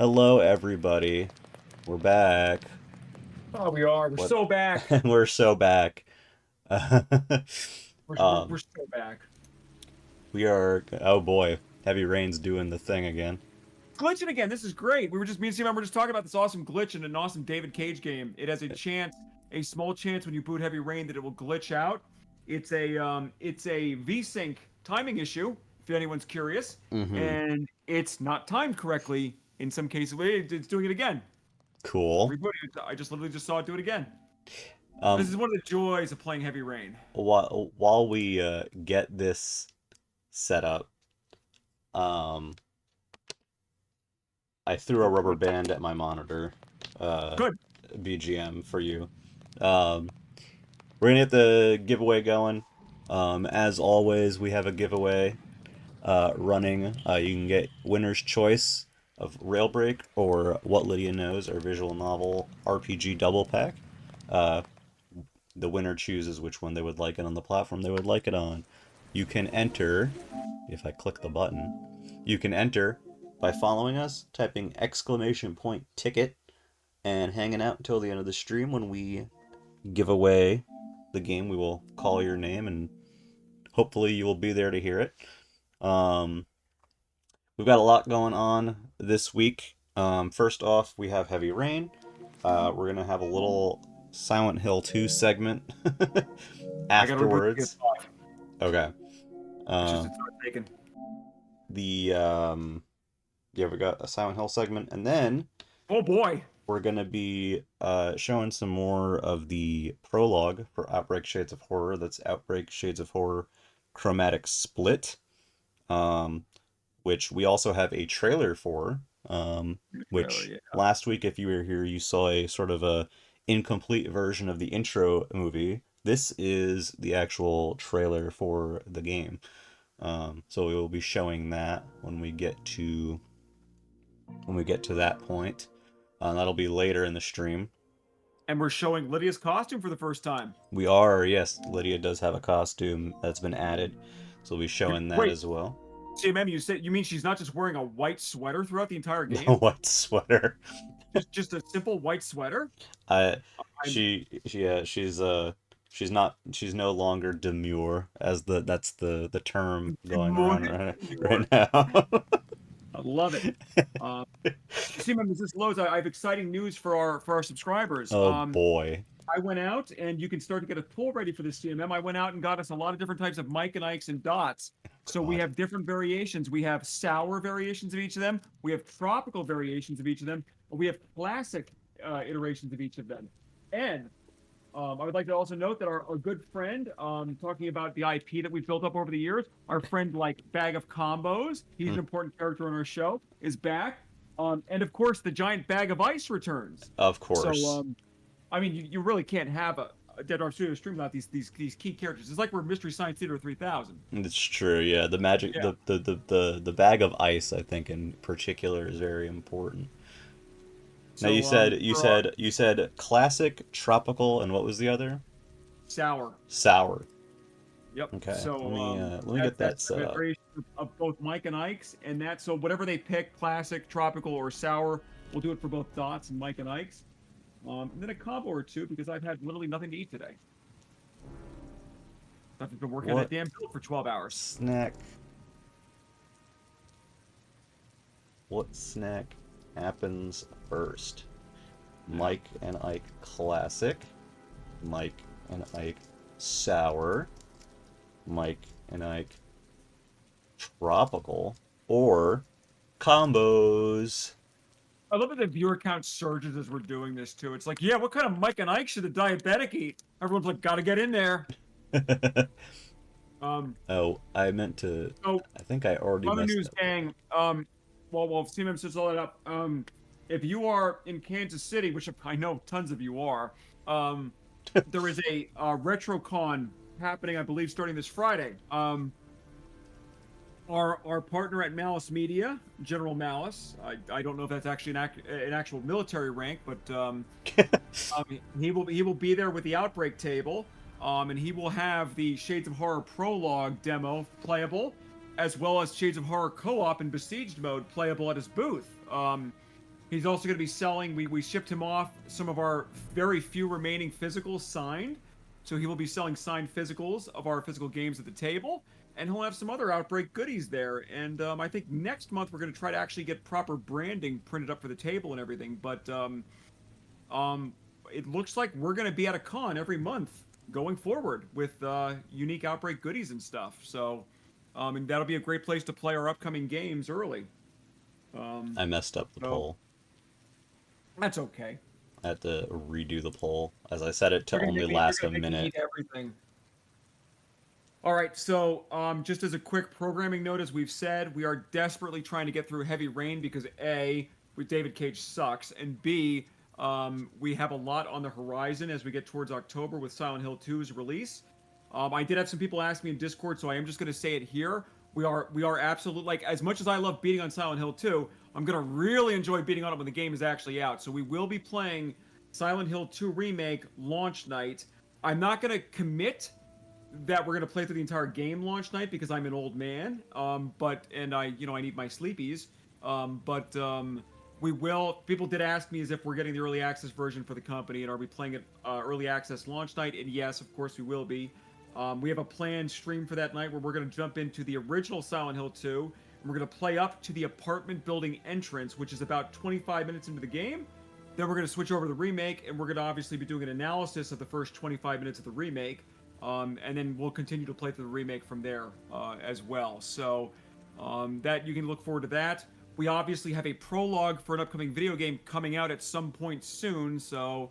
Hello, everybody. We're back. Oh, we are. We're What? so back. We're so back. We're, we're, um, we're so back. we are. Oh boy, Heavy Rain's doing the thing again. Glitching again. This is great. Me and Simon were just talking about this awesome glitch in an awesome David Cage game. It has a small chance when you boot Heavy Rain that it will glitch out. It's a VSync timing issue, if anyone's curious, Mm-hmm. and it's not timed correctly in some cases. It's doing it again. Cool. Rebooting it. I just literally just saw it do it again. This Um, is one of the joys of playing Heavy Rain. while we get this set up, um, I threw a Oh rubber boy. band at my monitor. Uh, Good. BGM for you. Um, we're gonna get the giveaway going. As always, we have a giveaway running. You can get winner's choice of Railbreak or What Lydia Knows, or visual novel RPG double pack. Uh, the winner chooses which one they would like it on the platform they would like it on. You can enter, if I click the button, you can enter by following us, typing exclamation point ticket, and hanging out until the end of the stream when we give away the game. We will call your name and hopefully you will be there to hear it. Um, We've got a lot going on this week. First off, we have Heavy Rain. We're going to have a little Silent Hill 2 segment I got to reboot the afterwards. PS5. Okay. It's just Uh, it's not taken. the yeah, we got a Silent Hill segment, and then Oh boy. we're going to be showing some more of the prologue for Outbreak Shades of Horror. That's Outbreak Shades of Horror Chromatic Split. Um, which we also have a trailer for. Trailer, Which yeah. last week, if you were here, you saw a sort of a incomplete version of the intro movie. This is the actual trailer for the game. So we will be showing that when we get to that point. That'll be later in the stream. And we're showing Lydia's costume for the first time. We are, yes, Lydia does have a costume that's been added, so we'll be showing that Wait, as well. CMM, you mean she's not just wearing a white sweater throughout the entire A game? white sweater. Just a simple white sweater? I I'm she's not she's no longer demure as that's the term going around demure. right now. I love it. Uh, CMM, as this loads, I have exciting news for our subscribers. Oh boy. I went out, and you can start to get a poll ready for this CMM. I went out and got us a lot of different types of Mike and Ikes and dots. So we God. have different variations. We have sour variations of each of them. We have tropical variations of each of them. We have classic iterations of each of them. And I would like to also note that our good friend, talking about the IP that we've built up over the years, our friend like Bag of Combos, he's Hmm. an important character on our show, is back. And of course, the giant bag of ice returns. Of So course. I mean, you really can't have a Dead Arm Studio stream without these key characters. It's like we're Mystery Science Theater 3000. It's true, yeah. The magic Yeah. the bag of ice I think in particular is very important. Now So for our you said classic, tropical, and what was the other? sour. Sour. Yep. Okay. So Let me get that that's set a up. variation of both Mike and Ike's, and that so whatever they pick, classic, tropical, or sour, we'll do it for both Dots and Mike and Ike's. And then a combo or two because I've had literally nothing to eat today. I've been working on that What damn build for 12 hours. snack What snack happens first? Mike and Ike Classic, Mike and Ike Sour, Mike and Ike Tropical, or combos. I love that the viewer count surges as we're doing this too. It's like, yeah, what kind of Mike and Ike should a diabetic eat? Everyone's like, gotta get in there. Um, Oh, I meant to. so I think I already other messed news, up. gang. While CMM sets all that up, if you are in Kansas City, which I know tons of you are, um, there is a RetroCon happening, I believe, starting this Friday. Our partner at Malice Media, General Malice. I don't know if that's actually an actual military rank, but he will be there with the Outbreak table, and he will have the Shades of Horror prologue demo playable, as well as Shades of Horror co-op in Besieged mode playable at his booth. He's also going to be selling. We shipped him off some of our very few remaining physicals signed, so he will be selling signed physicals of our physical games at the table, and he'll have some other Outbreak goodies there. And I think next month we're going to try to actually get proper branding printed up for the table and everything. But um, it looks like we're going to be at a con every month going forward with unique Outbreak goodies and stuff. So, and that'll be a great place to play our upcoming games early. Um, I messed up the so poll. that's okay. I had to redo the poll as I set it to only You're last gonna a make me minute. eat everything. All right, so just as a quick programming note, as we've said, we are desperately trying to get through Heavy Rain because A, with David Cage sucks, and B, we have a lot on the horizon as we get towards October with Silent Hill 2's release. I did have some people ask me in Discord, so I am just going to say it here. We are absolutely like as much as I love beating on Silent Hill 2, I'm going to really enjoy beating on it when the game is actually out. So we will be playing Silent Hill 2 remake launch night. I'm not going to commit that we're gonna play through the entire game launch night because I'm an old man. But and I need my sleepies. We will. People did ask me as if we're getting the early access version for the company and are we playing it early access launch night? And yes, of course we will be. We have a planned stream for that night where we're gonna jump into the original Silent Hill 2 and we're gonna play up to the apartment building entrance, which is about 25 minutes into the game. Then we're going to switch over to the remake, and we're going to obviously be doing an analysis of the first 25 minutes of the remake. And then we'll continue to play through the remake from there as well. So that you can look forward to that. We obviously have a prologue for an upcoming video game coming out at some point soon. So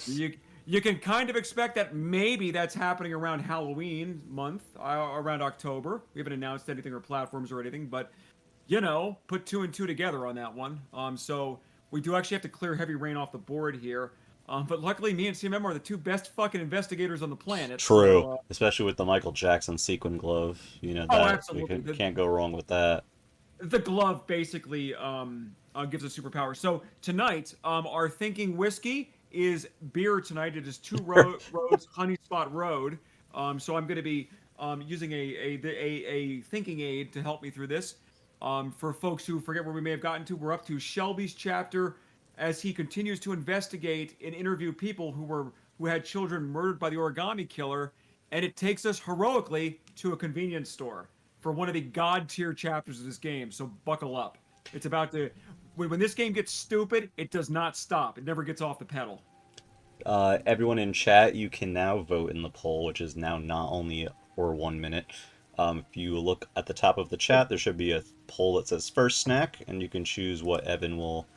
you can kind of expect that maybe that's happening around Halloween month, around October. We haven't announced anything or platforms or anything, but put two and two together on that one. So we do actually have to clear Heavy Rain off the board here. But luckily, me and CMM are the two best fucking investigators on the planet. True, So, especially with the Michael Jackson sequin glove. You know oh, that we absolutely. can't go wrong with that. The glove basically gives us superpowers. So tonight, our thinking whiskey is beer tonight. It is Roads Honey Spot Road. So I'm going to be using a thinking aid to help me through this. For folks who forget where we may have gotten to, we're up to Shelby's chapter as he continues to investigate and interview people who had children murdered by the origami killer, and it takes us heroically to a convenience store for one of the god tier chapters of this game. So buckle up. It's about to when this game gets stupid, it does not stop. It never gets off the pedal. Everyone in chat, you can now vote in the poll, which is now not only for 1 minute. If you look at the top of the chat, there should be a poll that says first snack, and you can choose what Evan will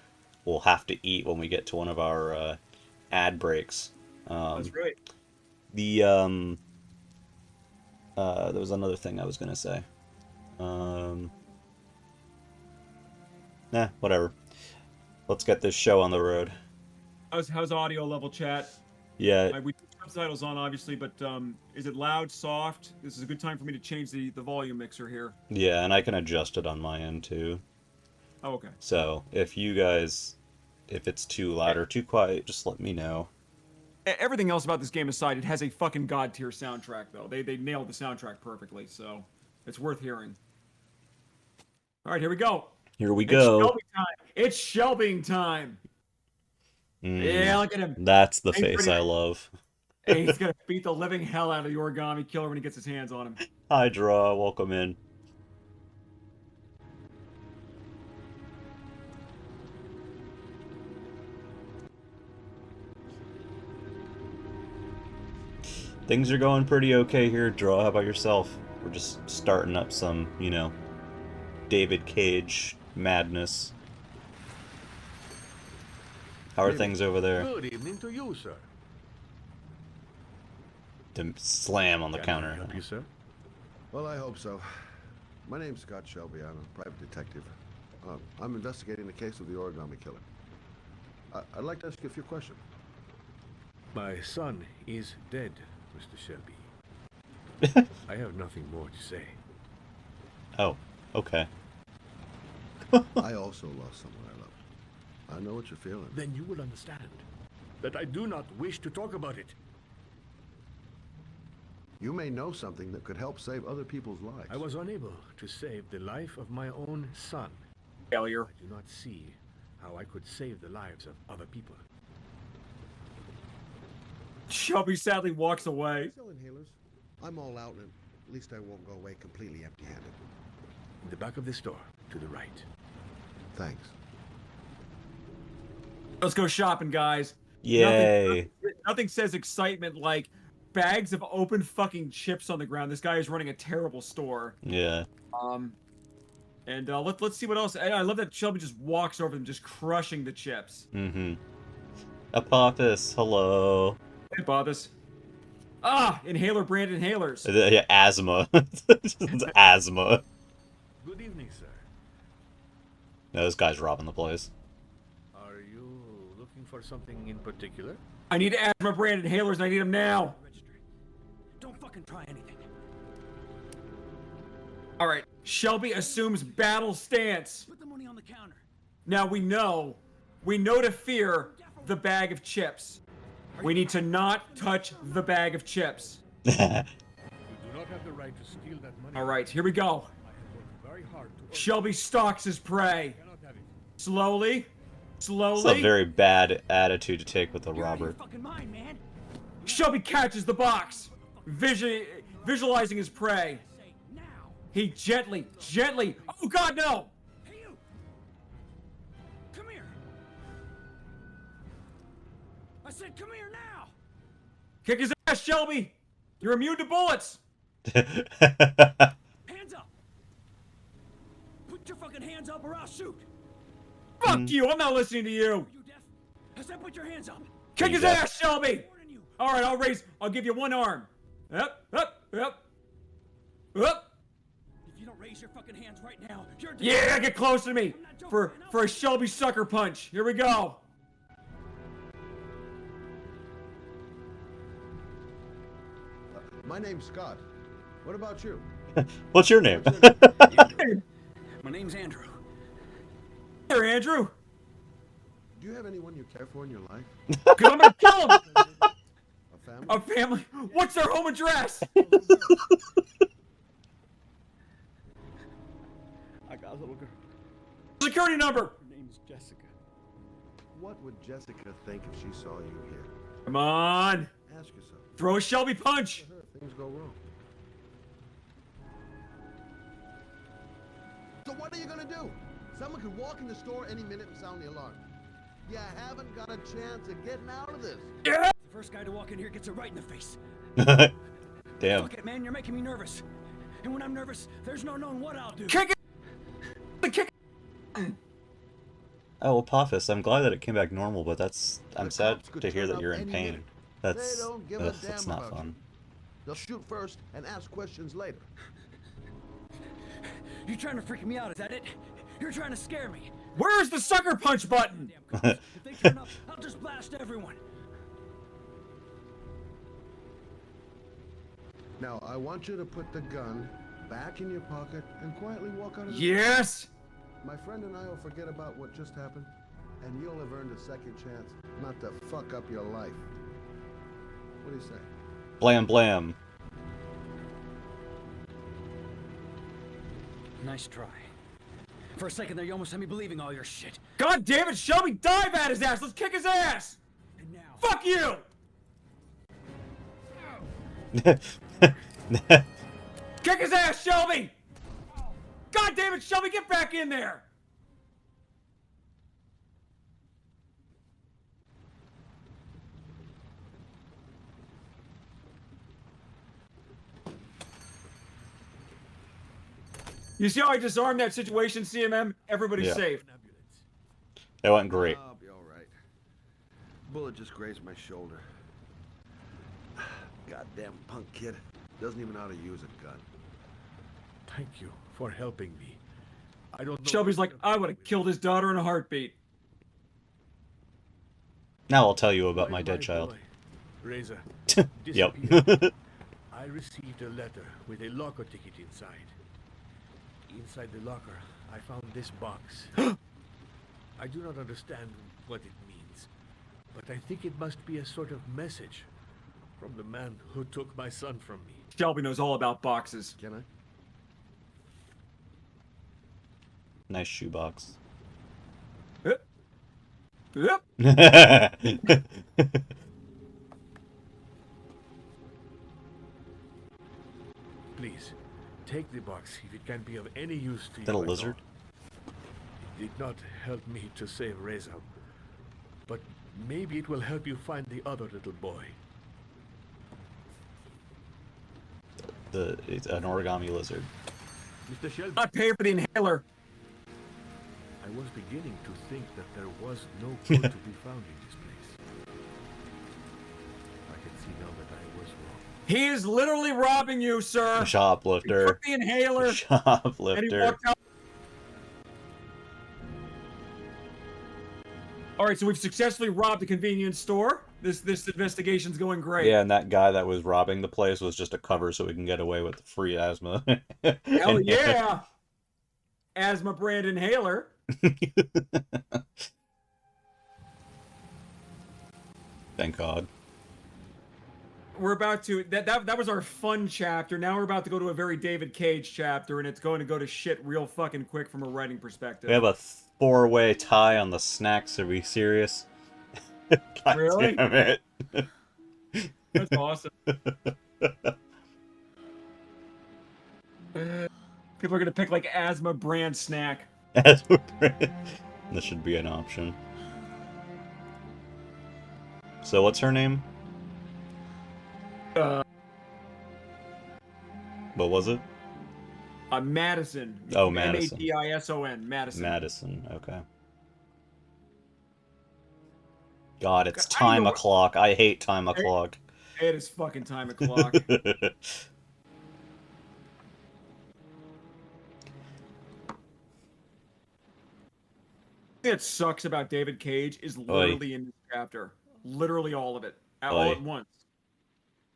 have to eat when we get to one of our ad breaks. That's right. The There was another thing I was gonna say. Um, Whatever. Let's get this show on the road. How's audio level chat? Yeah, We put subtitles on obviously, but is it loud, soft? This is a good time for me to change the volume mixer here. yeah, and I can adjust it on my end too. Oh, okay. So if you guys, if it's too loud or too quiet, just let me know. Everything else about this game aside, it has a fucking god tier soundtrack though. They nailed the soundtrack perfectly, so it's worth hearing. All right, here we go. Here we It's go. Shelby time. It's Shelby time. Yeah, Mm, look at him. that's the He's face ready I to, love. he's gonna beat the living hell out of the origami killer when he gets his hands on him. Hydra, welcome in. Things are going pretty okay here, Draw. How about yourself? We're just starting up some, David Cage madness. How are things over there? Good evening to you, sir. To slam on the Can counter. I help you, sir? Well, I hope so. My name's Scott Shelby. I'm a private detective. I'm investigating the case of the origami killer. I'd like to ask you a few questions. My son is dead, Mr. Shelby. I have nothing more to say. Oh, okay. I also lost someone I love. I know what you're feeling. Then you will understand that I do not wish to talk about it. You may know something that could help save other people's lives. I was unable to save the life of my own son. Failure. I do not see how I could save the lives of other people. Shelby sadly walks away. Still inhalers. I'm all out, and at least I won't go away completely empty-handed. In the back of the store, to the right. Thanks. Let's go shopping, guys. Yay. Nothing says excitement like bags of open fucking chips on the ground. This guy is running a terrible store. Yeah. And let's see what else. I love that Shelby just walks over them, just crushing the chips. Mm-hmm. Apophis, hello. Hey, Bobbus. Ah, inhaler brand inhalers. Yeah, asthma. It's asthma. Good evening, sir. No, this guy's robbing the place. Are you looking for something in particular? I need asthma brand inhalers, and I need them now. Don't fucking try anything. All right, Shelby assumes battle stance. Put the money on the counter. Now we know to fear the bag of chips. We need to not touch the bag of chips. You do not have the right to steal that money. All right, here we go. I have worked very hard to earn Shelby stalks his prey. it. Cannot have it. Slowly. It's a very bad attitude to take with a You're out of your robber. fucking mind, man. Shelby catches the box, visualizing his prey. Say now. He gently, oh God, no! Hey, you. Come here. I said, come here now. Kick his ass, Shelby! You're immune to bullets! Hands up. Put your fucking hands up or I'll shoot. Fuck you, I'm not listening to you! Are you deaf? I said, put your hands up. Kick his deaf? ass, Shelby! More than you. Alright, I'll give you one arm. Up. If you don't raise your fucking hands right now, you're dead. Yeah, get close to me! For a Shelby sucker punch. Here we go. My name's Scott. What about you? What's your name? My name's Andrew. Here, Andrew. Do you have anyone you care for in your life? Cause I'm gonna kill him! A family? A family? What's their home address? I got a little girl. Security number! Her name's Jessica. What would Jessica think if she saw you here? Come on! Ask yourself. Throw a Shelby punch! To her, things go wrong. So what are you gonna do? Someone could walk in the store any minute and sound the alarm. You haven't got a chance of getting out of this. Yeah! The first guy to walk in here gets it right in the face. Damn. Fuck it, man, you're making me nervous. And when I'm nervous, there's no knowing what I'll do. Kick it! Kick it! Oh, Apophis, I'm glad that it came back normal, but I'm The sad cops could to hear turn that up you're in any pain. minute. That's They don't give a damn that's not about fun. you. They'll shoot first and ask questions later. You're trying to freak me out, is that it? You're trying to scare me. Where's the sucker punch button? Damn cops. If they turn up, I'll just blast everyone. Now, I want you to put the gun back in your pocket and quietly walk out of the Yes! My friend and I will forget about what just happened, and you'll have earned a second chance not to fuck up your life. What do you say? Blam blam. Nice try. For a second there, you almost had me believing all your shit. God damn it, Shelby, dive at his ass! Let's kick his ass! And now... Fuck you! Kick his ass, Shelby! God damn it, Shelby, get back in there! You see how I disarmed that situation, CMM? Everybody's Yeah. safe. It went great. I'll be all right. Bullet just grazed my shoulder. Goddamn punk kid. Doesn't even know how to use a gun. Thank you for helping me. I don't know. Shelby's like, I would have killed his daughter in a heartbeat. Now I'll tell you about my Why, dead child. boy, Razor. Yep. disappeared. I received a letter with a locker ticket inside. Inside the locker, I found this box. I do not understand what it means, but I think it must be a sort of message from the man who took my son from me. Shelby knows all about boxes. Can I? Nice shoebox. Is Please, take the box if it can be of any use to you that a at all. lizard? It did not help me to save Reza, but maybe it will help you find the other little boy. It's an origami lizard. Mr. Shelby, Not pay for the inhaler. I was beginning to think that there was no gold to be found in this place. I can see now that I was wrong. He is literally robbing you, sir. He Shoplifter. took the inhaler and he Shoplifter. walked out. All right, so we've successfully robbed a convenience store. This investigation's going great. Yeah, and that guy that was robbing the place was just a cover so we can get away with free asthma. Hell yeah. Asthma brand inhaler. Thank God. We're about to that was our fun chapter. Now we're about to go to a very David Cage chapter, and it's going to go to shit real fucking quick from a writing perspective. We have a four-way tie on the snacks. Are we serious? God Really? damn it. That's awesome. People are gonna pick like asthma brand snack. This should be an option. So what's her name? What was it? Madison. Oh, Madison. Madison. Madison. Madison, okay. God, it's I know time what- o'clock. I hate time o'clock. It is fucking time o'clock. It sucks about David Cage is literally in this chapter. Literally all of it. All Oy. at once.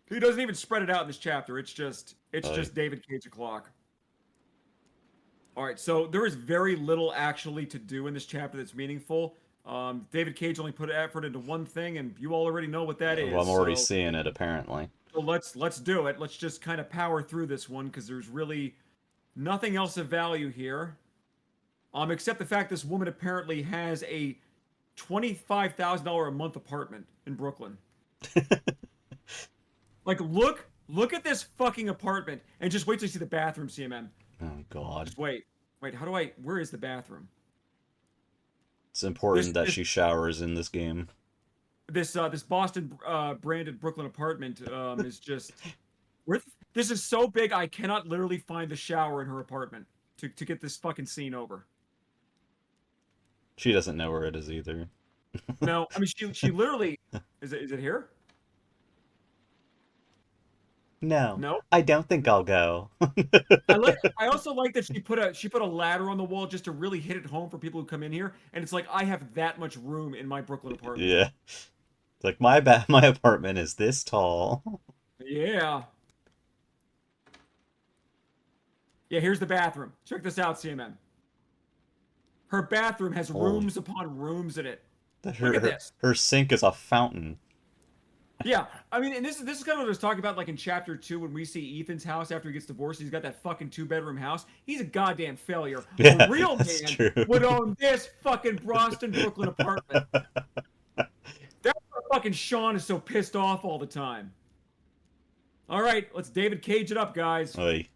He doesn't even spread it out in this chapter. It's just Oy. David Cage o'clock. Alright, so there is very little actually to do in this chapter that's meaningful. David Cage only put effort into one thing, and you all already know what that is. Well, I'm already so, seeing it, apparently. so let's do it. Let's just kind of power through this one, because there's really nothing else of value here. Except the fact this woman apparently has a $25,000 a month apartment in Brooklyn. Like, look at this fucking apartment, and just wait till you see the bathroom, CMM. Oh, God. Just wait, where is the bathroom? It's important that this- she showers in this game. This Boston branded Brooklyn apartment is just this is so big I cannot literally find the shower in her apartment to get this fucking scene over. She doesn't know where it is either. No, I mean she literally is it here? No. No. I don't think I'll go. I also like that she put a ladder on the wall just to really hit it home for people who come in here, and it's like I have that much room in my Brooklyn apartment. Yeah. It's like my apartment is this tall. Yeah. Yeah, here's the bathroom. Check this out, CMM. Her bathroom has rooms upon rooms in it. Look at this. Her sink is a fountain. Yeah, I mean, and this is kind of what I was talking about, like in chapter 2 when we see Ethan's house after he gets divorced. He's got that fucking 2-bedroom house. He's a goddamn failure. Yeah, A real that's man true. would own this fucking Boston, Brooklyn apartment. That's why fucking Sean is so pissed off all the time. All right, let's David Cage it up, guys. Oy.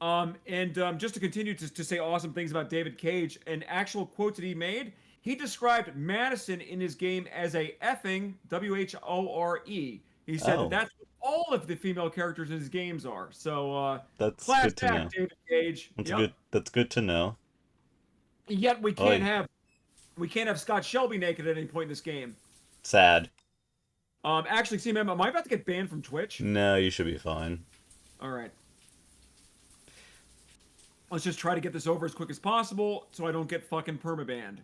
Just to continue to say awesome things about David Cage, an actual quote that he made, he described Madison in his game as a effing WHORE. He said Oh. that's what all of the female characters in his games are. So, That's class good to know. act, David Cage. Yep. That's good to know. Yet we can't Oy. have Scott Shelby naked at any point in this game. Sad. Actually, see, am I about to get banned from Twitch? No, you should be fine. All right. Let's just try to get this over as quick as possible so I don't get fucking permabanned.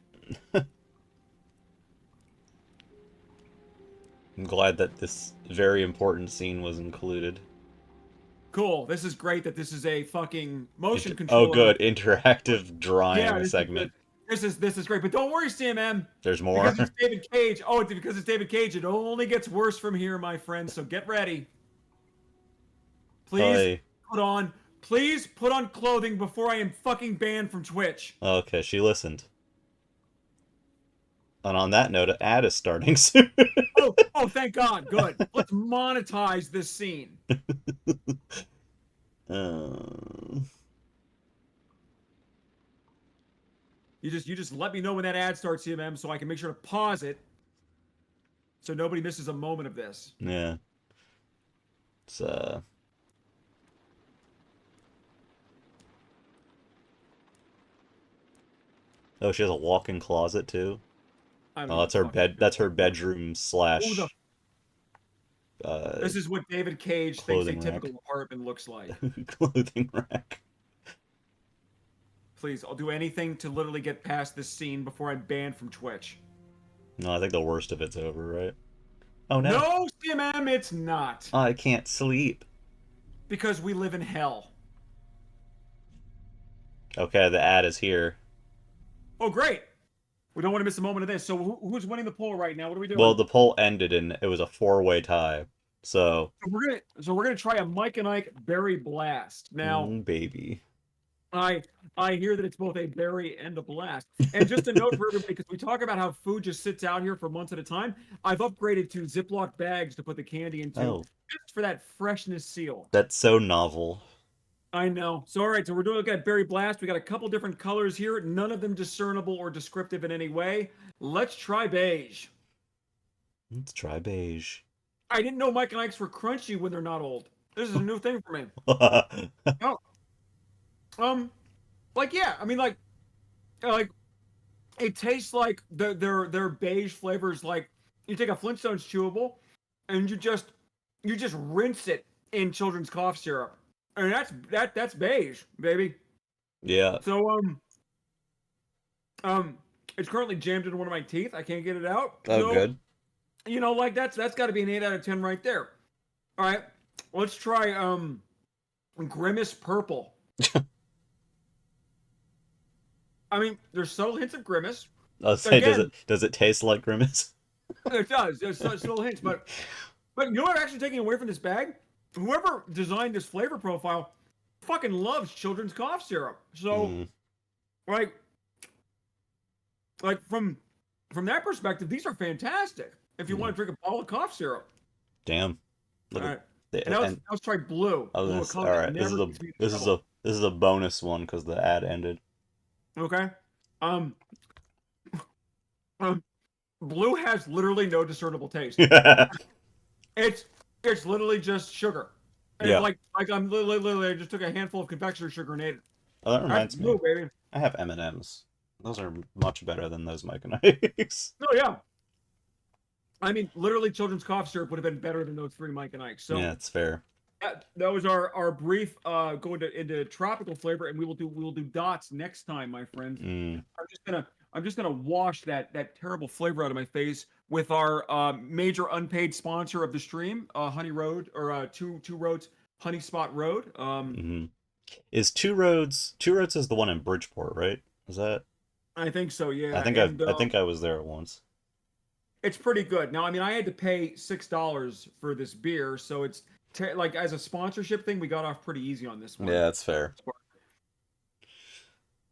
I'm glad that this very important scene was included. Cool. This is great that this is a fucking motion control. Oh, good. Interactive drawing Yeah, segment. This is great. But don't worry, CMM. There's more. Because it's David Cage. Oh, because it's David Cage, it only gets worse from here, my friend. So get ready. Please Oy. Please put on clothing before I am fucking banned from Twitch. Okay, she listened. And on that note, an ad is starting soon. Oh, thank God. Good. Let's monetize this scene. uh, You just let me know when that ad starts, CMM, so I can make sure to pause it, so nobody misses a moment of this. yeah. It's Oh, she has a walk-in closet too. I don't Oh, even that's her fucking bed. care That's her what the fuck. bedroom Who the? slash uh, This is what David Cage thinks a clothing typical rack. apartment looks like. Clothing rack. Please, I'll do anything to literally get past this scene before I'm banned from Twitch. No, I think the worst of it's over, right? Oh no. No, CMM, it's not. I can't sleep. Because we live in hell. Okay, the ad is here. Oh, great. We don't want to miss a moment of this. So who's winning the poll right now? What are we Well, doing? the poll ended and it was a four-way tie. So, So we're gonna try a Mike and Ike berry blast. Now, baby. I I hear that it's both a berry and a blast. And just a note for everybody, because we talk about how food just sits out here for months at a time. I've upgraded to Ziploc bags to put the candy into, Oh, just for that freshness seal. that's so novel. I know. So all right, so we're doing a berry blast. We got a couple different colors here, none of them discernible or descriptive in any way. Let's try beige. Let's try beige. I didn't know Mike and Ike's were crunchy when they're not old. This is a new thing for me. Oh, like yeah, I mean like it tastes like their beige flavors. Like you take a Flintstones chewable, and you just rinse it in children's cough syrup, and that's beige, baby. Yeah. So um, it's currently jammed into one of my teeth. I can't get it out. Oh, So good. like that's got to be an 8 out of 10 right there. All right, let's try Grimace purple. I mean, there's subtle hints of Grimace. I'll say, Again, does it taste like Grimace? it does. There's subtle hints, but you know what? Actually, taking away from this bag, whoever designed this flavor profile fucking loves children's cough syrup. So, Mm, like, from that perspective, these are fantastic. If you want mm. to drink a bottle of cough syrup, Damn. Look all at right. And and let's try blue. I was Blue, gonna a say, color all that right. never gets me in trouble. This is a bonus one because the ad ended. Okay. Um, um, blue has literally no discernible taste. Yeah. It's it's literally just sugar. It's like I'm literally I just took a handful of confectionery sugar and ate it. Oh, that That's reminds me. blue, baby. I have M&Ms. Those are much better than those Mike and Ike's. Oh yeah. I mean, literally, children's cough syrup would have been better than those three Mike and Ike. So Yeah, it's fair. that was our brief going into tropical flavor, and we will do dots next time, my friends. Mm. I'm just gonna wash that terrible flavor out of my face with our major unpaid sponsor of the stream, Honey Road or two roads, Honey Spot Road. Hmm. Is Two Roads is the one in Bridgeport, right? Is that? I think so, yeah. And I think I was there once. it's pretty good. Now, I mean, I had to pay $6 for this beer, so it's like as a sponsorship thing, we got off pretty easy on this one. Yeah, that's fair.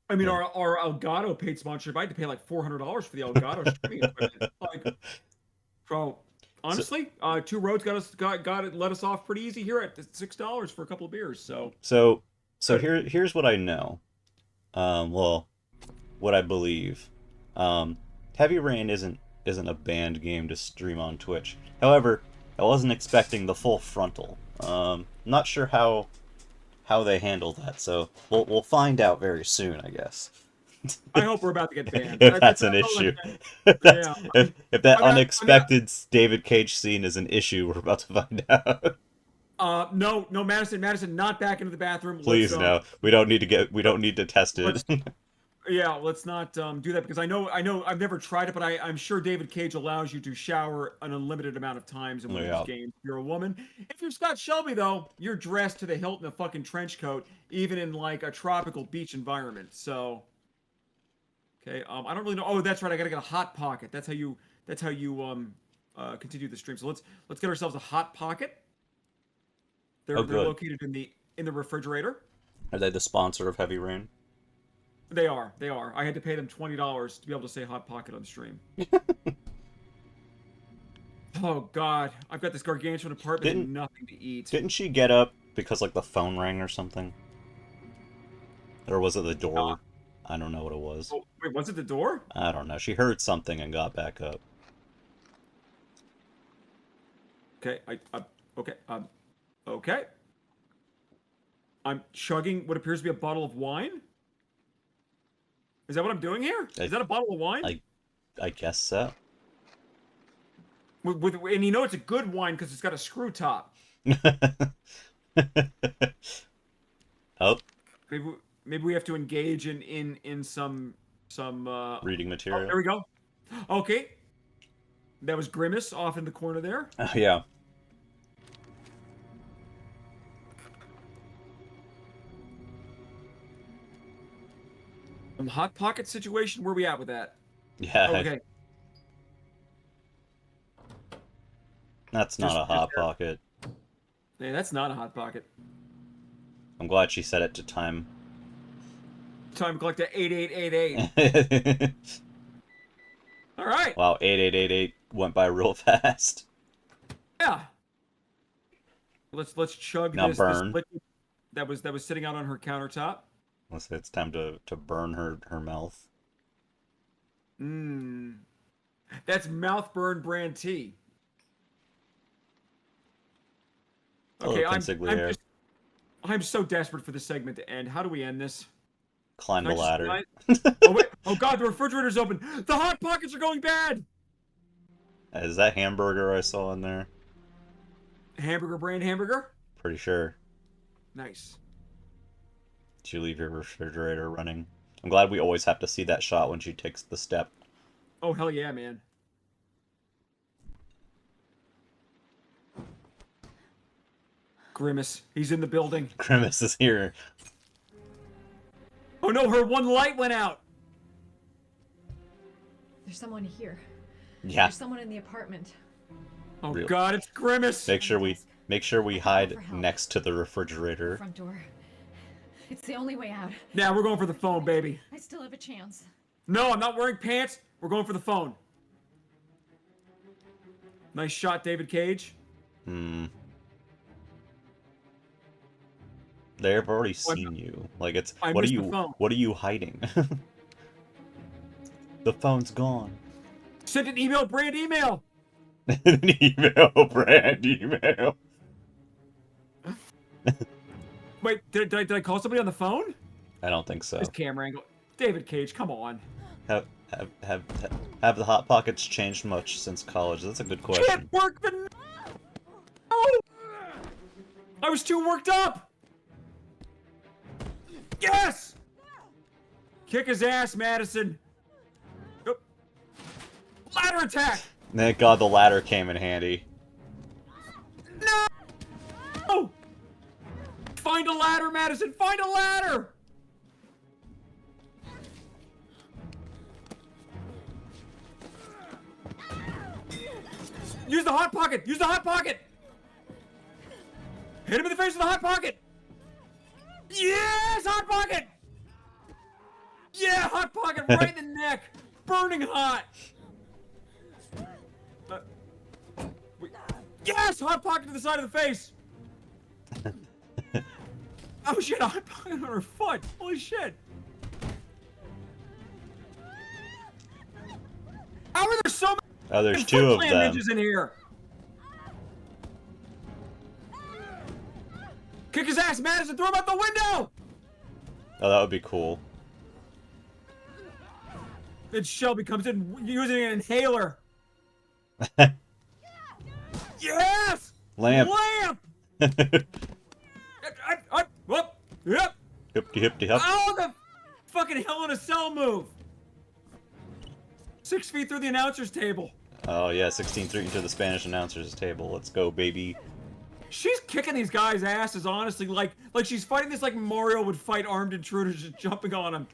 I mean, Yeah. our Elgato paid sponsorship. I had to pay like $400 for the Elgato streaming equipment. Like, so honestly, Two Roads got it let us off pretty easy here at $6 for a couple of beers. So So here's what I know. Well, what I believe. Heavy Rain isn't a banned game to stream on Twitch. However, I wasn't expecting the full frontal. Not sure how they handle that, so we'll find out very soon, I guess. I hope we're about to get banned. If that's an issue. Yeah. If that I mean, unexpected David Cage scene is an issue, we're about to find out. No, Madison, not back into the bathroom. Please no. We don't need to test it. Yeah, let's not do that because I know I've never tried it, but I'm sure David Cage allows you to shower an unlimited amount of times in one of Yeah. these games. If you're a woman. If you're Scott Shelby, though, you're dressed to the hilt in a fucking trench coat, even in like a tropical beach environment. So, okay, I don't really know. Oh, that's right. I gotta get a hot pocket. That's how you continue the stream. So let's get ourselves a hot pocket. They're Oh, good. located in the refrigerator. Are they the sponsor of Heavy Rain? They are. They are. I had to pay them $20 to be able to say Hot Pocket on stream. Oh God, I've got this gargantuan apartment and nothing to eat. Didn't she get up because like the phone rang or something? Or was it the door? I don't know what it was. Oh, wait, was it the door? I don't know. She heard something and got back up. Okay, okay, okay. I'm chugging what appears to be a bottle of wine. Is that what I'm doing here? Is that a bottle of wine? I guess so. And you know it's a good wine because it's got a screw top. Oh. Maybe we have to engage in some Reading material. Oh, there we go. Okay. That was Grimace off in the corner there. Oh, yeah. Hot Pocket situation, where we at with that? Yeah. Okay. That's not a Hot Pocket. Yeah, that's not a Hot Pocket. I'm glad she set it to time. Time collector 8888. All right. Wow, 8888 went by real fast. Yeah. Let's chug Now this burn. liquid that was sitting out on her countertop. Let's say it's time to burn her mouth. Mmm. That's mouth burn brand tea. Okay, I'm so desperate for this segment to end. How do we end this? Climb the ladder. Oh wait! Oh God, the refrigerator's open. The Hot Pockets are going bad. Is that hamburger I saw in there? Hamburger brand hamburger? Pretty sure. Nice. Did you leave your refrigerator running? I'm glad we always have to see that shot when she takes the step. Oh hell yeah, man. Grimace, he's in the building. Grimace is here. Oh no, her one light went out. There's someone here. Yeah. There's someone in the apartment. Oh God, it's Grimace. Make sure we hide next to the refrigerator. Front door. It's the only way out. Now we're going for the phone, baby. I still have a chance. No, I'm not wearing pants. We're going for the phone. Nice shot, David Cage. Hmm. They've already seen you. Like it's what are you hiding? The phone's gone. Send an email, brand email. An email, brand email. Wait, did I call somebody on the phone? I don't think so. This camera angle. David Cage, come on. Have the Hot Pockets changed much since college? That's a good question. Can't work the. Oh! I was too worked up. Yes! Kick his ass, Madison. Oh. Ladder attack. Thank God the ladder came in handy. No! Find a ladder, Madison. Find a ladder. Use the Hot Pocket! Use the Hot Pocket! Hit him in the face with the Hot Pocket! Yes! Hot Pocket! Yeah! Hot Pocket right in the neck! Burning hot! Yes! Hot Pocket to the side of the face! Oh shit! Hot Pocket on her foot! Holy shit! How are there so many? Oh, there's two of them. Ninjas in here. Kick his ass, Madison! Throw him out the window! Oh, that would be cool. Then Shelby comes in using an inhaler. Yes! Lamp! Lamp! Whoop! Yep! Hippity hop. Oh, the fucking Hell in a Cell move! 6 feet through the announcer's table. Oh yeah, 16 feet into the Spanish announcer's table. Let's go, baby. She's kicking these guys' asses, honestly, like she's fighting this like Mario would fight armed intruders, just jumping on them.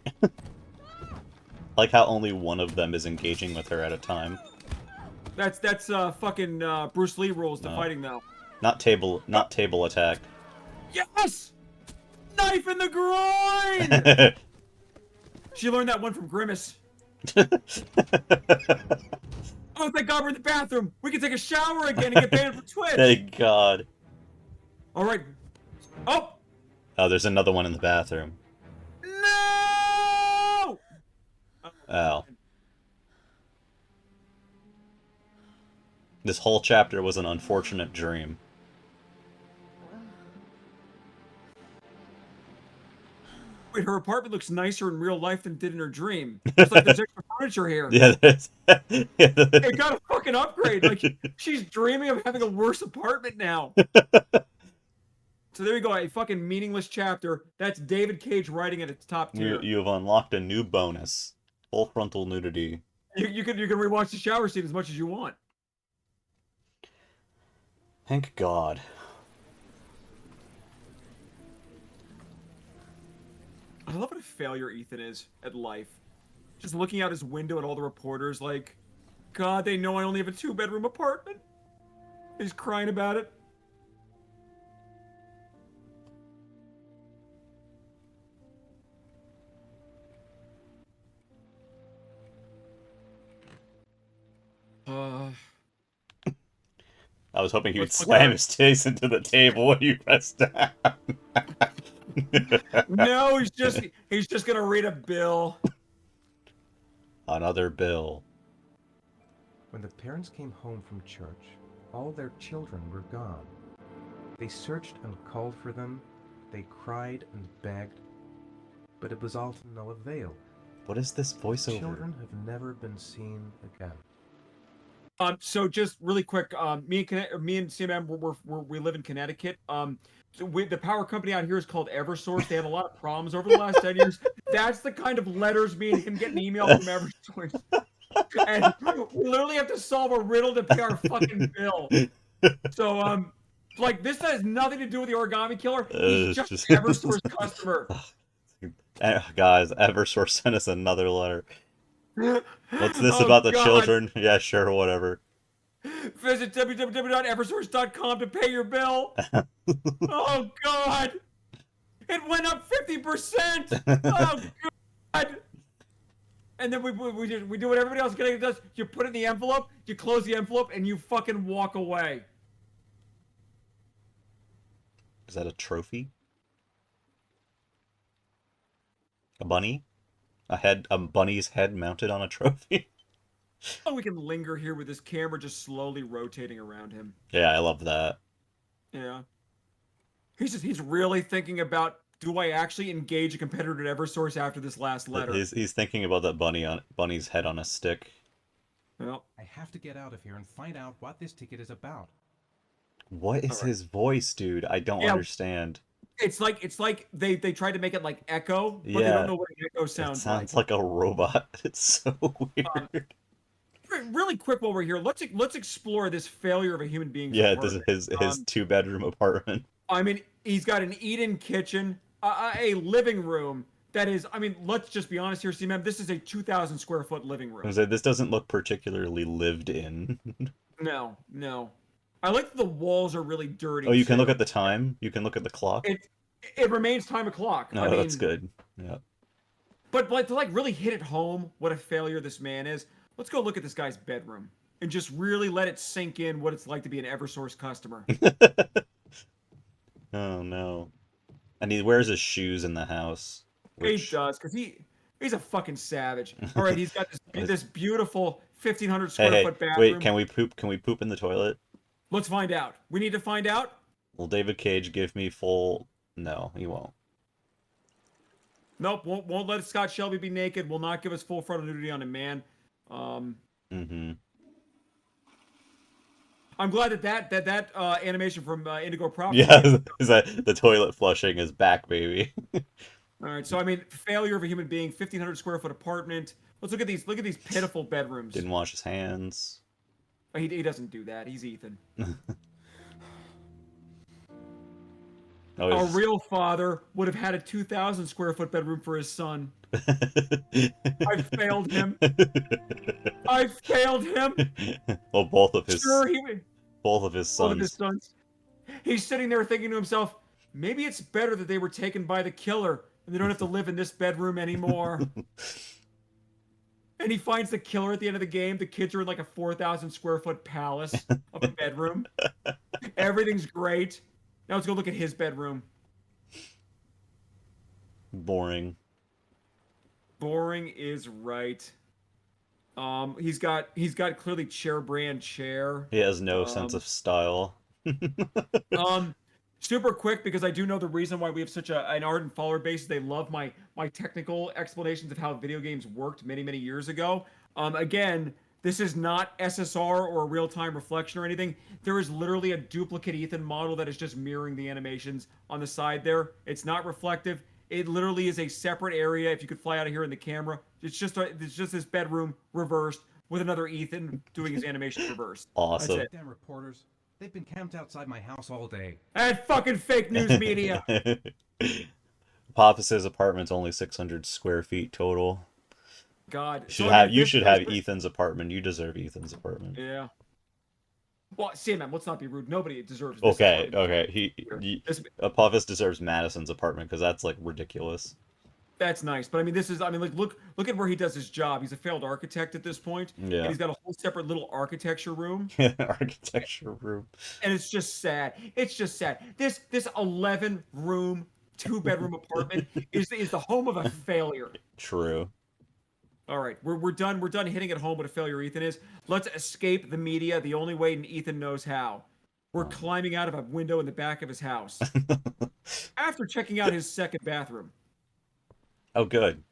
Like how only one of them is engaging with her at a time. That's fucking Bruce Lee rules to fighting though. Not table attack. Yes! Knife in the groin! She learned that one from Grimace. Oh, thank God we're in the bathroom. We can take a shower again and get banned from Twitch. Thank God. All right. Oh Oh, there's another one in the bathroom. no! Oh. This whole chapter was an unfortunate dream. Wait, her apartment looks nicer in real life than it did in her dream. It's like there's extra furniture here. Yeah, there's... It got a fucking upgrade. Like, she's dreaming of having a worse apartment now. So there you go, a fucking meaningless chapter. That's David Cage writing at its top tier. You have unlocked a new bonus. Full frontal nudity. You can rewatch the shower scene as much as you want. Thank God. I love what a failure Ethan is at life. Just looking out his window at all the reporters like, God, they know I only have a 2-bedroom apartment. He's crying about it. I was hoping he would Let's look slam at- his face into the table when you pressed down. No, he's just gonna read a bill. Another bill. When the parents came home from church, all their children were gone. They searched and called for them. They cried and begged, but it was all to no avail. What is this voiceover? Children have never been seen again. So just really quick, me and CMM, we live in Connecticut. The power company out here is called EverSource. They have a lot of problems over the last 10 years. That's the kind of letters me and him get an email from EverSource. And we literally have to solve a riddle to pay our fucking bill. So, like, this has nothing to do with the Origami Killer. He's just an EverSource customer. Guys, EverSource sent us another letter. What's this Oh, about the God. children? Yeah, sure, whatever. Visit www.eversource.com to pay your bill. Oh, God. It went up 50%. Oh, God. And then we do what everybody else does. You put it in the envelope, you close the envelope, and you fucking walk away. Is that a trophy? A bunny? A bunny's head mounted on a trophy? Oh, we can linger here with this camera just slowly rotating around him. Yeah, I love that. Yeah. He's really thinking about, do I actually engage a competitor at EverSource after this last letter? He's thinking about that bunny's head on a stick. Well, I have to get out of here and find out what this ticket is about. What is his voice, dude? I don't understand. it's like they tried to make it like Echo, but they Yeah. don't know what an Echo It sounds sounds like a robot. It's so weird. Really quick while we're here, let's explore this failure of a human being's Yeah, this is apartment. his 2-bedroom apartment. I mean, he's got an eat-in kitchen, a living room that is. I mean, let's just be honest here, C-Man. This is a 2,000 square foot living room. This doesn't look particularly lived in. No. I like that the walls are really dirty. Oh, you can too. look at the time? You can look at the clock? It remains time o'clock. No, I mean, that's good. Yeah. But to like really hit it home what a failure this man is, let's go look at this guy's bedroom and just really let it sink in what it's like to be an EverSource customer. Oh no. And he wears his shoes in the house. He does, because he's a fucking savage. All right, he's got this beautiful 1,500 square Hey, foot bathroom. wait, can we poop? Can we poop in the toilet? Let's find out. We need to find out. Will David Cage give me full? No, he won't. Nope, won't let Scott Shelby be naked. Will not give us full frontal nudity on a man. Mm-hmm. I'm glad that animation from Indigo Property. Yeah, is that the toilet flushing is back, baby. All right, so I mean, failure of a human being, 1,500 square foot apartment. Let's look at these. Look at these pitiful bedrooms. Didn't wash his hands. He doesn't do that. He's Ethan. Oh, A he's... real father would have had a 2,000 square foot bedroom for his son. I failed him. I failed him. Well, both of his Sure, both of his one of his sons. sons. He's sitting there thinking to himself, maybe it's better that they were taken by the killer and they don't have to live in this bedroom anymore. And he finds the killer at the end of the game. The kids are in like a 4,000 square foot palace of a bedroom. Everything's great. Now let's go look at his bedroom. Boring. Boring is right. He's got clearly chair brand chair. He has no sense of style. Um, Super quick because I do know the reason why we have such an ardent follower base. They love my technical explanations of how video games worked many years ago. Again, this is not SSR or a real-time reflection or anything. There is literally a duplicate Ethan model that is just mirroring the animations on the side there. It's not reflective. It literally is a separate area. If you could fly out of here in the camera, it's just this bedroom reversed with another Ethan doing his animation reversed. Awesome. That's it. Damn reporters. They've been camped outside my house all day. And fucking fake news media. Papas's apartment's only 600 square feet total. God. You should have Ethan's apartment. You deserve Ethan's apartment. Yeah. Well, man, let's not be rude. Nobody deserves this Okay, apartment. okay. This- Apophis deserves Madison's apartment because that's like ridiculous. That's nice, but I mean, like, look at where he does his job. He's a failed architect at this point, Yeah. and he's got a whole separate little architecture room, Architecture room. and it's just sad. It's just sad. This 11-room, 2-bedroom apartment is the home of a failure. True. All right, we're done. We're done hitting at home what a failure Ethan is. Let's escape the media the only way Ethan knows how. We're climbing out of a window in the back of his house after checking out his second bathroom. Oh, good.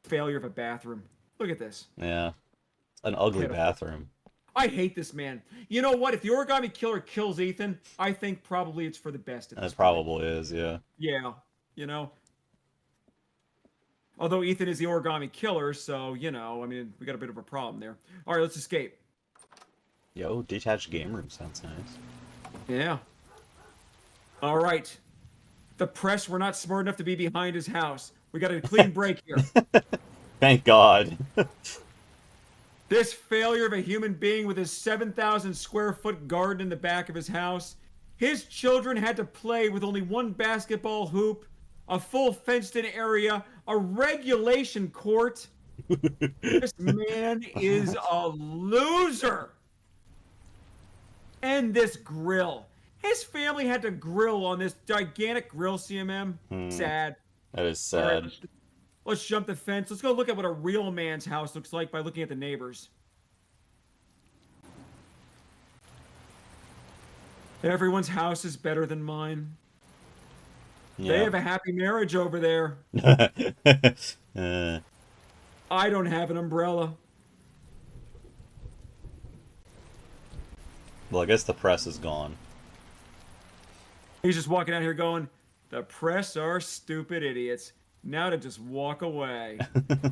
Failure of a bathroom. Look at this. Yeah. An ugly Pitiful. bathroom. I hate this man. You know what? If the origami killer kills Ethan, I think probably it's for the best at this It point. probably is, yeah. Yeah, you know. Although Ethan is the origami killer, so, you know, I mean, we got a bit of a problem there. All right, let's escape. Yo, detached game room sounds nice. Yeah. All right. The press were not smart enough to be behind his house. We got a clean break here. Thank God. This failure of a human being with his 7,000 square foot garden in the back of his house. His children had to play with only one basketball hoop, a full fenced in area, a regulation court. This man is a loser. And this grill. His family had to grill on this gigantic grill, CMM. Sad. That is All right, sad. let's jump the fence. Let's go look at what a real man's house looks like by looking at the neighbors. Everyone's house is better than mine. They have a happy marriage over there. Uh, I don't have an umbrella. well, I guess the press is gone. He's just walking out here going, the press are stupid idiots. Now to just walk away.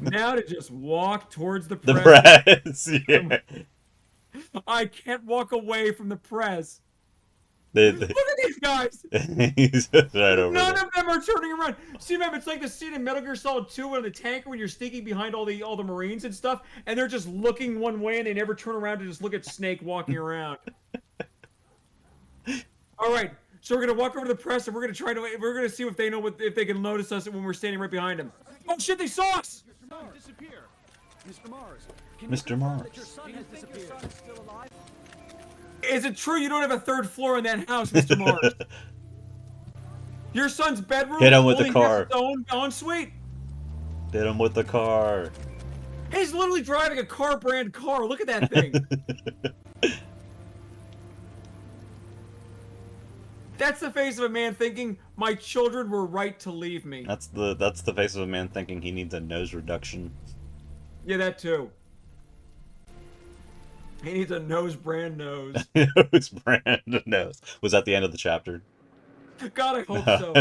Now to just walk towards the The press. press! Yeah. I can't walk away from the press. They- Look at these guys. He's right over None there. of them are turning around. See, man, it's like the scene in Metal Gear Solid 2 when the tanker when you're sneaking behind all the Marines and stuff, and they're just looking one way and they never turn around to just look at Snake walking around. All right, so we're gonna walk over to the press and we're gonna see if they know if they can notice us when we're standing right behind them. Oh shit, they saw us! Disappear. Mr. Mars. Mr. Mars. Your son has disappeared. Your son is still alive? Is it true you don't have a third floor in that house, Mr. Mars? Your son's bedroom Hit him with the only car. has its own ensuite. Hit him with the car. He's literally driving a car brand car. Look at that thing. That's the face of a man thinking, my children were right to leave me. That's the face of a man thinking he needs a nose reduction. Yeah, that too. He needs a nose brand nose. Nose brand nose. Was that the end of the chapter? God, I hope so.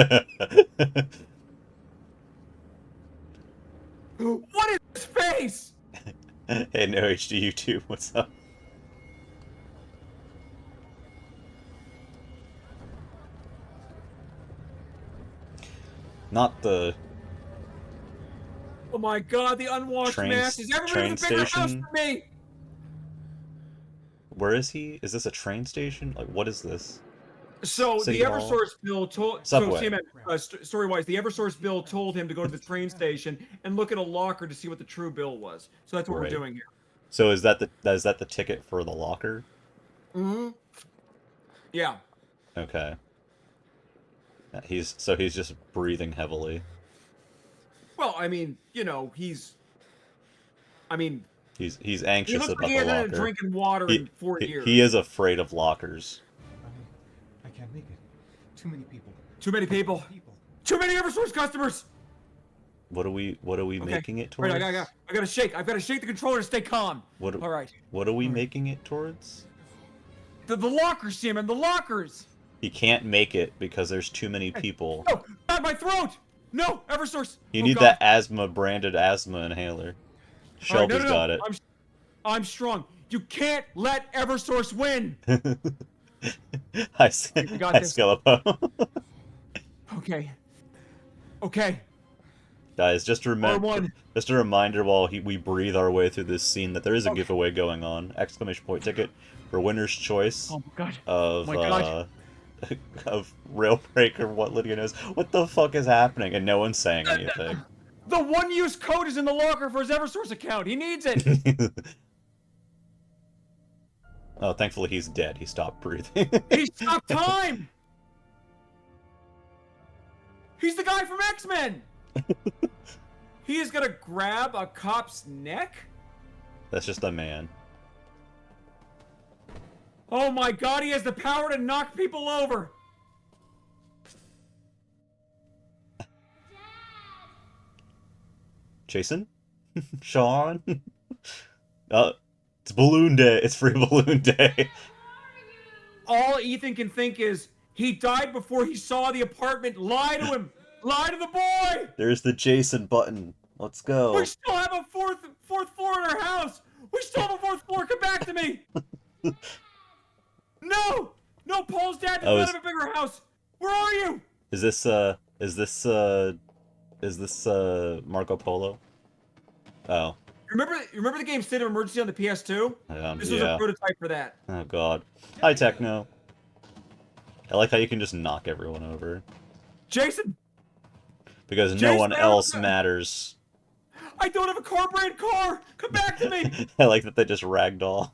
What is his face? Hey, no HD YouTube, what's up? Not the Oh my God, the unwashed Train- mess. Is everybody train in a bigger house station? for me? Where is he? Is this a train station? Like, what is this? So City the Hall? Eversource bill told. Subway. So story-wise, the Eversource bill told him to go to the train station and look at a locker to see what the true bill was. So that's what we're Right. doing here. So is that the ticket for the locker? Mm-hmm. Yeah. Okay. He's just breathing heavily. Well, I mean, I mean, He's he anxious looks like about he the hasn't had a locker. drink and water in 4 years. He is afraid of lockers. I can't make it. Too many people. Too many people. Too many Eversource customers. What are we Okay. making it Right, towards? I gotta shake. I've got to shake the controller to stay calm. All right. What are we making it towards? The lockers, Simon. The lockers. He can't make it because there's too many people. No, not my throat. No, Eversource. You Oh, need God. that branded asthma inhaler. All right, Shelby's no. got it. I'm strong. You can't let Eversource win. Hi, We got hi, this. Skelepo. Okay. Okay. Guys, just a R1. reminder while we breathe our way through this scene that there is a giveaway going on. Exclamation point ticket for winner's choice Oh my God. of Oh my God. of Railbreak or what Lydia knows. What the fuck is happening? And no one's saying anything. The one-use code is in the locker for his Eversource account. He needs it. Oh, thankfully he's dead. He stopped breathing. He stopped time. He's the guy from X-Men. He is gonna grab a cop's neck? That's just a man. Oh my God, he has the power to knock people over. Jason? Sean? It's Balloon Day. It's free Balloon Day. All Ethan can think is, he died before he saw the apartment. Lie to him. Lie to the boy. There's the Jason button. Let's go. We still have a fourth floor in our house. We still have a fourth floor. Come back to me. No, Paul's dad does not have a bigger house. Where are you? Is this Marco Polo? Oh. Remember the game State of Emergency on the PS2? This was a prototype for that. Oh god. Hi, Techno. I like how you can just knock everyone over. Jason! Because no one else matters. I don't have a car-brand car! Come back to me! I like that they just ragdoll.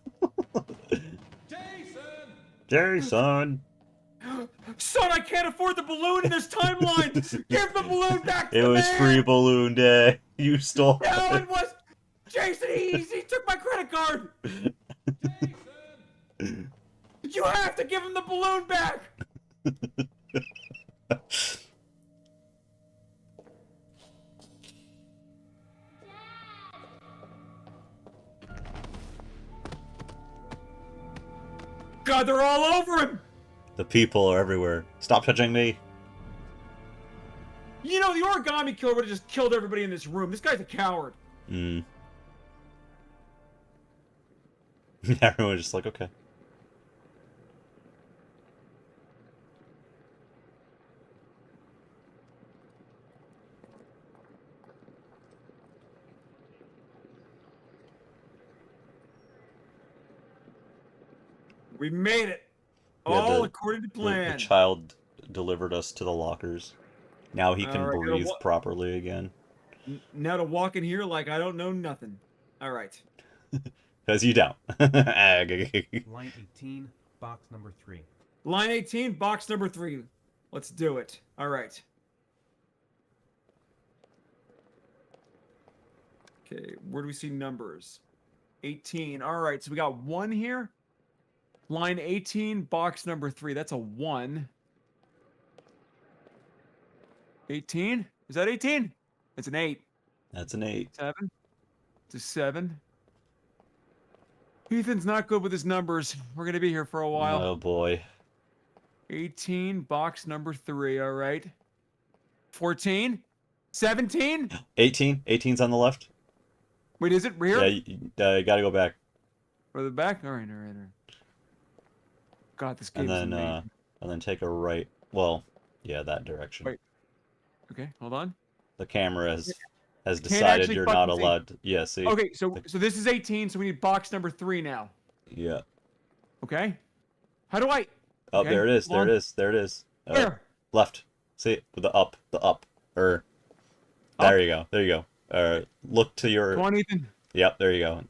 Jason! Son, I can't afford the balloon in this timeline! Give the balloon back to me! It was free Balloon Day. You stole it. No, it was... Jason, he took my credit card! Jason! You have to give him the balloon back! God, they're all over him! The people are everywhere. Stop touching me. You know, the origami killer would have just killed everybody in this room. This guy's a coward. Everyone's just like, okay. We made it. All according to plan. The child delivered us to the lockers. Now he can Alright, breathe properly again. Now to walk in here like I don't know nothing. All right. Because you don't. Line 18, box number 3. Line 18, box number 3. Let's do it. All right. Okay, where do we see numbers? 18. All right, so we got 1 here. Line 18, box number 3. That's a 1. 18? Is that 18? It's an 8. That's an 8. 7. It's a 7. Ethan's not good with his numbers. We're going to be here for a while. Oh boy. 18, box number 3, all right. 14? 17? 18? 18's on the left? Wait, is it here? Yeah, you gotta go back. Or the back? All right. God, this game is amazing. And then take a right. Well, yeah, that direction. Wait. Okay, hold on. The camera has decided you're not fucking see. allowed to... Yeah, see? Okay, so this is 18, so we need box number 3 now. Yeah. Okay? How do I... Oh, Okay, there it is. hold There on. it is. There it is. Where? Left. See it? With the up. The up. There Up. you go. There you go. Look to Come your. on, Ethan. Yep. There you go.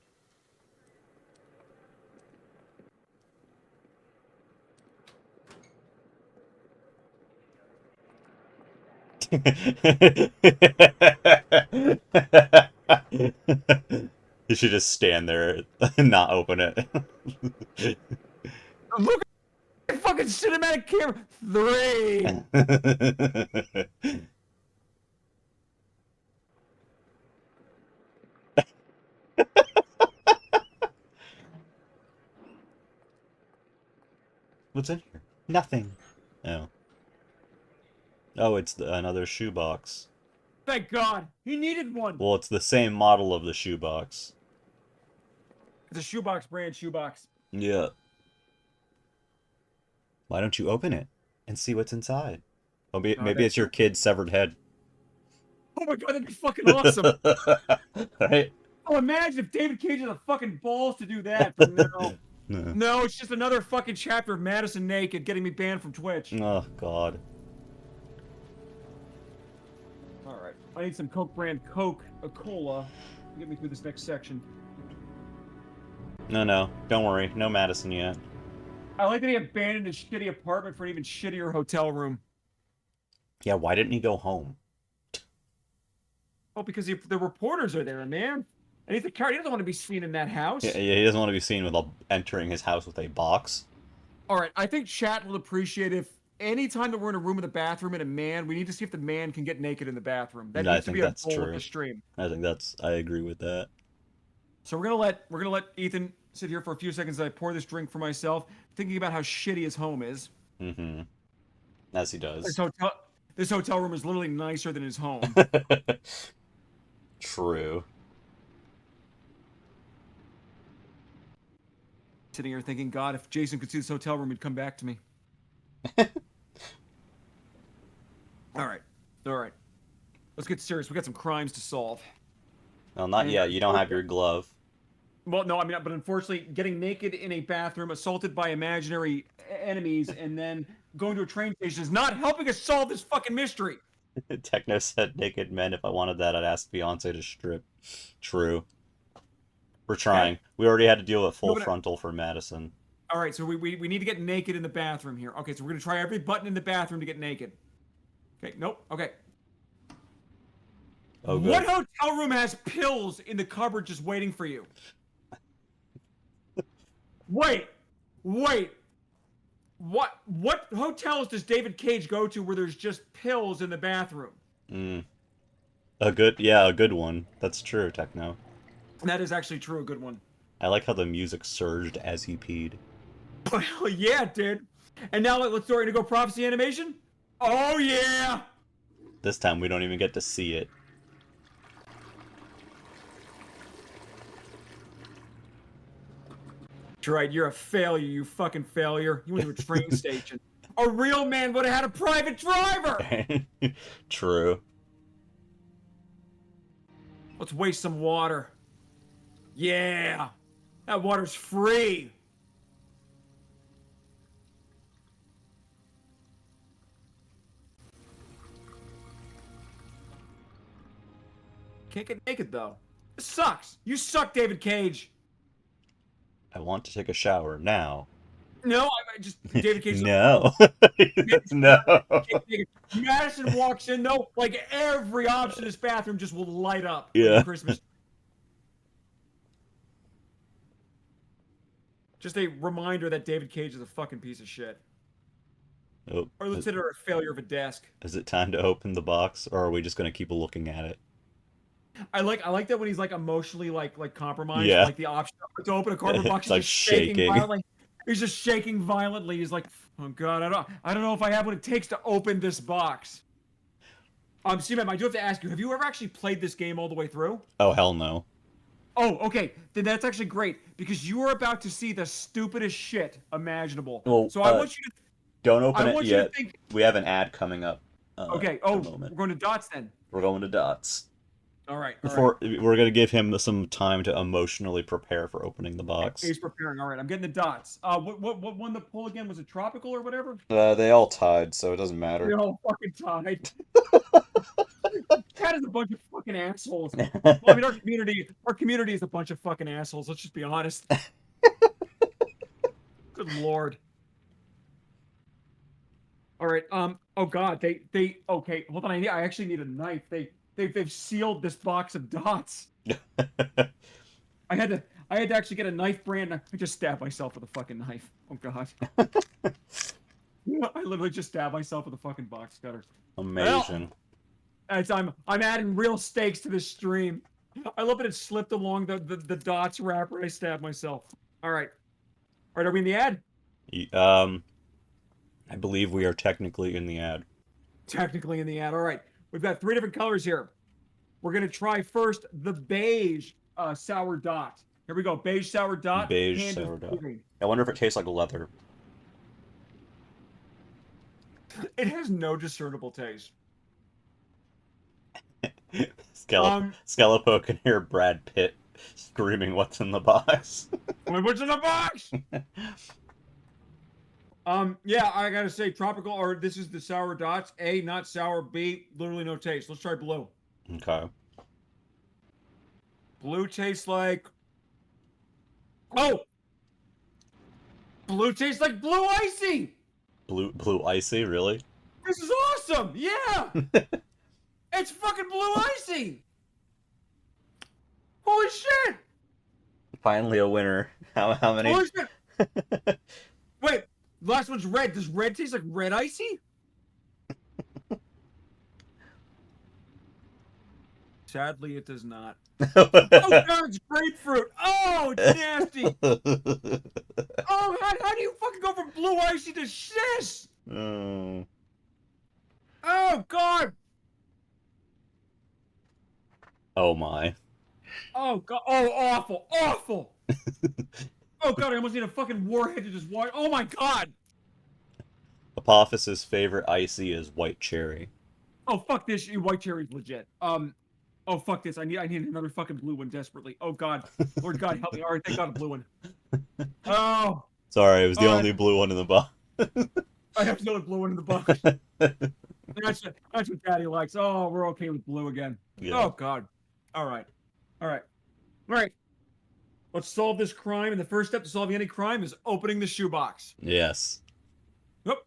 You should just stand there and not open it. Look at fucking cinematic camera. 3. What's in here? Nothing. Oh. Oh, it's another shoebox. Thank God. He needed one. Well, it's the same model of the shoebox. It's a shoebox brand shoebox. Yeah. Why don't you open it and see what's inside? Maybe it's your kid's severed head. Oh my God, that'd be fucking awesome. Right? Oh, imagine if David Cage had the fucking balls to do that. But no. No. No, it's just another fucking chapter of Madison naked getting me banned from Twitch. Oh, God. Alright. I need some Coke brand Coca-Cola to get me through this next section. No. Don't worry. No Madison yet. I like that he abandoned his shitty apartment for an even shittier hotel room. Yeah, why didn't he go home? Oh, because the reporters are there, man. And he's the car. He doesn't want to be seen in that house. Yeah, he doesn't want to be seen with entering his house with a box. Alright, I think chat will appreciate if anytime that we're in a room with a bathroom and a man, we need to see if the man can get naked in the bathroom. That I needs to think be a that's goal of true. the stream. I agree with that. So we're gonna let Ethan sit here for a few seconds as I pour this drink for myself, thinking about how shitty his home is. Mm-hmm. As he does. This hotel room is literally nicer than his home. True. Sitting here thinking, God, if Jason could see this hotel room, he'd come back to me. All right. Let's get serious. We got some crimes to solve. Well, not yet. You don't have your glove. Well, no, I mean, but unfortunately, getting naked in a bathroom, assaulted by imaginary enemies, and then going to a train station is not helping us solve this fucking mystery. Techno said naked men. If I wanted that, I'd ask Beyonce to strip. True. We're trying. We already had to deal with full frontal for Madison. All right, so we need to get naked in the bathroom here. Okay, so we're going to try every button in the bathroom to get naked. Okay, nope. Okay. Oh, good. What hotel room has pills in the cupboard just waiting for you? Wait. What hotels does David Cage go to where there's just pills in the bathroom? A good one. That's true, Techno. That is actually true, a good one. I like how the music surged as he peed. Well, yeah, it did. And now let's start to go prophecy animation. Oh yeah. This time we don't even get to see it. That's right, you're a failure, you fucking failure. You went to a train station. A real man would have had a private driver! True. Let's waste some water. Yeah! That water's free! Can't get naked, though. This sucks! You suck, David Cage! I want to take a shower now. No, I just David Cage. No. No. Madison walks in though, like every option in this bathroom just will light up. Yeah. Like Christmas. Just a reminder that David Cage is a fucking piece of shit. Oh, Or consider a failure of a desk. is it time to open the box, or are we just gonna keep looking at it? I like that when he's like emotionally like compromised. Yeah. Like the option to open a cardboard box, It's he's like just shaking shaking. violently. He's just shaking violently. He's like, oh God, I don't know if I have what it takes to open this box. C-Man, I do have to ask you, have you ever actually played this game all the way through? Oh, hell no. Oh, okay. Then that's actually great because you are about to see the stupidest shit imaginable. Well, so I want you to Don't open I it want you to yet. think. We have an ad coming up. Okay. In Oh, a moment. we're going to dots then. We're going to dots. All right. Before we're gonna give him some time to emotionally prepare for opening the box. He's preparing. All right. I'm getting the dots. What one the pull again? Was it tropical or whatever? They all tied, so it doesn't They matter. all fucking tied. Cat is a bunch of fucking assholes. Well, I mean, our community is a bunch of fucking assholes. Let's just be honest. Good lord. All right. Oh God. They. Okay. Hold on. I actually need a knife. They've sealed this box of dots. I had to actually get a knife brand. I just stabbed myself with a fucking knife. Oh God. I literally just stabbed myself with a fucking box cutter. Amazing. Well, I'm adding real stakes to this stream. I love that it slipped along the dots wrapper. I stabbed myself. All right. All right. Are we in the ad? I believe we are technically in the ad. Technically in the ad. All right. We've got 3 different colors here. We're gonna try first the beige sour dot. Here we go. Beige sour dot. Beige Hand of sourdough. giving. I wonder if it tastes like leather. It has no discernible taste. Skelepo can hear Brad Pitt screaming, "What's in the box?" What's in the box? Yeah, I gotta say, tropical, or this is the sour dots. A, not sour. B, literally no taste. Let's try blue. Okay. Blue tastes like... Oh! Blue tastes like blue icy! Blue icy, really? This is awesome! Yeah! It's fucking blue icy! Holy shit! Finally a winner. How many? Holy shit! Wait, the last one's red. Does red taste like red icy? Sadly, it does not. Oh god, it's grapefruit! Oh, it's nasty! Oh, how do you fucking go from blue icy to shish? Oh. Oh god! Oh my. Oh god! Oh, awful! Awful! Oh god, I almost need a fucking warhead to just watch. Oh my god! Apophysis' favorite icy is white cherry. Oh fuck this! White cherry's legit. Oh fuck this! I need another fucking blue one desperately. Oh god, Lord God help me! All right, thank God a blue one. Oh. Sorry, it was the only blue one in the box. I have another blue one in the box. That's what Daddy likes. Oh, we're okay with blue again. Yeah. Oh god. All right. All right. All right. Let's solve this crime, and the first step to solving any crime is opening the shoebox. Yes. Yep.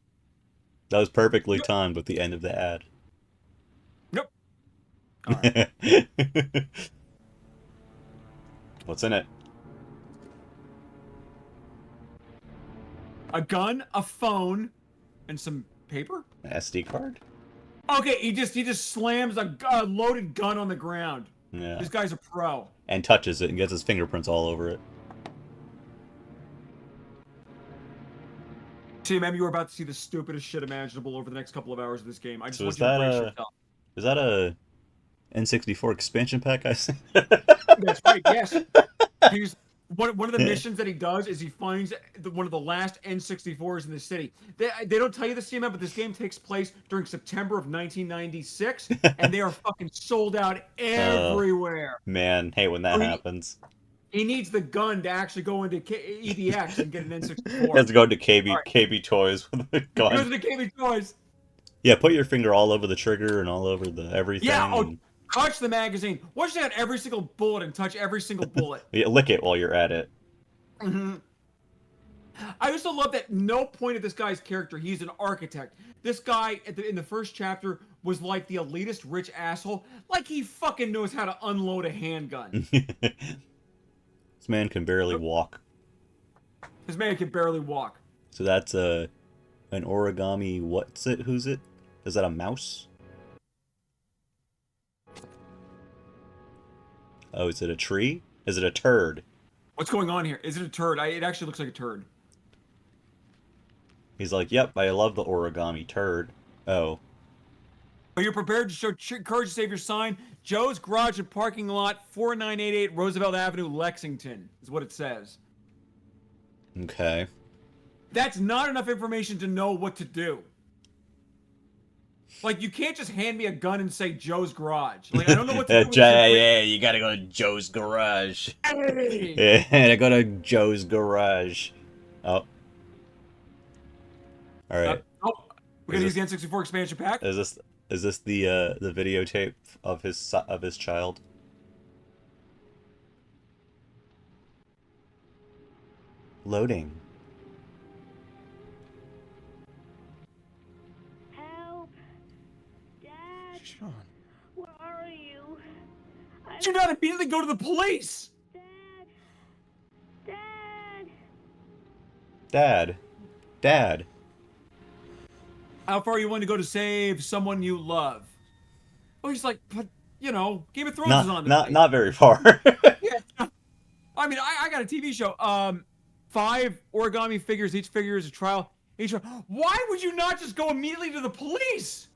That was perfectly timed with the end of the ad. Yep. All right. What's in it? A gun, a phone, and some paper. An SD card? Okay, he just slams a loaded gun on the ground. Yeah. This guy's a pro. And touches it and gets his fingerprints all over it. See, man, you were about to see the stupidest shit imaginable over the next couple of hours of this game. I just So want is you to that brace a yourself. is that a N64 expansion pack I see? That's right. Yes. He's one of the missions that he does is he finds one of the last N64s in the city. They don't tell you the CMM, but this game takes place during September of 1996, and they are fucking sold out everywhere. Man, hate when that happens. He needs the gun to actually go into EDX and get an N64. He has to go into KB Right. KB Toys with the He goes gun. into KB Toys. Yeah, put your finger all over the trigger and all over the everything. Yeah, and... touch the magazine. Watch out every single bullet and touch every single bullet. Yeah, lick it while you're at it. Mm-hmm. I also love that no point of this guy's character, he's an architect. This guy in the first chapter was like the elitist rich asshole, like he fucking knows how to unload a handgun. This man can barely walk. This man can barely walk. So that's an origami. What's it? Who's it? Is that a mouse? Oh, is it a tree? Is it a turd? What's going on here? Is it a turd? It actually looks like a turd. He's like, yep, I love the origami turd. Oh. Are you prepared to show courage to save your sign? Joe's Garage and Parking Lot, 4988 Roosevelt Avenue, Lexington, is what it says. Okay. That's not enough information to know what to do. Like, you can't just hand me a gun and say Joe's garage. Like, I don't know what to do with this. Yeah, you gotta go to Joe's garage. Hey! Yeah, go to Joe's garage. Oh. Alright. Oh, we gotta Is use the N64 expansion pack. Is this the videotape of his child? Loading. Help! Dad, Sean. where are you? Did you not immediately go to the police? Dad! Dad! Dad. Dad. How far are you willing to go to save someone you love? Oh, he's like, but, you know, Game of Thrones is on the Not very far. Yeah. I mean, I got a TV show. 5 origami figures. Each figure is a trial. Why would you not just go immediately to the police?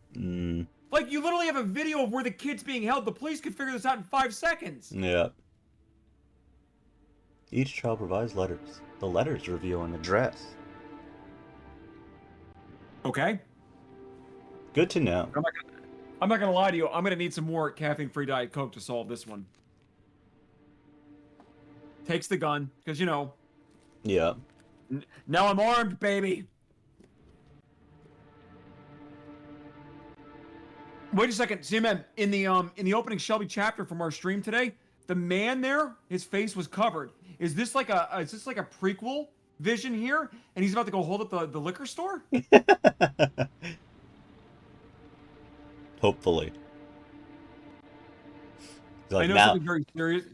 Like, you literally have a video of where the kid's being held. The police could figure this out in 5 seconds. Yeah. Each child provides letters. The letters reveal an address. Okay. Good to know. I'm not gonna lie to you. I'm gonna need some more caffeine-free Diet Coke to solve this one. Takes the gun, because, you know, Yeah. now I'm armed, baby. Wait a second, C-Man. In the opening Shelby chapter from our stream today, the man there, his face was covered. Is this like a prequel vision here? And he's about to go hold up the liquor store? Hopefully. Like I know now, something very serious.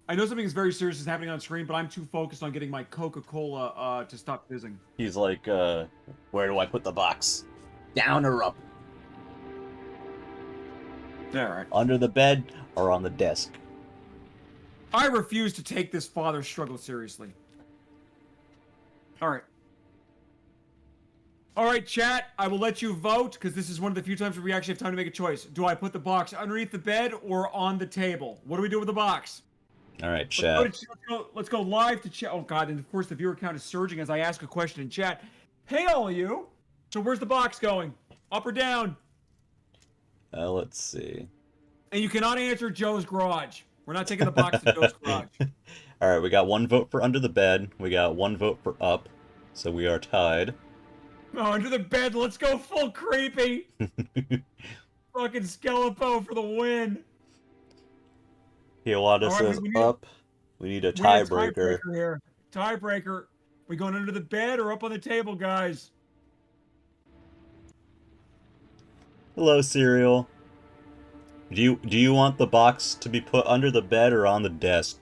I know something is very serious is happening on screen, but I'm too focused on getting my Coca-Cola to stop fizzing. he's like, where do I put the box? Down or up? All right. Under the bed or on the desk? I refuse to take this father's struggle seriously. All right. All right, chat. I will let you vote because this is one of the few times where we actually have time to make a choice. Do I put the box underneath the bed or on the table? What do we do with the box? All right, chat. Let's go live to chat. Oh, God. And, of course, the viewer count is surging as I ask a question in chat. Hey, all of you. So where's the box going? Up or down? Let's see. And you cannot answer Joe's garage. We're not taking the box to Joe's garage. All right, we got 1 vote for under the bed. We got 1 vote for up. So we are tied. Oh, under the bed. Let's go full creepy. Fucking Skelepo for the win. Hiawatha All right, says we need- up. We need a We need a tiebreaker. tiebreaker here. Tiebreaker. We going under the bed or up on the table, guys? Hello, Cereal. Do you want the box to be put under the bed or on the desk?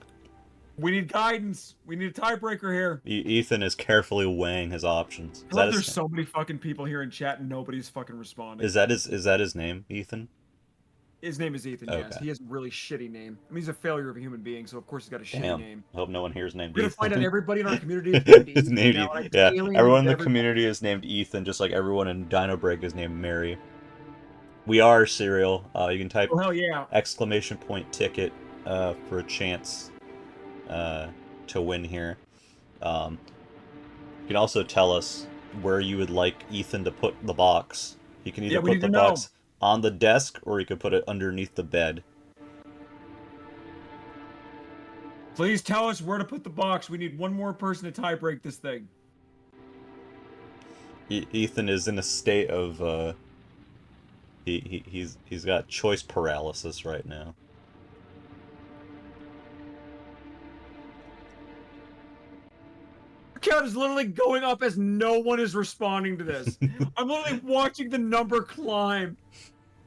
We need guidance. We need a tiebreaker here. Ethan is carefully weighing his options. I love there's so many fucking people here in chat and nobody's fucking responding. Is that his name, Ethan? His name is Ethan, yes. Okay. He has a really shitty name. I mean, he's a failure of a human being, so of course he's got a shitty Damn. name. I hope no one here is named We're gonna Ethan. find out everybody in our community is named It's Ethan. named now, and I yeah, alienated everyone in the everybody. community is named Ethan, just like everyone in Dino Break is named Mary. We are Cereal. You can type Oh, hell yeah. !ticket for a chance to win here. You can also tell us where you would like Ethan to put the box. He can either we put need the to box on the desk or he could put it underneath the bed. Please tell us where to put the box. We need one more person to tie break this thing. Ethan is in a state of he's got choice paralysis right now. Count is literally going up as no one is responding to this. I'm literally watching the number climb.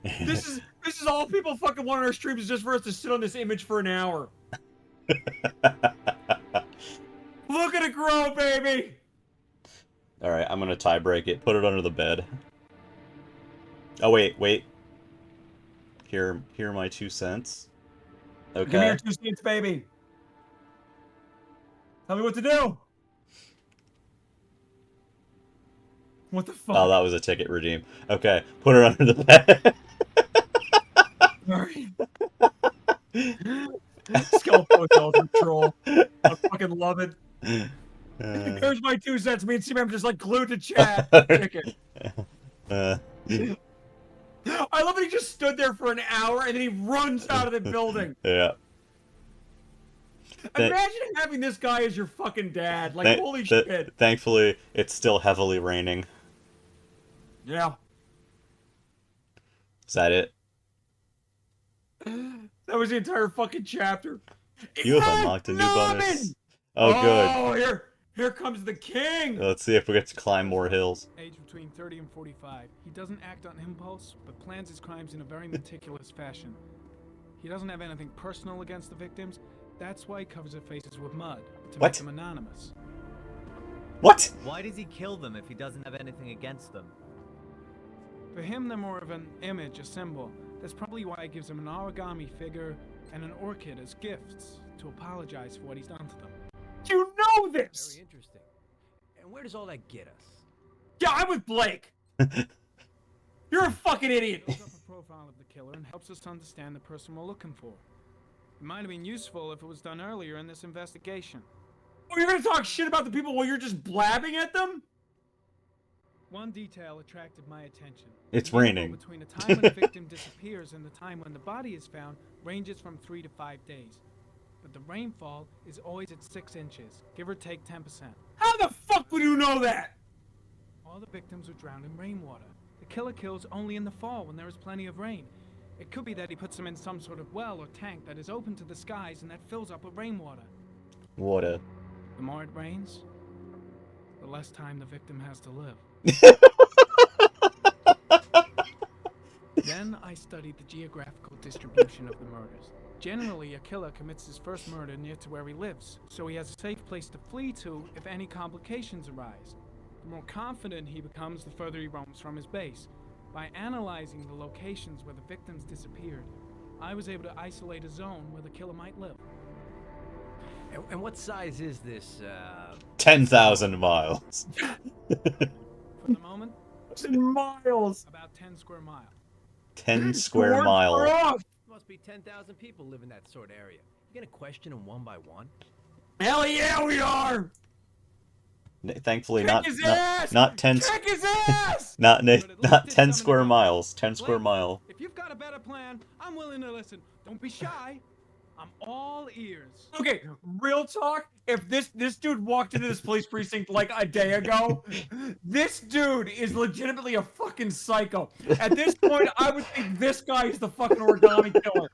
This is all people fucking want on our streams is just for us to sit on this image for an hour. Look at it grow, baby. All right, I'm gonna tie break it. Put it under the bed. Oh wait. Here are my 2 cents. Okay. Give me your 2 cents, baby. Tell me what to do. What the fuck? Oh, that was a ticket redeem. Okay, put it under the bed. Sorry. Skeleton Hotel Control. I fucking love it. Here's my 2 cents. Me and C-Man just like glued to chat. Ticket. I love that he just stood there for an hour and then he runs out of the building. Yeah. Th- Imagine having this guy as your fucking dad. Like, holy shit. Thankfully, it's still heavily raining. Yeah. Is that it? That was the entire fucking chapter. You have unlocked a new bonus. Oh, Oh, good. here comes the king. Let's see if we get to climb more hills. Aged between 30 and 45. He doesn't act on impulse, but plans his crimes in a very meticulous fashion. He doesn't have anything personal against the victims. That's why he covers their faces with mud, to What? make them anonymous. What? Why does he kill them if he doesn't have anything against them? For him, they're more of an image, a symbol. That's probably why he gives them an origami figure and an orchid as gifts to apologize for what he's done to them. You know this. Very interesting. And where does all that get us? Yeah, I'm with Blake. You're a fucking idiot. Builds up a profile of the killer and helps us to understand the person we're looking for. It might have been useful if it was done earlier in this investigation. Oh, you're gonna talk shit about the people while you're just blabbing at them? One detail attracted my attention. It's The interval raining. between the time when the victim disappears and the time when the body is found ranges from 3 to 5 days. But the rainfall is always at 6 inches, give or take 10%. How the fuck would you know that? All the victims were drowned in rainwater. The killer kills only in the fall when there is plenty of rain. It could be that he puts them in some sort of well or tank that is open to the skies and that fills up with rainwater. Water. The more it rains, the less time the victim has to live. Then I studied the geographical distribution of the murders. Generally, a killer commits his first murder near to where he lives, so he has a safe place to flee to if any complications arise. The more confident he becomes, the further he roams from his base. By analyzing the locations where the victims disappeared, I was able to isolate a zone where the killer might live. And what size is this, 10,000 miles. For the moment, It's in miles. about 10 square miles. 10 square Swords mile. are off. Must be 10,000 people live in that sort of area. You gonna question them one by one? Hell yeah, we are. Thankfully, Kick not his not, ass! not 10 Kick his ass! not But at least not it's 10 something square to go. miles. 10 square Blake, mile. If you've got a better plan, I'm willing to listen. Don't be shy. I'm all ears. Okay, real talk. If this dude walked into this police precinct like a day ago, this dude is legitimately a fucking psycho. At this point, I would think this guy is the fucking origami killer.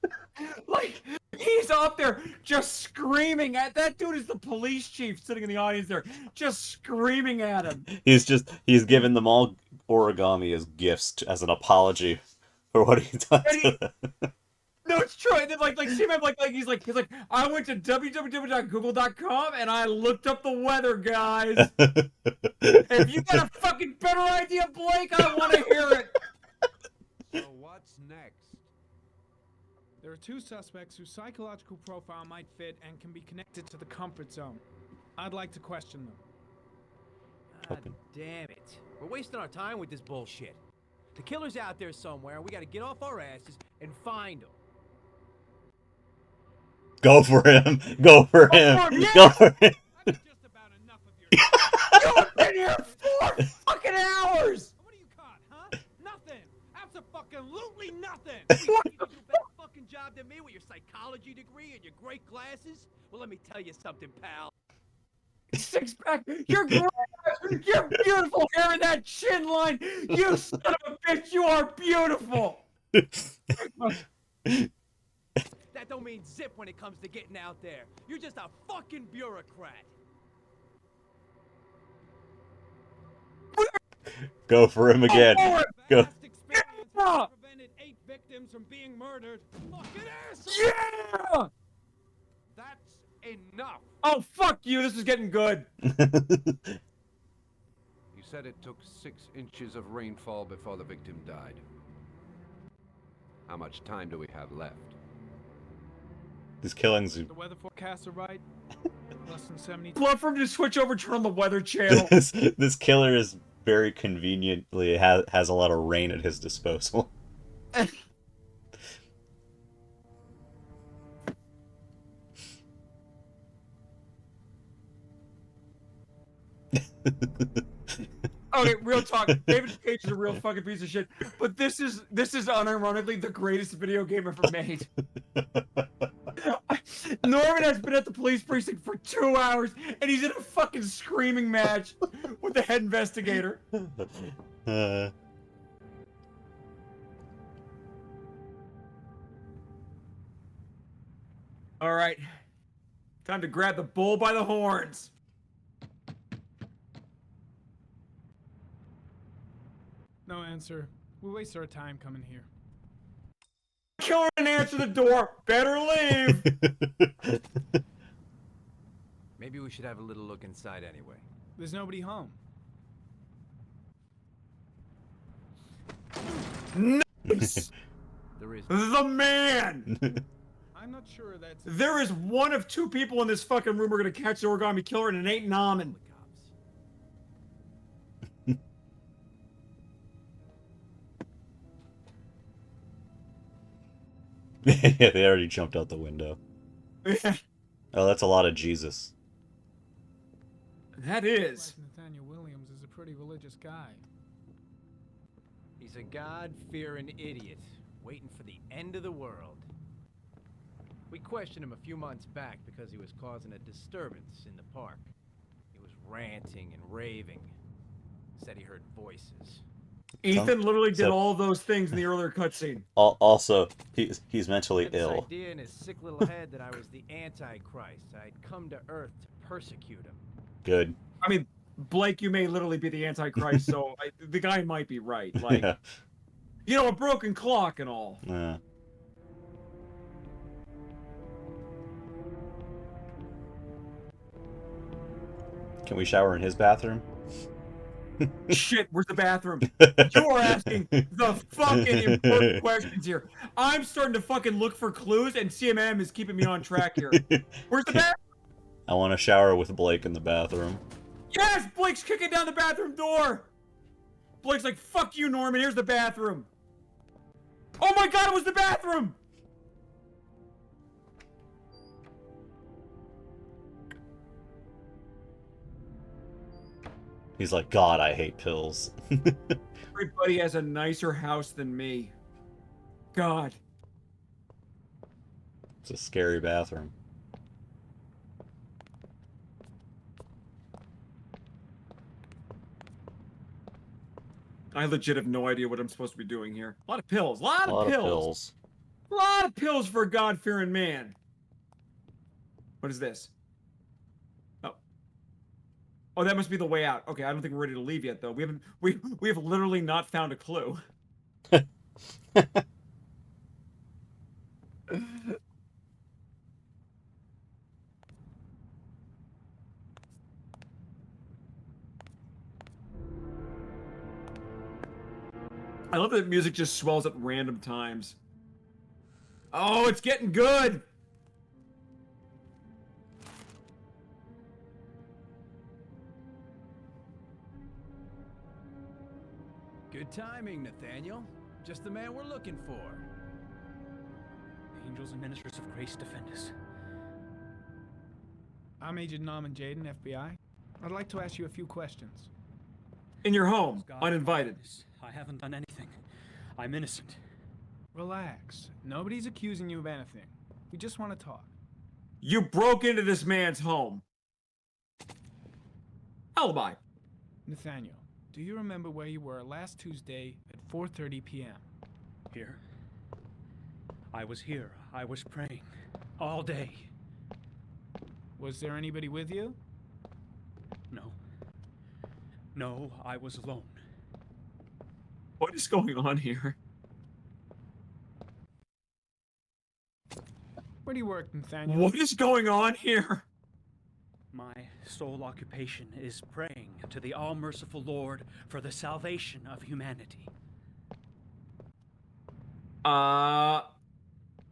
Like, he's up there just screaming at that dude. Is the police chief sitting in the audience there, just screaming at him. He's given them all origami as gifts as an apology for what he done to them. No, it's true. And then see him he's like, I went to www.google.com and I looked up the weather, guys. If you got a fucking better idea, Blake, I want to hear it. So what's next? There are 2 suspects whose psychological profile might fit and can be connected to the comfort zone. I'd like to question them. God damn it. We're wasting our time with this bullshit. The killer's out there somewhere, and we gotta get off our asses and find him. Go for him. Go for him. for him, yeah! Go for him. That's just about enough of your... You've been here 4 fucking hours. What do you caught, huh? Nothing. Absolutely nothing. You think you do a better fucking job than me with your psychology degree and your great glasses? Well, let me tell you something, pal. Six pack. You're great. Your beautiful hair and that chin line. You son of a bitch. You are beautiful. That don't mean zip when it comes to getting out there. You're just a fucking bureaucrat. Go for him again. Oh, Go. Vast experience has prevented 8 victims from being murdered. Fucking asshole! Yeah. That's enough. Oh, fuck you. This is getting good. You said it took 6 inches of rainfall before the victim died. How much time do we have left? These killings. The weather forecasts are right. Less than 70. Love for him to switch over, turn on the weather channel. This killer is very conveniently has a lot of rain at his disposal. Okay, real talk. David Cage is a real fucking piece of shit. But this is unironically the greatest video game ever made. Norman has been at the police precinct for 2 hours, and he's in a fucking screaming match with the head investigator. All right, time to grab the bull by the horns. No answer. We waste our time coming here. Killer and answer the door. Better leave. Maybe we should have a little look inside anyway. There's nobody home. Nice. There is. The man. I'm not sure that's. There is one of 2 people in this fucking room who are gonna catch the origami killer, and it ain't Namen. Yeah, they already jumped out the window. Oh, that's a lot of Jesus. That is. Nathaniel Williams is a pretty religious guy. He's a God-fearing idiot, waiting for the end of the world. We questioned him a few months back because he was causing a disturbance in the park. He was ranting and raving. Said he heard voices. Ethan literally did so- all those things in the earlier cutscene. Also, he's mentally He had this ill. idea in his sick little head that I was the Antichrist. I'd come to Earth to persecute him. Good. I mean, Blake, you may literally be the Antichrist, so the guy might be right. Like, Yeah. you know, a broken clock and all. Yeah. Can we shower in his bathroom? Shit, where's the bathroom? You're asking the fucking important questions here. I'm starting to fucking look for clues, and CMM is keeping me on track here. Where's the bathroom? I want to shower with Blake in the bathroom. Yes, Blake's kicking down the bathroom door. Blake's like, fuck you, Norman, here's the bathroom. Oh my god, it was the bathroom! He's like, God, I hate pills. Everybody has a nicer house than me. God. It's a scary bathroom. I legit have no idea what I'm supposed to be doing here. A lot of pills. A lot A of lot of pills. pills. A lot of pills for a God-fearing man. What is this? Oh. Oh, that must be the way out. Okay, I don't think we're ready to leave yet, though. We have literally not found a clue. I love that music just swells at random times. Oh, it's getting good! Good timing, Nathaniel. Just the man we're looking for. Angels and ministers of grace defend us. I'm Agent Norman Jaden, FBI. I'd like to ask you a few questions. In your home, God, uninvited. I haven't done anything. I'm innocent. Relax. Nobody's accusing you of anything. We just want to talk. You broke into this man's home. Alibi. Nathaniel, do you remember where you were last Tuesday at 4:30 p.m.? Here. I was here. I was praying. All day. Was there anybody with you? No. No, I was alone. What is going on here? Where do you work, Nathaniel? What is going on here? My sole occupation is praying to the all-merciful Lord for the salvation of humanity. Why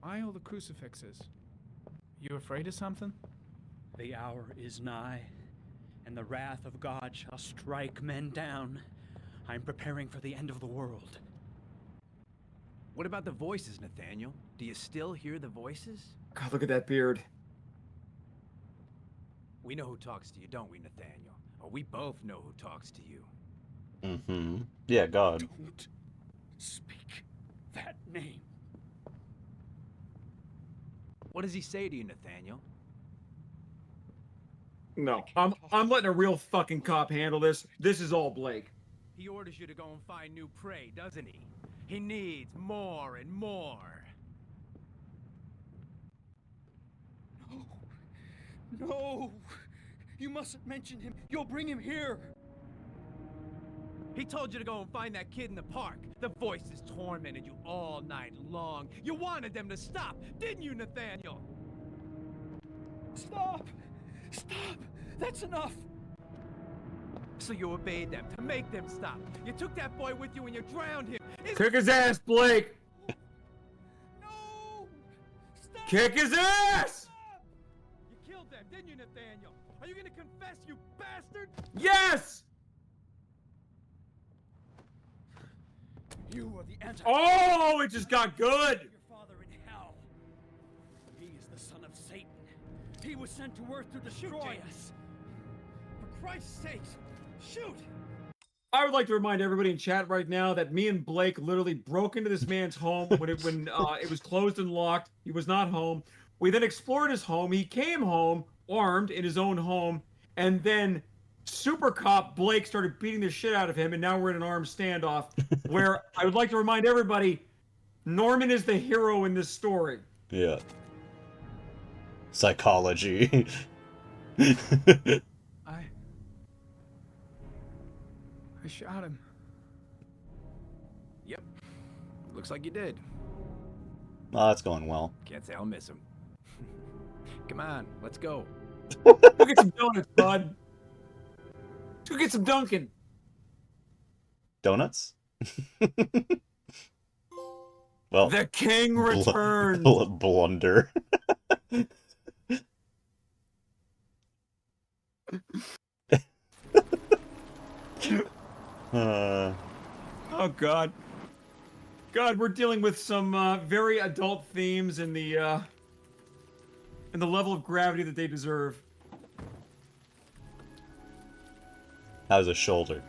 all the crucifixes? You afraid of something? The hour is nigh, and the wrath of God shall strike men down. I'm preparing for the end of the world. What about the voices, Nathaniel? Do you still hear the voices? God, look at that beard. We know who talks to you, don't we, Nathaniel? Or we both know who talks to you. Mm-hmm. Yeah, God. Don't speak that name. What does he say to you, Nathaniel? No, I'm letting a real fucking cop handle this. This is all Blake. He orders you to go and find new prey, doesn't he? He needs more and more. No. No. You mustn't mention him. You'll bring him here. He told you to go and find that kid in the park. The voices tormented you all night long. You wanted them to stop, didn't you, Nathaniel? Stop. Stop. That's enough. So you obeyed them to make them stop. You took that boy with you and you drowned him. Kick his ass, Blake! No. Stop. Kick his ass! You killed them, didn't you, Nathaniel? Are you gonna confess, you bastard? Yes! You are the anti. Oh, it just got good! Your father in hell. He is the son of Satan. He was sent to earth to destroy us. For Christ's sake, shoot! I would like to remind everybody in chat right now that me and Blake literally broke into this man's home when it was closed and locked. He was not home. We then explored his home. He came home armed in his own home, and then Super Cop Blake started beating the shit out of him, and now we're in an armed standoff. Where I would like to remind everybody, Norman is the hero in this story. Yeah. Psychology. I shot him. Yep. Looks like you did. Oh, that's going well. Can't say I'll miss him. Come on, let's go. Go get some donuts, bud. Go get some Dunkin'. Donuts? Well, The king returns. blunder. Oh God. God, we're dealing with some very adult themes in the level of gravity that they deserve. How's his shoulder?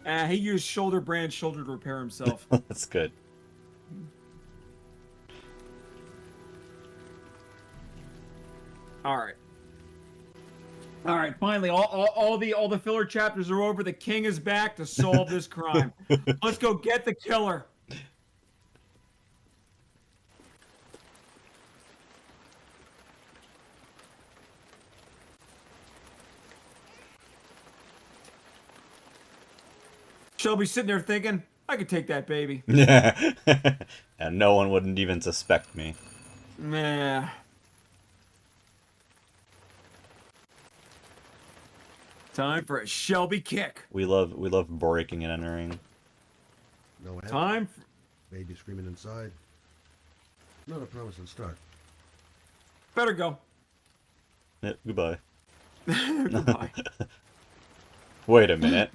He used shoulder to repair himself. That's good. All right. All right, finally, all the filler chapters are over. The king is back to solve this crime. Let's go get the killer. Shelby's sitting there thinking, I could take that baby. Yeah. And no one wouldn't even suspect me. Nah. Time for a Shelby kick. We love breaking and entering. No answer. Time. Baby screaming inside. Not a promising start. Better go. Yeah, goodbye. Goodbye. Wait a minute.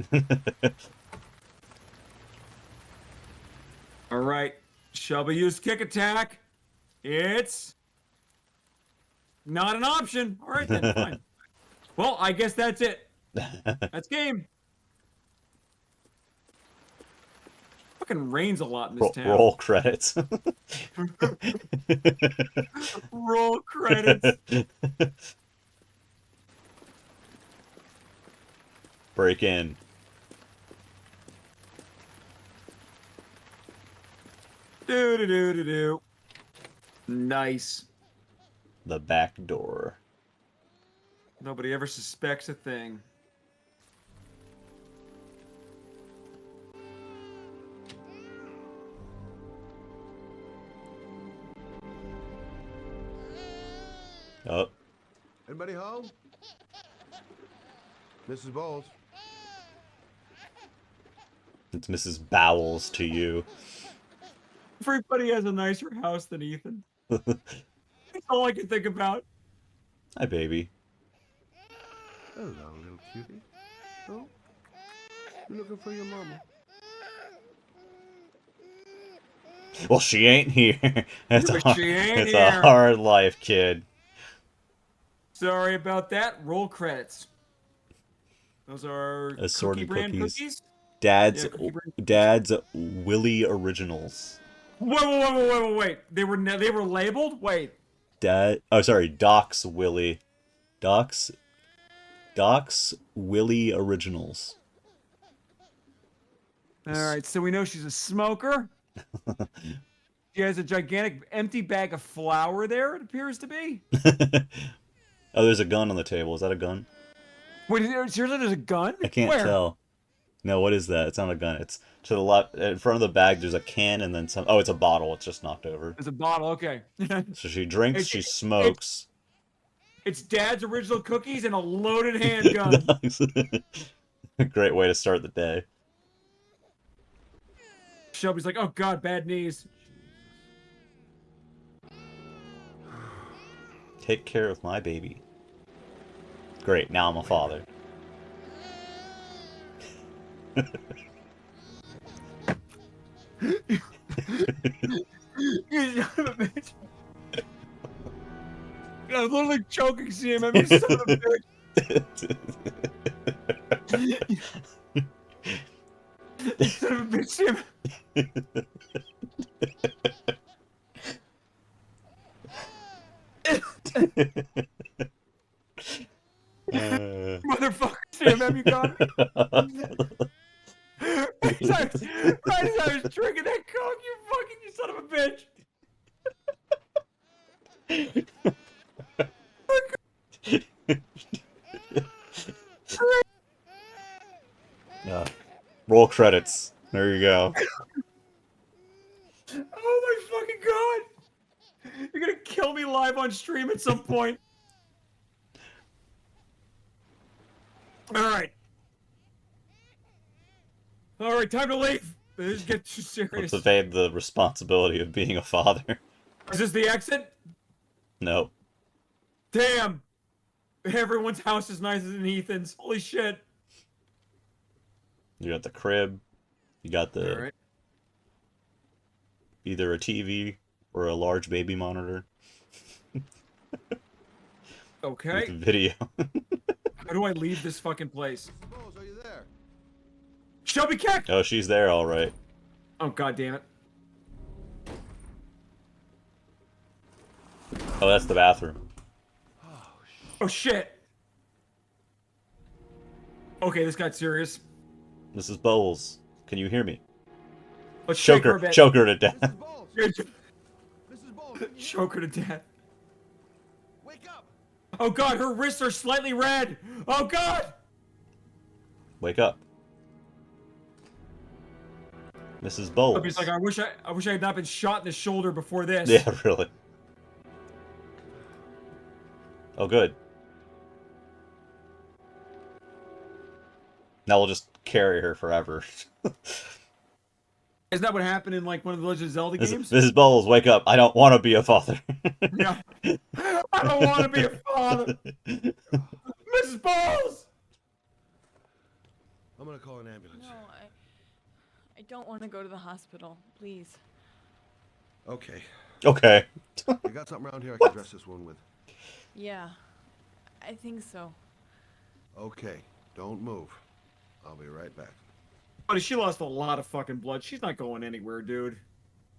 All right. Shelby used kick attack. It's not an option. All right, then. Fine. Well, I guess that's it. That's game. Fucking rains a lot in this town. Roll credits. Roll credits. Break in. Do. Nice. The back door. Nobody ever suspects a thing. Oh. Anybody home? Mrs. Bowles. It's Mrs. Bowles to you. Everybody has a nicer house than Ethan. That's all I can think about. Hi, baby. Hello, little cutie. Oh, you're looking for your mama. Well, she ain't here. It's, But she ain't it's here. a hard life, kid. Sorry about that. Roll credits. Those are Assorted cookie brand cookies. cookies. Dad's Yeah, cookie brand cookies. Dad's Willy Originals. Wait. They were labeled. Wait. Oh, sorry, Doc's Willy. Doc's Willy Originals. All right, so we know she's a smoker. She has a gigantic empty bag of flour there, it appears to be. Oh, there's a gun on the table. Is that a gun? Wait, seriously, there's a gun? I can't Where? tell. No, what is that? It's not a gun. It's to the left. In front of the bag, there's a can and then some. Oh, it's a bottle. It's just knocked over. There's a bottle, okay. So she drinks, she smokes. It's Dad's original cookies and a loaded handgun. A great way to start the day. Shelby's like, oh god, bad knees. Take care of my baby. Great, now I'm a father. You son of a bitch. I'm literally choking CMM, you son of a bitch. You son of a bitch, CMM. Motherfucker, CMM, you got it? Right as I was drinking that coke, you son of a bitch. Roll credits. There you go. Oh my fucking god! You're gonna kill me live on stream at some point. Alright. Alright, time to leave. This get too serious. Let's evade the responsibility of being a father. Is this the exit? No. Damn! Everyone's house is nicer than Ethan's. Holy shit. You got the crib. You got the... Alright. Either a TV or a large baby monitor. Okay. With video. How do I leave this fucking place? Rose, are you there? Shelby Keck! Oh, she's there, alright. Oh, god damn it. Oh, that's the bathroom. Oh, shit. Okay, this got serious. Mrs. Bowles, can you hear me? Let's shake her a bit. Choke her to death. Mrs. Bowles! Mrs. Bowles, can you Choke her to death. wake up? Oh god, her wrists are slightly red! Oh god! Wake up. Mrs. Bowles. He's like, I wish I had not been shot in the shoulder before this. Yeah, really. Oh, good. Now we'll just carry her forever. Isn't that what happened in like one of the Legend of Zelda games? Mrs. Bowles, wake up. I don't want to be a father. Yeah. I don't want to be a father. Mrs. Bowles! I'm gonna call an ambulance. No, I don't want to go to the hospital. Please. Okay. Okay. You got something around here I can dress this wound with? Yeah, I think so. Okay. Don't move. I'll be right back. Buddy, she lost a lot of fucking blood. She's not going anywhere, dude.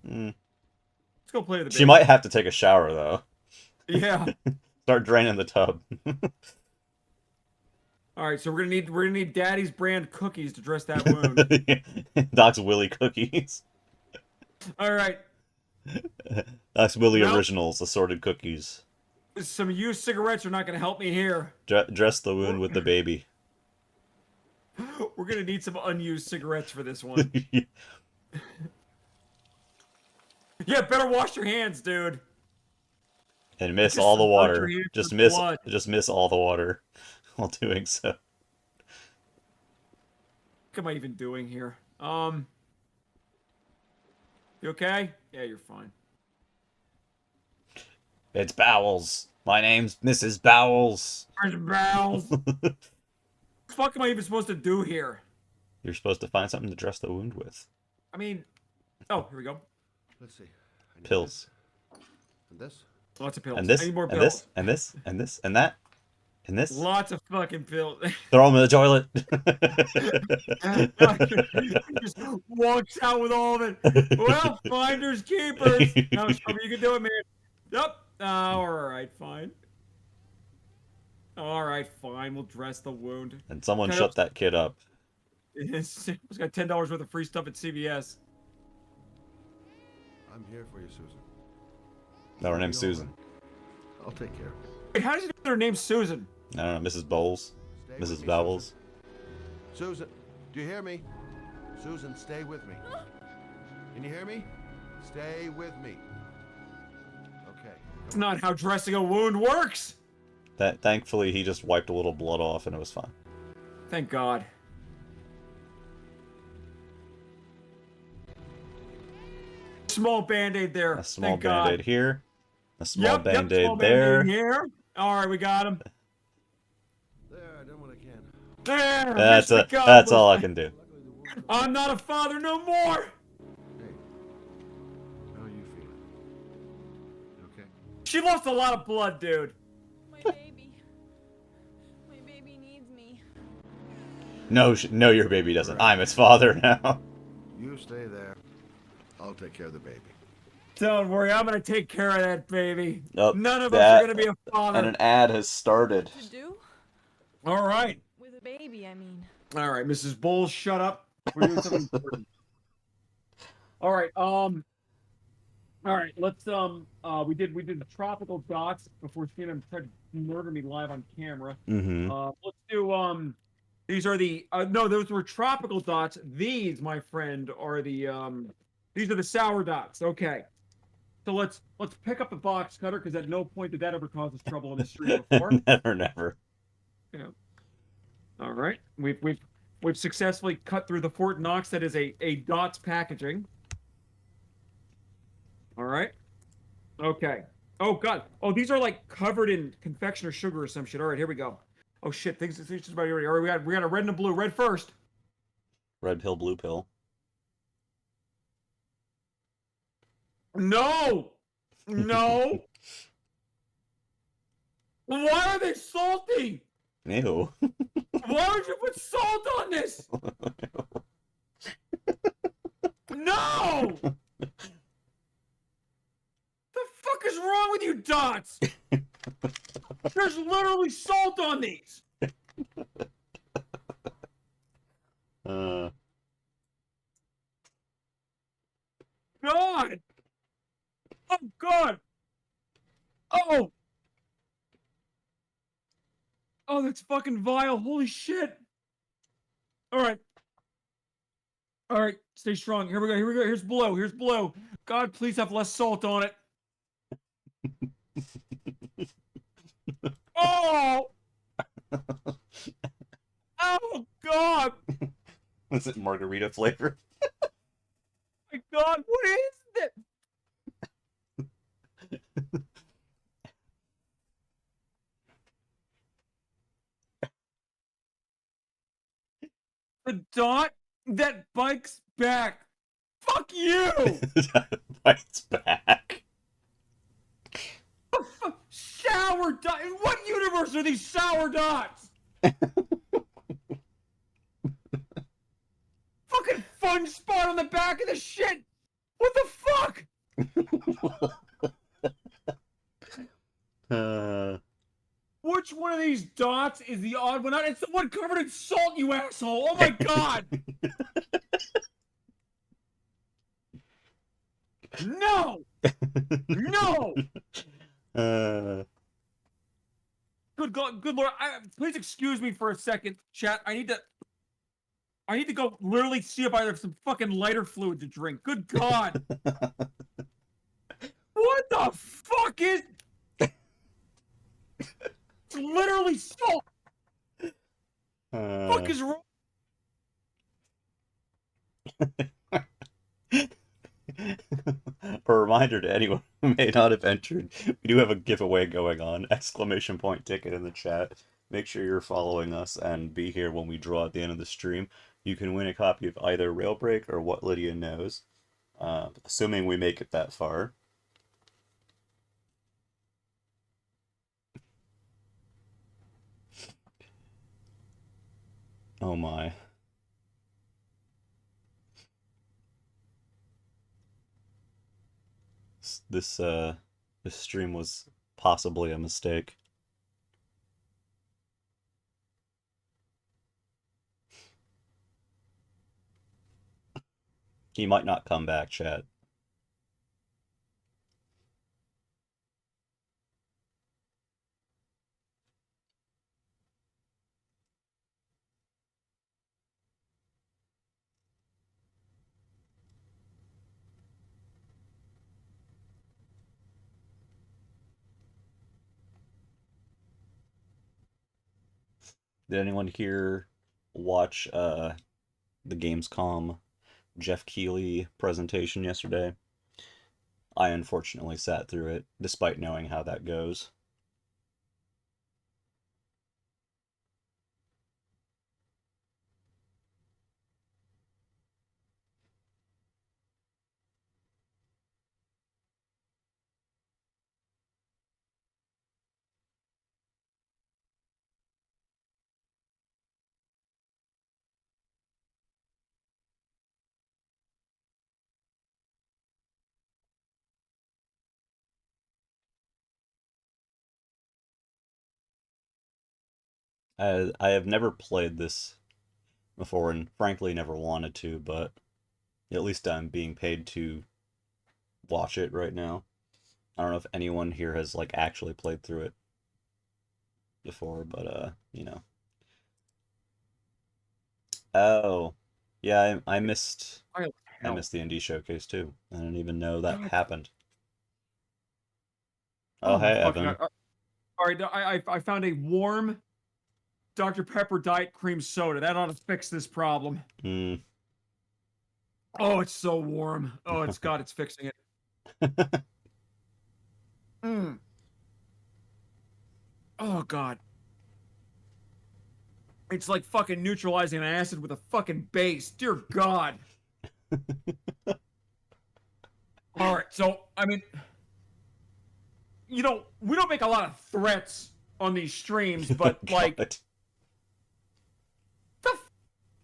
Mm. Let's go play with the baby. She might have to take a shower, though. Yeah. Start draining the tub. All right, so we're gonna need Daddy's brand cookies to dress that wound. Doc's Willy cookies. All right. Doc's Willy Nope. Originals, assorted cookies. Some used cigarettes are not gonna help me here. Dress the wound with the baby. We're gonna need some unused cigarettes for this one. Yeah, better wash your hands, dude. And miss Just all the submerge water. your hands Just with miss blood. all the water while doing so. What am I even doing here? You okay? Yeah, you're fine. It's Bowles. My name's Mrs. Bowles. Where's Bowles? What the fuck am I even supposed to do here? You're supposed to find something to dress the wound with. I mean, oh, here we go. Let's see. I need Pills. this. And this. Lots of pills. And this, I need more and pills. this, and this, and this, and that. And this? Lots of fucking pills. Throw them in the toilet. He just walks out with all of it. Well, finders keepers. No, Shelby, you can do it, man. Yep. All right, fine. All right, fine. We'll dress the wound. And someone Kind shut of- that kid up. He's got $10 worth of free stuff at CVS. I'm here for you, Susan. No, her name's You'll be all Susan. right. I'll take care of you. Wait, how does he know her name's Susan? I don't know, Mrs. Bowles, Stay with Mrs. me, Bowles. Susan, do you hear me? Susan, stay with me. Can you hear me? Stay with me. Okay. It's not how dressing a wound works. That thankfully he just wiped a little blood off and it was fine. Thank God. Small band-aid there. A small Thank God. band-aid here. A small band-aid small there. band-aid here. All right, we got him. There, I done what I can. There. That's all I can do. I'm not a father no more. Hey, how are you feeling? You okay? She lost a lot of blood, dude. My baby. My baby needs me. No, no, your baby doesn't. I'm its father now. You stay there. I'll take care of the baby. Don't worry, I'm gonna take care of that baby. Oh, None of us are gonna be a father. And an ad has started. To do? All right. With a baby, I mean. All right, Mrs. Bowles, shut up. We're doing something important. All right. All right. Let's we did the tropical dots before seeing him try to murder me live on camera. Mm-hmm. Let's do these are the no, those were tropical dots. These, my friend, are the these are the sour dots. Okay. So let's pick up the box cutter because at no point did that ever cause us trouble in the street before. Never. Yeah. All right. We've successfully cut through the Fort Knox that is a dots packaging. All right. Okay. Oh God. Oh, these are like covered in confectioner sugar or some shit. All right, here we go. Oh shit, things just about ready. All right, we got a red and a blue. Red first. Red pill, blue pill. No. No. Why are they salty? Ew. Why would you put salt on this? No! The fuck is wrong with you, Dots? There's literally salt on these. God! Oh God! Oh! Oh, that's fucking vile. Holy shit. All right. All right. Stay strong. Here we go. Here we go. Here's blue. Here's blue. God, please have less salt on it. Oh! Oh, God! Was it margarita flavor? My God, what is this? The dot that bikes back. Fuck you! Bites back. Sour dot. In what universe are these sour dots? Fucking fun spot on the back of the shit. What the fuck? Which one of these dots is the odd one out? It's the one covered in salt, you asshole! Oh my God! No! No! Good God, good Lord! Please excuse me for a second, chat. I need to go literally see if I have some fucking lighter fluid to drink. Good God! What the fuck is? It's literally salt. Fuck is wrong? A reminder to anyone who may not have entered, we do have a giveaway going on. Exclamation point ticket in the chat. Make sure you're following us and be here when we draw at the end of the stream. You can win a copy of either Railbreak or What Lydia Knows, assuming we make it that far. Oh my. This stream was possibly a mistake. He might not come back, chat. Did anyone here watch the Gamescom Jeff Keighley presentation yesterday? I unfortunately sat through it, despite knowing how that goes. I have never played this before and frankly never wanted to, but at least I'm being paid to watch it right now. I don't know if anyone here has like actually played through it before, but you know. Oh, yeah, I missed I missed the indie showcase too. I didn't even know that happened. Oh, Oh my hey, fucking Evan. god. All right, I found a warm Dr. Pepper Diet Cream Soda. That ought to fix this problem. Mm. Oh, it's so warm. Oh, it's fixing it. Mm. Oh god. It's like fucking neutralizing an acid with a fucking base. Dear God. All right, so I mean, we don't make a lot of threats on these streams, Oh, but like, God. the f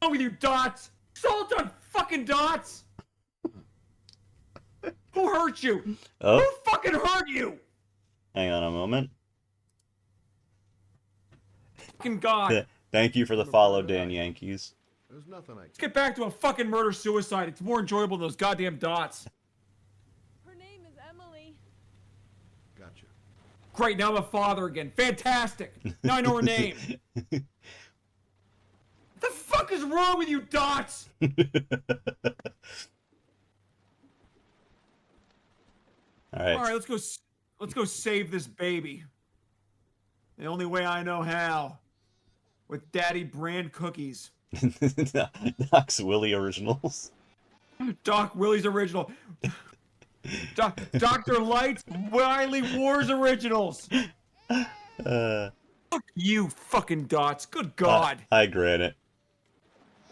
wrong with you, Dots? Salt on fucking Dots? Who hurt you? Oh, Who fucking hurt you? hang on a moment. Fucking God. Thank you for the follow, Dan Yankees. There's nothing I Let's get back to a fucking murder-suicide. It's more enjoyable than those goddamn dots. Her name is Emily. Gotcha. Great, now I'm a father again. Fantastic. Now I know her name. What the fuck is wrong with you, Dots? All right. All right, let's go save this baby. The only way I know how. With Daddy brand cookies. Knox Willie originals. Doc Willie's original. Dr. Light's Wily Wars originals. Fuck you, fucking Dots. Good God. I grant it.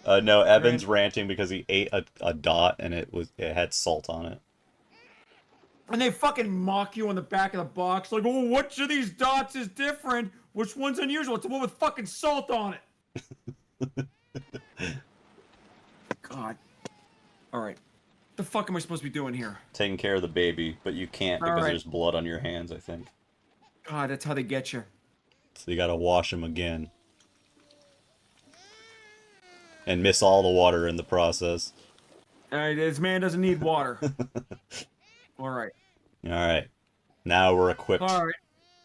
No, Evan's ranting because he ate a dot and it had salt on it. And they fucking mock you on the back of the box, like, oh, which of these dots is different? Which one's unusual? It's the one with fucking salt on it. God. All right. The fuck am I supposed to be doing here? Taking care of the baby, but you can't because there's blood on your hands, I think. God, that's how they get you. So you gotta wash him again. And miss all the water in the process. Alright, this man doesn't need water. Alright. Alright. Now we're equipped. Alright.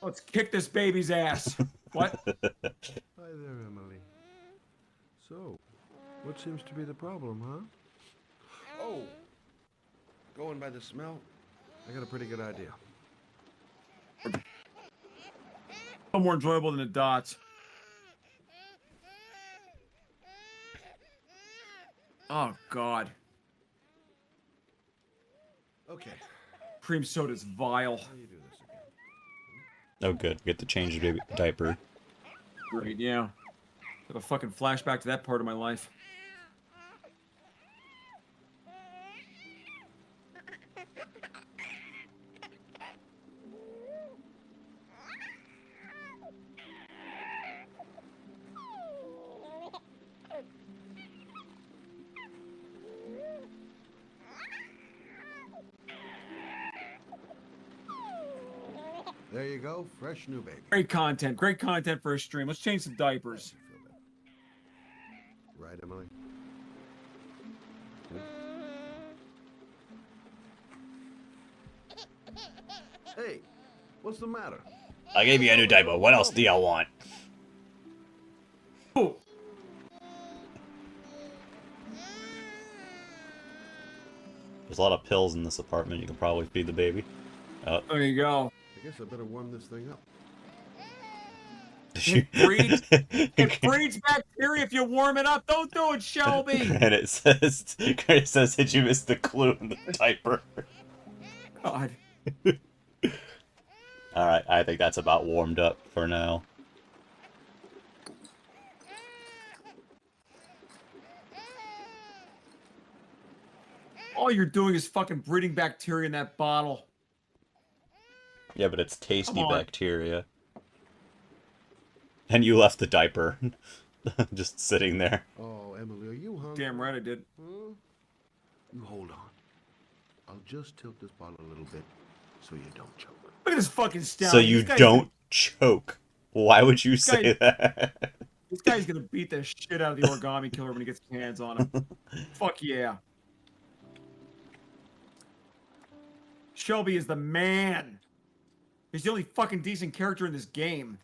Let's kick this baby's ass. What? Hi there, Emily. So, what seems to be the problem, huh? Oh, going by the smell, I got a pretty good idea. No more enjoyable than the dots. Oh, God. Okay. Cream soda's vile. How do you do this again? Oh, good. We get to change the baby diaper. Great, yeah. Have a fucking flashback to that part of my life. There you go, fresh new baby. Great content. Great content for a stream. Let's change some diapers. Right, Emily? Hey, what's the matter? I gave you a new diaper. What else do y'all want? Oh. There's a lot of pills in this apartment. You can probably feed the baby. Oh. There you go. I guess I better warm this thing up. It breeds bacteria if you warm it up. Don't do it, Shelby. And it says, did you miss the clue in the diaper? God. Alright, I think that's about warmed up for now. All you're doing is fucking breeding bacteria in that bottle. Yeah, but it's tasty bacteria. And you left the diaper. Just sitting there. Oh, Emily, are you hungry? Damn right I did. Huh? You hold on. I'll just tilt this bottle a little bit so you don't choke. Look at this fucking stallion. So you don't choke. Why would you say that? This guy's gonna beat the shit out of the origami killer when he gets his hands on him. Fuck yeah. Shelby is the man. He's the only fucking decent character in this game.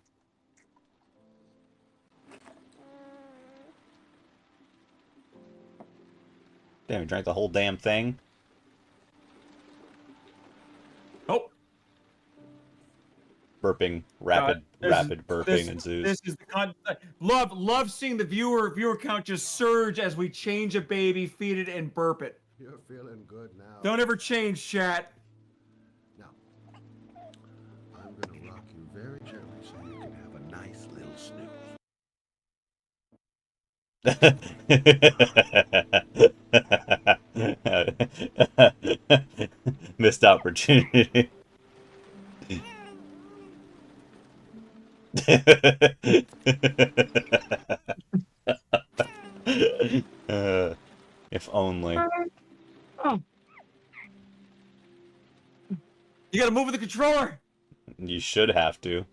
Damn, you drank the whole damn thing? Oh. Burping, rapid burping ensues. This is the content. Love seeing the viewer count just surge as we change a baby, feed it, and burp it. You're feeling good now. Don't ever change, chat. Now, I'm gonna rock you very gently so you can have a nice little snooze. Missed opportunity. If only. Oh. You gotta move with the controller. You should have to.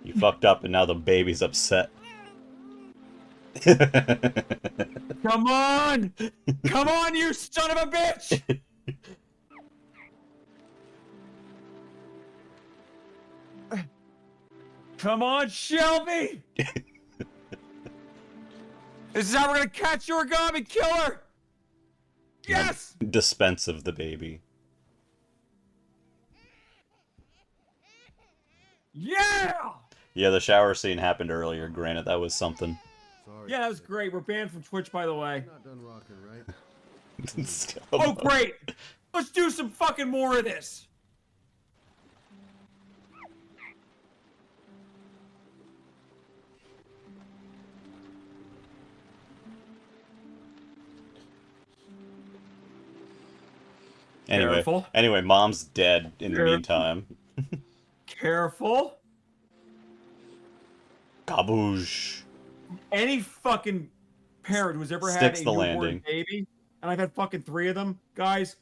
You fucked up and now the baby's upset. Come on! Come on, you son of a bitch! Come on, Shelby! This is how we're gonna catch your origami killer! Yes! Dispense of the baby. Yeah! Yeah, the shower scene happened earlier, granted, that was something. Sorry. Yeah, that was great. We're banned from Twitch, by the way. You're not done rocking, right? Oh, great! Let's do some fucking more of this! Anyway, mom's dead in the meantime. Careful. Kaboosh. Any fucking parent who's ever Sticks had the a newborn landing. baby, and I've had fucking 3 of them, guys,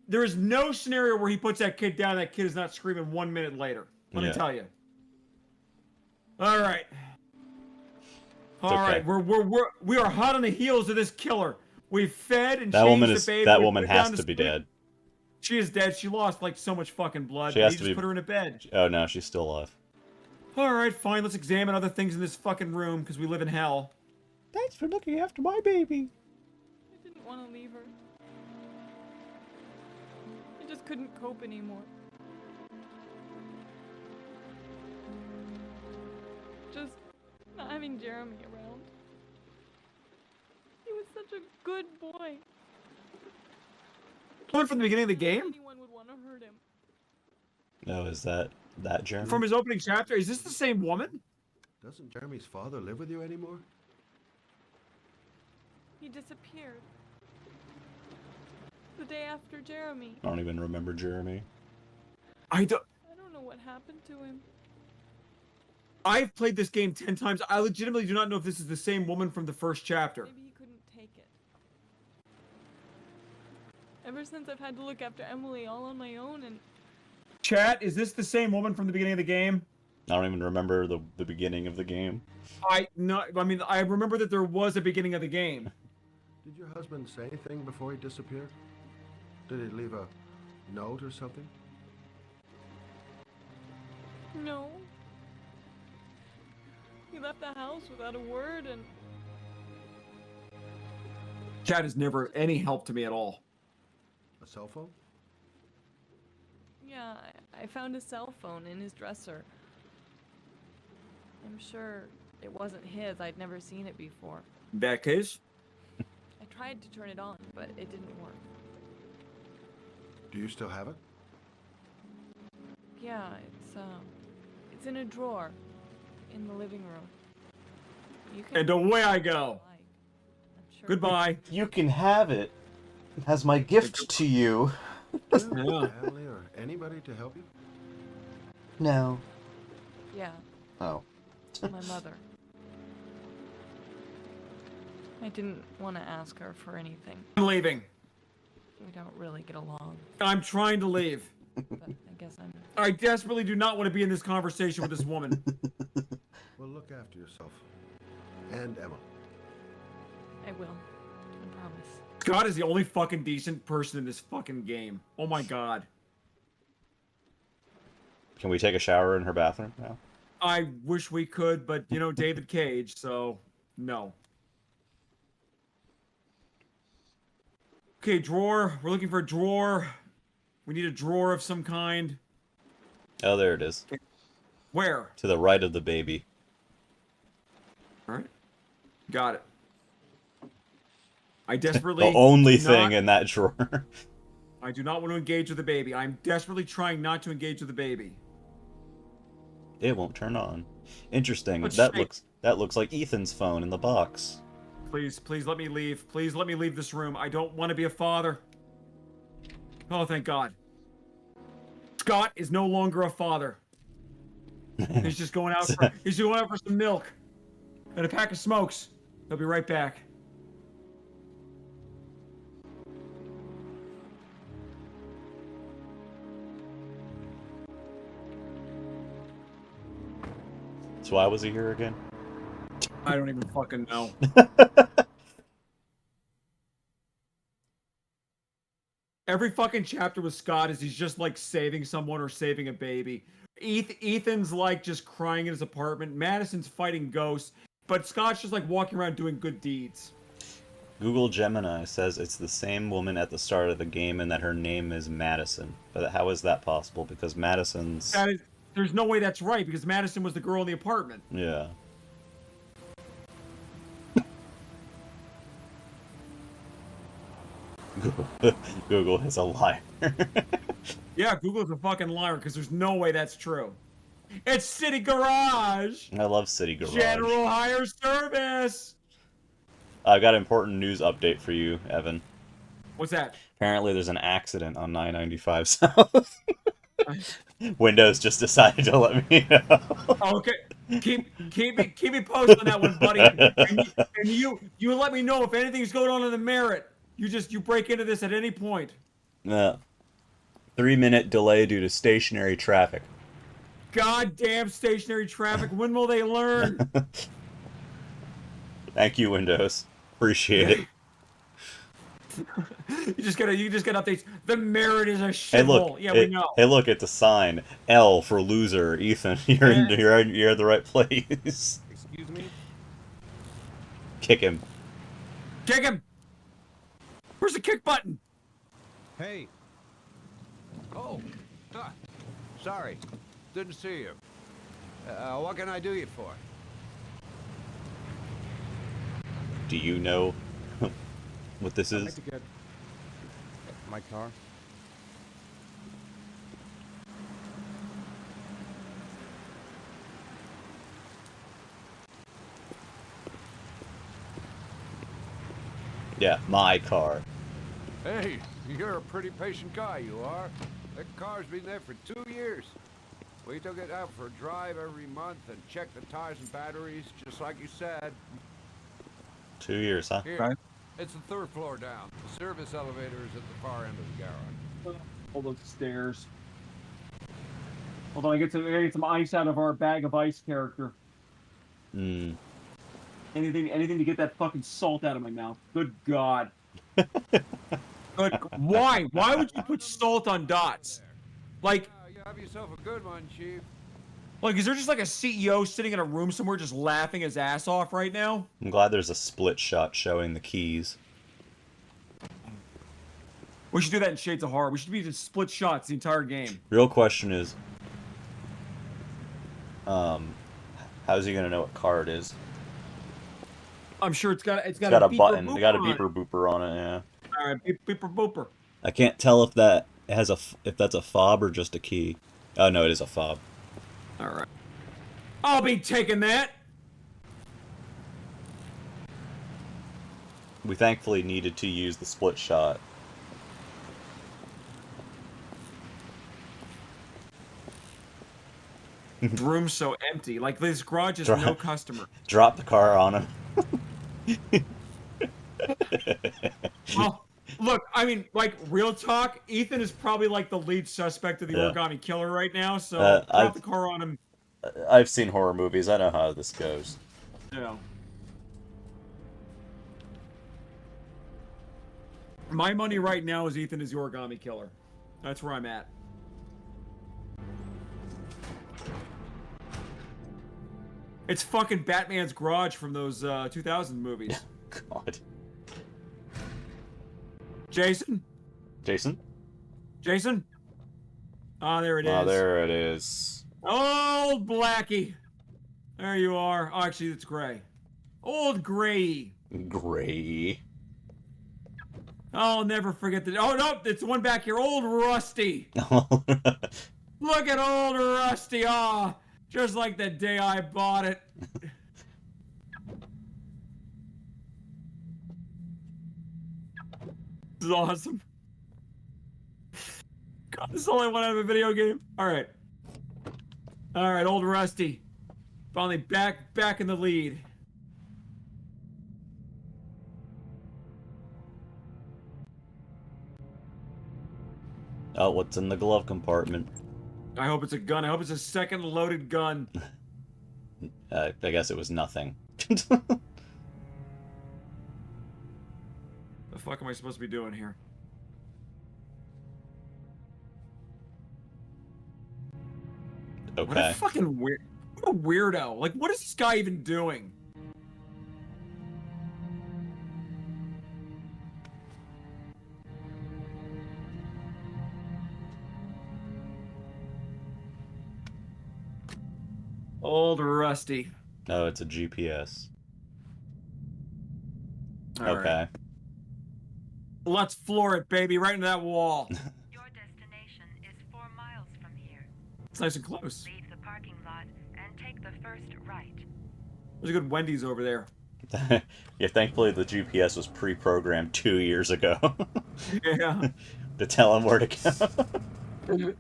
there is no scenario where he puts that kid down and that kid is not screaming 1 minute later. Let me tell you. All right. All right, we are hot on the heels of this killer. We've fed and changed the baby. That woman has to be dead. She is dead. She lost like so much fucking blood. She has he to just put her in a bed. Oh no, she's still alive. All right, fine. Let's examine other things in this fucking room because we live in hell. Thanks for looking after my baby. I didn't want to leave her. I just couldn't cope anymore. Just not having Jeremy around. He was such a good boy. From the beginning of the game? Anyone would want to hurt him. No, is that Jeremy? From his opening chapter? Is this the same woman? Doesn't Jeremy's father live with you anymore? He disappeared. The day after Jeremy. I don't even remember Jeremy. I don't know what happened to him. I've played this game 10 times. I legitimately do not know if this is the same woman from the first chapter. Maybe he couldn't take it. Ever since I've had to look after Emily all on my own, and Chat, is this the same woman from the beginning of the game? I don't even remember the beginning of the game. I mean, I remember that there was a beginning of the game. Did your husband say anything before he disappeared? Did he leave a note or something? no. He left the house without a word, and Chat is never any help to me at all. A cell phone? yeah, I found a cell phone in his dresser. I'm sure it wasn't his. I'd never seen it before. In that case, I tried to turn it on, but it didn't work. Do you still have it? Yeah, it's in a drawer in the living room. You can and away I go. I'm sure Goodbye. You can have it as my gift to you. Yeah. Family or anybody to help you? No. Yeah, Oh. my mother. I didn't want to ask her for anything. I'm leaving. We don't really get along, I'm trying to leave. but I guess I'm... I desperately do not want to be in this conversation with this woman. Well, look after yourself. And Emma. I will. I promise. Scott is the only fucking decent person in this fucking game. Oh my god. Can we take a shower in her bathroom now? I wish we could, but you know, David Cage, so no. Okay, drawer. We're looking for a drawer. We need a drawer of some kind. Oh, there it is. Where? To the right of the baby. Alright. Got it. I desperately... The only do thing not- in that drawer. I do not want to engage with the baby. I'm desperately trying not to engage with the baby. It won't turn on. Interesting. Let's That shake. looks like Ethan's phone in the box. Please, please let me leave. Please let me leave this room. I don't want to be a father. Oh, thank God. Scott is no longer a father. He's just going out for some milk and a pack of smokes. He'll be right back. So why was he here again? I don't even fucking know. Every fucking chapter with Scott is he's just like saving someone or saving a baby. Ethan's like just crying in his apartment. Madison's fighting ghosts. But Scott's just like walking around doing good deeds. Google Gemini says it's the same woman at the start of the game and that her name is Madison. But how is that possible? Because Madison's... There's no way that's right because Madison was the girl in the apartment. Yeah. Google is a liar. Yeah, Google's a fucking liar because there's no way that's true. It's City Garage! I love City Garage. General Hire Service! I got an important news update for you, Evan. What's that? Apparently there's an accident on 995 South. Windows just decided to let me know. Okay, keep me posted on that one, buddy. And you let me know if anything's going on in the Merit. You break into this at any point. 3-minute delay due to stationary traffic. Goddamn stationary traffic. When will they learn? Thank you, Windows. Appreciate it. You just get updates. The Merit is a shithole. Hey, look. Yeah, we know. Hey, look, it's a sign. L for loser. Ethan, you're in the right place. Excuse me? Kick him. Kick him. Where's the kick button? Hey. Oh. Sorry. Didn't see you. What can I do you for? Do you know what this I'd like is? to get my car. Yeah, my car. Hey, you're a pretty patient guy, you are. That car's been there for 2 years. We took it out for a drive every month and checked the tires and batteries, just like you said. 2 years, huh? Here, It's the 3rd floor down. The service elevator is at the far end of the garage. All those stairs. Hold on, I get some ice out of our bag of ice character. Hmm. Anything to get that fucking salt out of my mouth. Good God. Why? Why would you put salt on dots? Like, You have yourself a good one, Chief. like, is there just like a CEO sitting in a room somewhere just laughing his ass off right now? I'm glad there's a split shot showing the keys. We should do that in Shades of Horror. We should be just split shots the entire game. Real question is, how's he gonna know what car it is? I'm sure it's got It's got a beeper button. booper It got a on it. beeper booper on it. Yeah. All right, beeper booper. I can't tell if that has if that's a fob or just a key. Oh no, it is a fob. All right. I'll be taking that. We thankfully needed to use the split shot. The room's so empty. Like, this garage is no customer. Drop the car on him. Well, look, I mean, like, real talk, Ethan is probably like the lead suspect of the Yeah. origami killer right now, so drop the car on him. I've seen horror movies. I know how this goes. Yeah. My money right now is Ethan is the origami killer. That's where I'm at. It's fucking Batman's garage from those 2000 movies. God. Jason? Jason? Jason? Ah, there it is. Oh, there it is. Old Blackie. There you are. Oh, actually, it's Gray. Old Gray. Gray. I'll never forget the... Oh, no, it's the one back here. Old Rusty. Look at old Rusty. Ah, just like the day I bought it. This is awesome. God, this is all I want out of a video game. All right. All right, old Rusty. Finally back in the lead. Oh, what's in the glove compartment? I hope it's a gun. I hope it's a second loaded gun. I guess it was nothing. The fuck am I supposed to be doing here? Okay. What a fucking weird... What a weirdo. Like, what is this guy even doing? Old Rusty. No, it's a GPS. All Okay. right. Let's floor it, baby, right into that wall. Your destination is 4 miles from here. It's nice and close. Leave the parking lot and take the first right. There's a good Wendy's over there. Yeah, thankfully the GPS was pre-programmed 2 years ago. Yeah. To tell him where to go.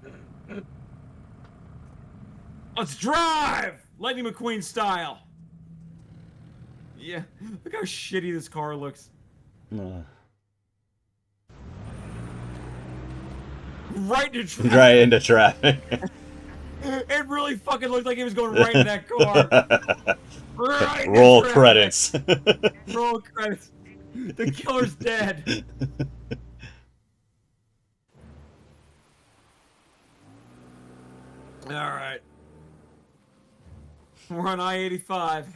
Let's drive! Lightning McQueen style. Yeah. Look how shitty this car looks. Right into traffic. Right into traffic. It really fucking looked like he was going right in that car. Right. Roll credits. Roll credits. The killer's dead. All right. We're on I-85.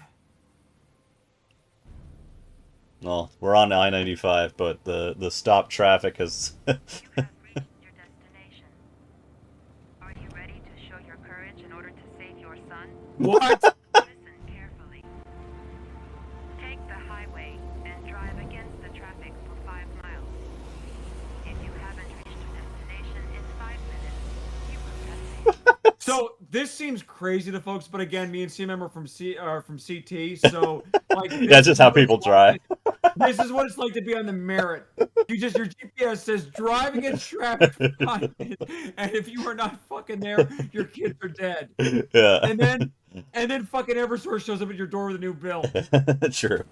Well, we're on I-95, but the stop traffic has... Your destination. Are you ready to show your courage in order to save your son? What? Listen carefully. Take the highway and drive against the traffic for 5 miles. If you haven't reached your destination in 5 minutes, you will have saved. So this seems crazy to folks, but again, me and CMM are from CT, so like That's just how people drive. This is what it's like to be on the Merit. Your GPS says drive against traffic for 5 minutes, and if you are not fucking there, your kids are dead. Yeah. And then fucking Eversource shows up at your door with a new bill. True.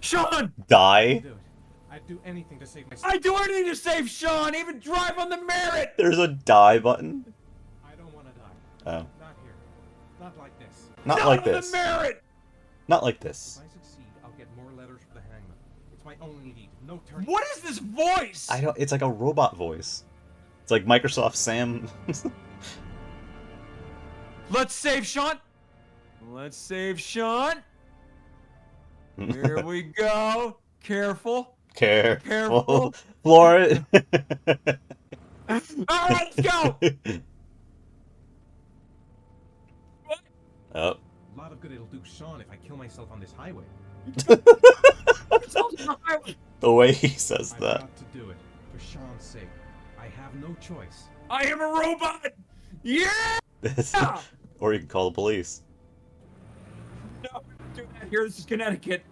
Sean! Die? I'd do anything to save myself. I'd do anything to save Sean, even drive on the merit! There's a die button? I don't want to die. Oh. Not here. Not like this. Not like on this. the merit! Not like this. If I succeed, I'll get more letters for the hangman. It's my only need. No turning. What is this voice? I don't. It's like a robot voice. It's like Microsoft Sam. Let's save Sean. Let's save Sean. Here we go. Careful. Careful. Floor it. Alright, let's go! Oh. A lot of good it'll do Sean if I kill myself on this highway. The way he says I've that. got to do it. For Sean's sake. I have no choice. I am a robot! Yeah! Or you can call the police. No, do that here. This is Connecticut.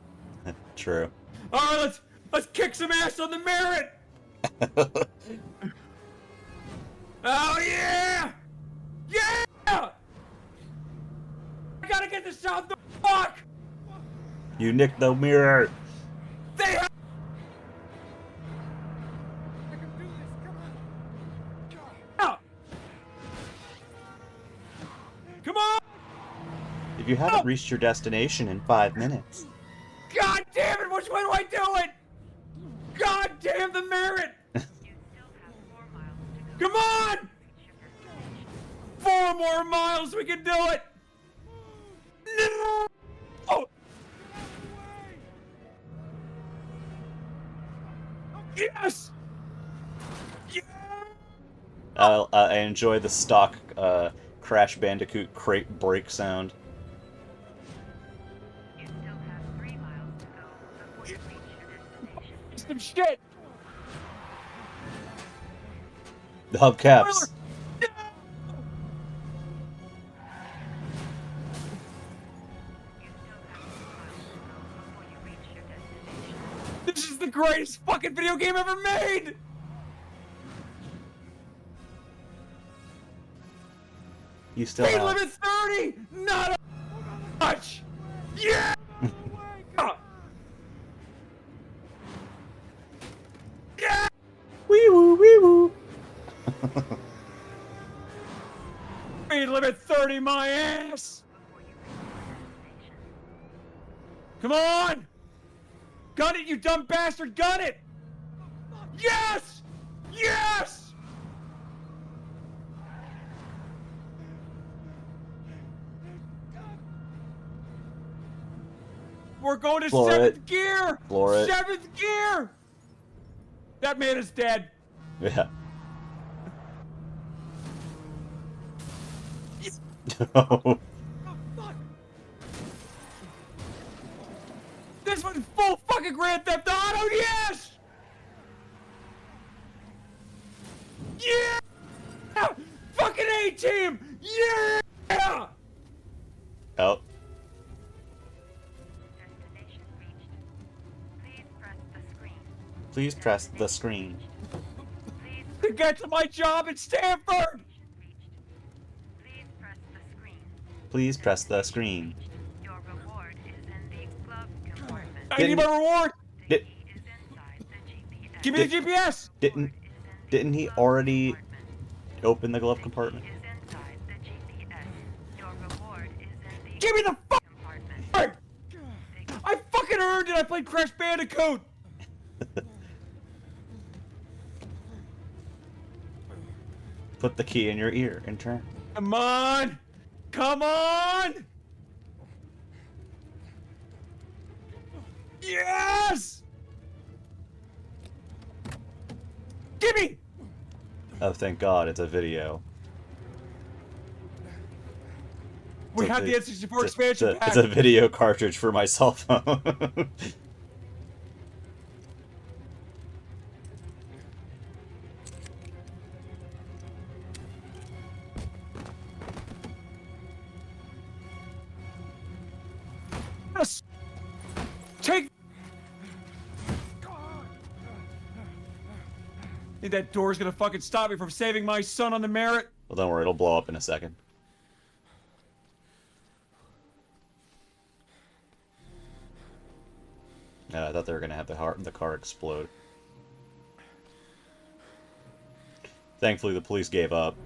True. Alright, let's kick some ass on the merit! Oh yeah! Yeah! I gotta get this out the fuck! You nicked the mirror. They have Come on! If you haven't reached your destination in 5 minutes. God damn it! Which way do I do it? God damn the merit! Come on! 4 more miles, we can do it! No! Oh! Yes! I enjoy the stock Crash Bandicoot crate brake sound. Some shit! The hubcaps. This is the greatest fucking video game ever made! You still Speed have. limit 30! Not a much! Yeah! Yeah! Wee woo, wee woo. Speed limit 30, my ass! Come on! Gun it, you dumb bastard! Gun it! Yes! Yes! We're going to Floor 7th it. gear! Floor it. 7th gear! That man is dead. Yeah. No. This one's full fucking Grand Theft Auto, yes! Yeah! Fucking A-Team! Yeah! Oh. Please press the screen. To get to my job in Stanford! Please press the screen. I need my reward! Did, Give me the GPS! didn't he already open the glove compartment? Give me the fuck! I fucking earned it! I played Crash Bandicoot! Put the key in your ear and turn. Come on! Come on! Yes! Gimme! Oh, thank God, it's a video. We It's a have the vi- N64 it's expansion pack. it's a video cartridge for my cell phone. Yes! Take. Think that door's gonna fucking stop me from saving my son on the merit? Well, don't worry, it'll blow up in a second. I thought they were gonna have the car explode. Thankfully, the police gave up.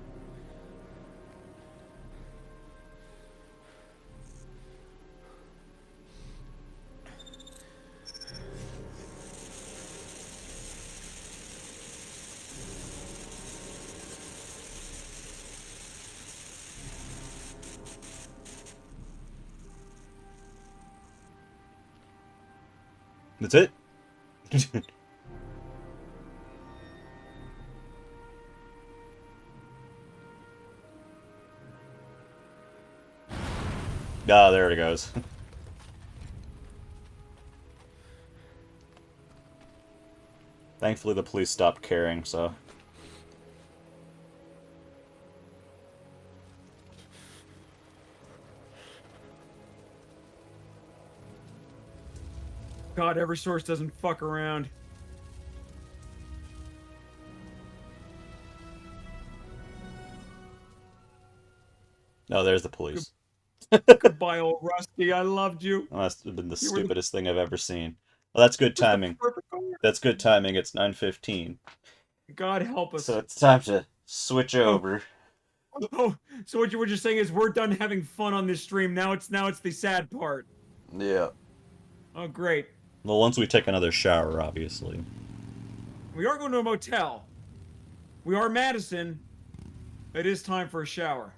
That's it? Ah, there it goes. Thankfully, the police stopped caring, so... God, Eversource doesn't fuck around. No, there's the police. Goodbye, old Rusty. I loved you. That must have been the You were the- stupidest thing I've ever seen. Well, that's good timing. That's good timing. It's 9:15. God help us. So it's time to switch over. Oh, so what you were just saying is we're done having fun on this stream. Now it's the sad part. Yeah. Oh, great. Well, once we take another shower, obviously. We are going to a motel. We are Madison. It is time for a shower.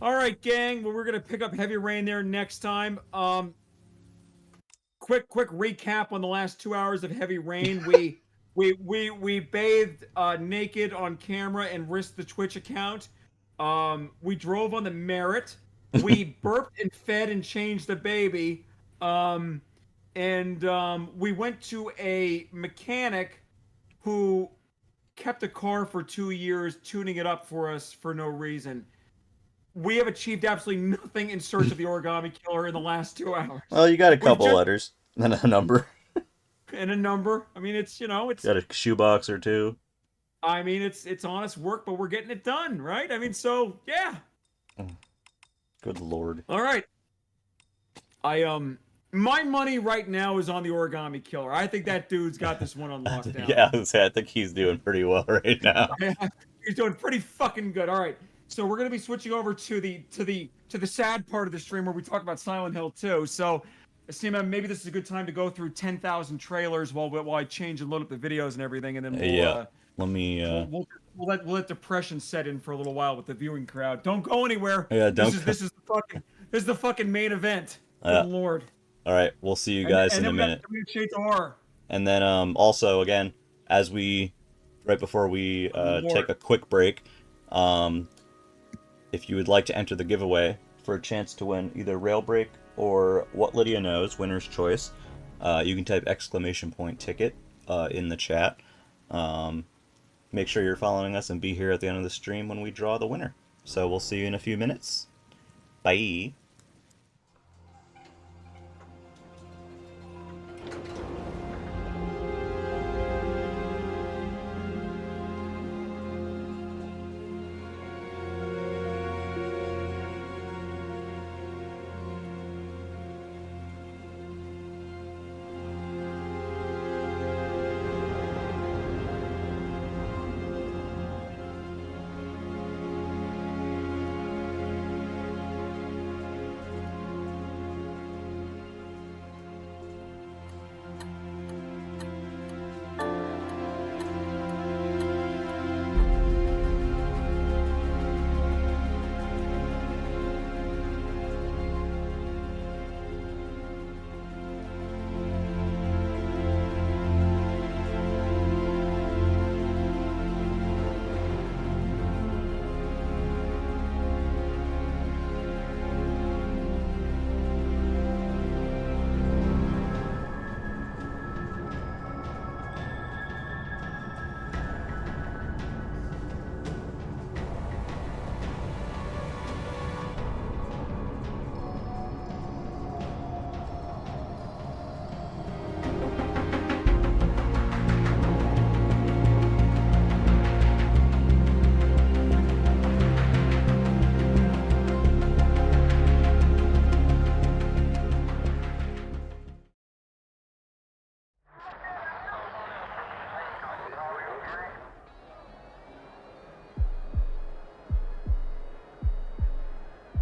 All right, gang. Well, we're gonna pick up Heavy Rain there next time. Quick recap on the last 2 hours of Heavy Rain. We bathed naked on camera and risked the Twitch account. We drove on the Merit. We burped and fed and changed the baby. We went to a mechanic who kept the car for 2 years, tuning it up for us for no reason. We have achieved absolutely nothing in search of the Origami Killer in the last 2 hours. Well, you got a couple letters and a number. And a number. I mean, it's, it's... Got a shoebox or two. I mean, it's honest work, but we're getting it done, right? I mean, so, yeah. Good lord. All right. My money right now is on the Origami Killer. I think that dude's got this one on lockdown. Yeah, I think he's doing pretty well right now. He's doing pretty fucking good. All right. So we're gonna be switching over to the sad part of the stream where we talk about Silent Hill 2. So, Seema, maybe this is a good time to go through 10,000 trailers while I change and load up the videos and everything, and then we'll, let me. We'll let depression set in for a little while with the viewing crowd. Don't go anywhere. Yeah, don't. This is the fucking main event. Good lord. All right, we'll see you guys in a minute. Shades of Horror. And then also again, right before we take a quick break, if you would like to enter the giveaway for a chance to win either Railbreak or What Lydia Knows, winner's choice, you can type !ticket in the chat. Make sure you're following us and be here at the end of the stream when we draw the winner. So we'll see you in a few minutes. Bye.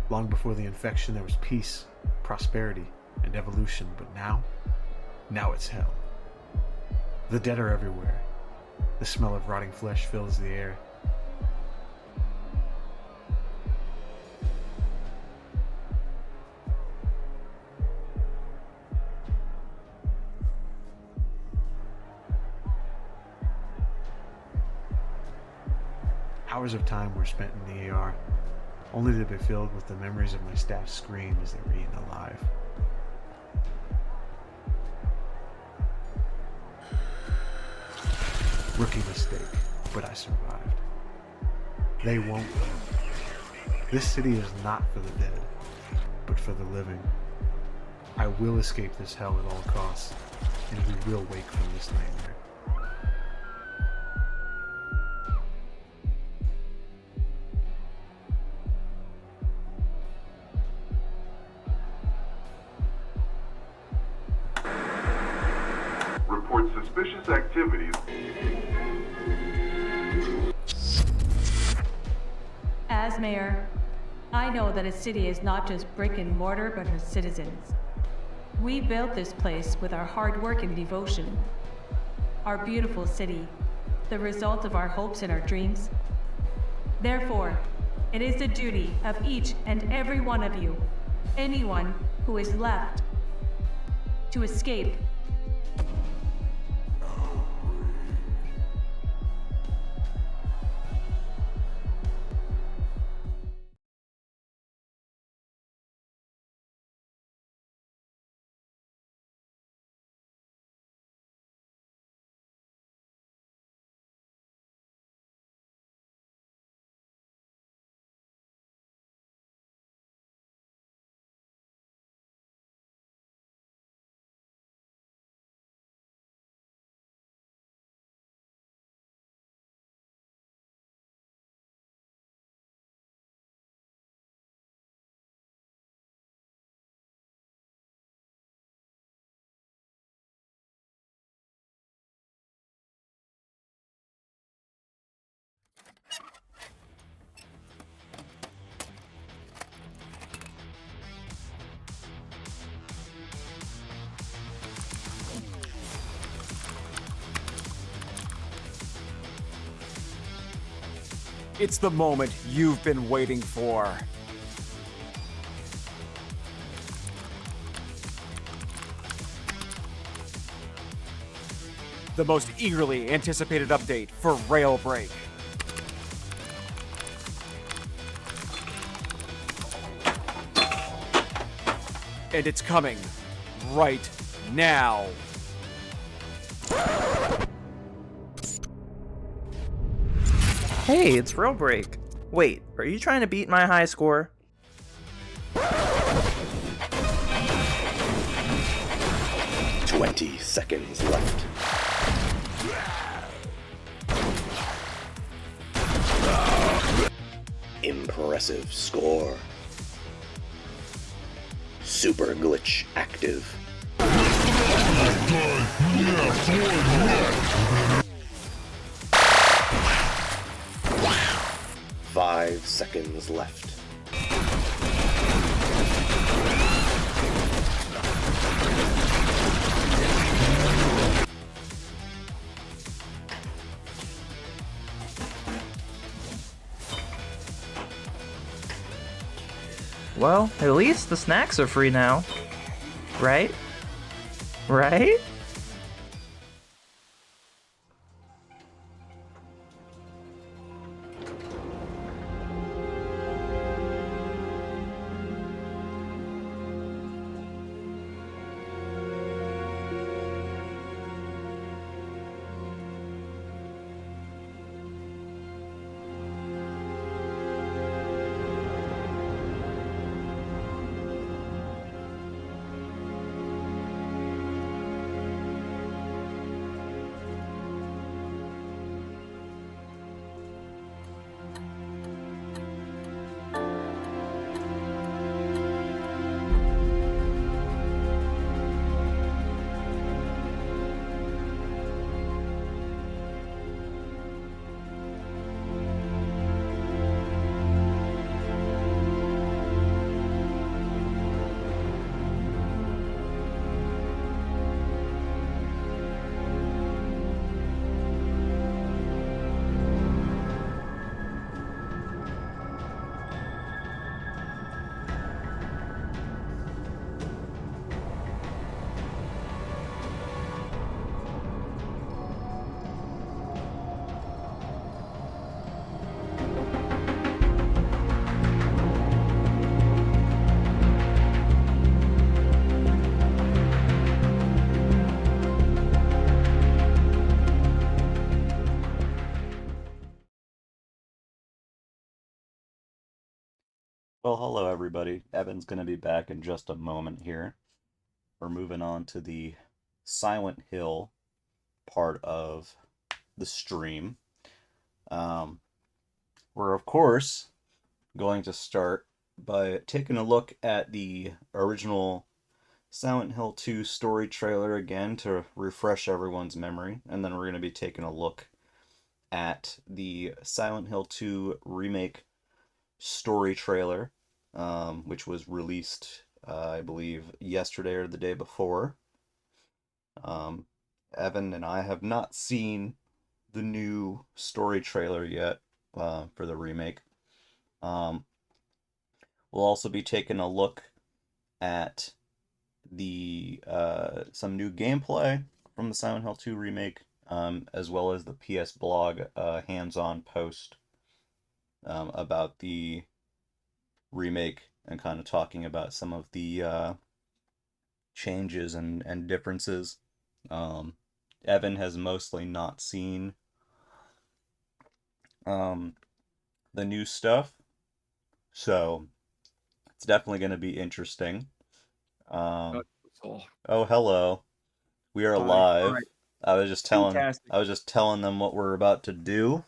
Long before the infection, there was peace, prosperity, and evolution, but now it's hell. The dead are everywhere. The smell of rotting flesh fills the air. Hours of time were spent in the AR, only to be filled with the memories of my staff's scream as they were eaten alive. Rookie mistake, but I survived. They won't. This city is not for the dead, but for the living. I will escape this hell at all costs, and we will wake from this nightmare. Report suspicious activities. As mayor, I know that a city is not just brick and mortar, but her citizens. We built this place with our hard work and devotion. Our beautiful city, the result of our hopes and our dreams. Therefore, it is the duty of each and every one of you, anyone who is left, to escape. It's the moment you've been waiting for. The most eagerly anticipated update for Railbreak. And it's coming right now. Hey, it's Railbreak. Wait, are you trying to beat my high score? Seconds left. Impressive score. Super glitch active. 5 seconds left. Well, at least the snacks are free now. Right? Right? Well, hello everybody. Evan's going to be back in just a moment here. We're moving on to the Silent Hill part of the stream. We're, of course, going to start by taking a look at the original Silent Hill 2 story trailer again to refresh everyone's memory, and then we're going to be taking a look at the Silent Hill 2 remake story trailer, which was released, I believe, yesterday or the day before. Evan and I have not seen the new story trailer yet for the remake. We'll also be taking a look at the some new gameplay from the Silent Hill 2 remake, as well as the PS Blog hands-on post about the remake and kind of talking about some of the changes and differences. Evan has mostly not seen the new stuff, so it's definitely going to be interesting. Oh, hello. We are Hi. live. All right. I was just telling them what we're about to do.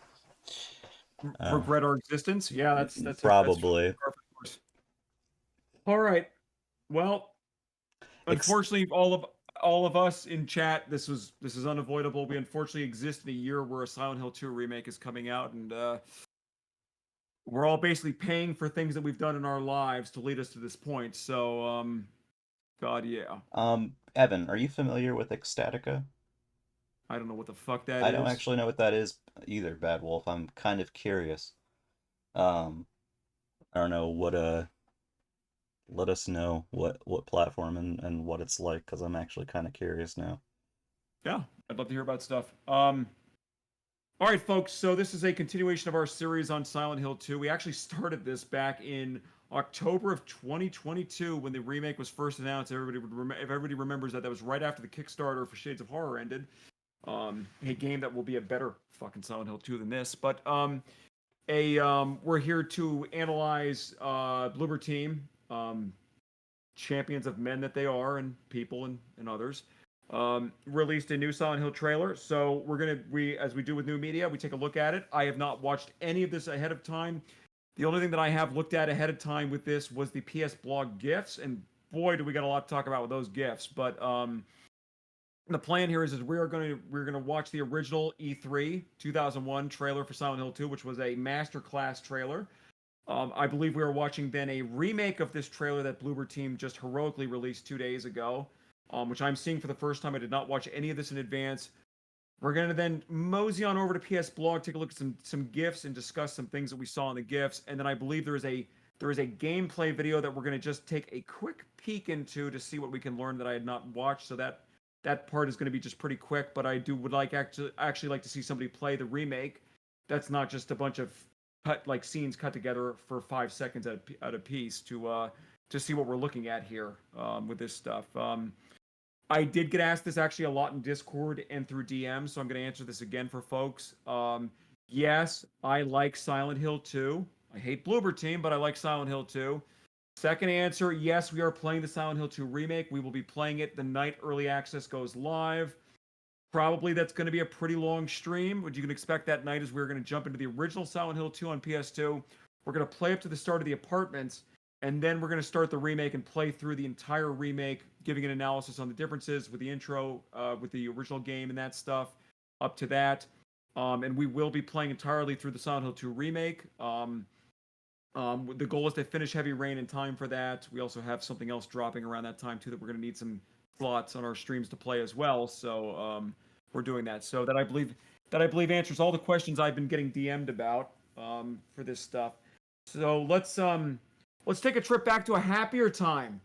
Regret our existence? Yeah, that's probably. That's perfect course. All right. Well, unfortunately, all of us in chat, this is unavoidable. We unfortunately exist in a year where a Silent Hill 2 remake is coming out, and we're all basically paying for things that we've done in our lives to lead us to this point. So, God, yeah. Evan, are you familiar with Ecstatica? I don't know what the fuck that I is. don't actually know what that is either, Bad Wolf. I'm kind of curious. I don't know what let us know what platform and what it's like, because I'm actually kind of curious now. Yeah, I'd love to hear about stuff. All right, folks. So this is a continuation of our series on Silent Hill 2. We actually started this back in October of 2022 when the remake was first announced. If everybody remembers that, that was right after the Kickstarter for Shades of Horror ended. A game that will be a better fucking Silent Hill 2 than this. But we're here to analyze Bloober Team, champions of men that they are, and people and others. Released a new Silent Hill trailer. So as we do with new media, we take a look at it. I have not watched any of this ahead of time. The only thing that I have looked at ahead of time with this was the PS Blog GIFs, and boy, do we got a lot to talk about with those GIFs. But the plan here is we're gonna watch the original E3 2001 trailer for Silent Hill 2, which was a masterclass trailer. I believe we are watching then a remake of this trailer that Bloober Team just heroically released 2 days ago, which I'm seeing for the first time. I did not watch any of this in advance. We're gonna then mosey on over to PS Blog, take a look at some GIFs, and discuss some things that we saw in the GIFs. And then I believe there is a gameplay video that we're gonna just take a quick peek into to see what we can learn that I had not watched. So that part is going to be just pretty quick. But I would actually like to see somebody play the remake. That's not just a bunch of scenes cut together for 5 seconds at a piece to see what we're looking at here with this stuff. I did get asked this actually a lot in Discord and through DM, so I'm going to answer this again for folks. Yes, I like Silent Hill 2. I hate Bloober Team, but I like Silent Hill 2. Second answer, yes, we are playing the Silent Hill 2 remake. We will be playing it the night early access goes live. Probably that's going to be a pretty long stream. What you can expect that night is we're going to jump into the original Silent Hill 2 on PS2. We're going to play up to the start of the apartments, and then we're going to start the remake and play through the entire remake, giving an analysis on the differences with the intro, with the original game and that stuff, up to that. And we will be playing entirely through the Silent Hill 2 remake. The goal is to finish Heavy Rain in time for that. We also have something else dropping around that time too that we're going to need some slots on our streams to play as well. So we're doing that. So that I believe answers all the questions I've been getting DM'd about for this stuff. So let's take a trip back to a happier time.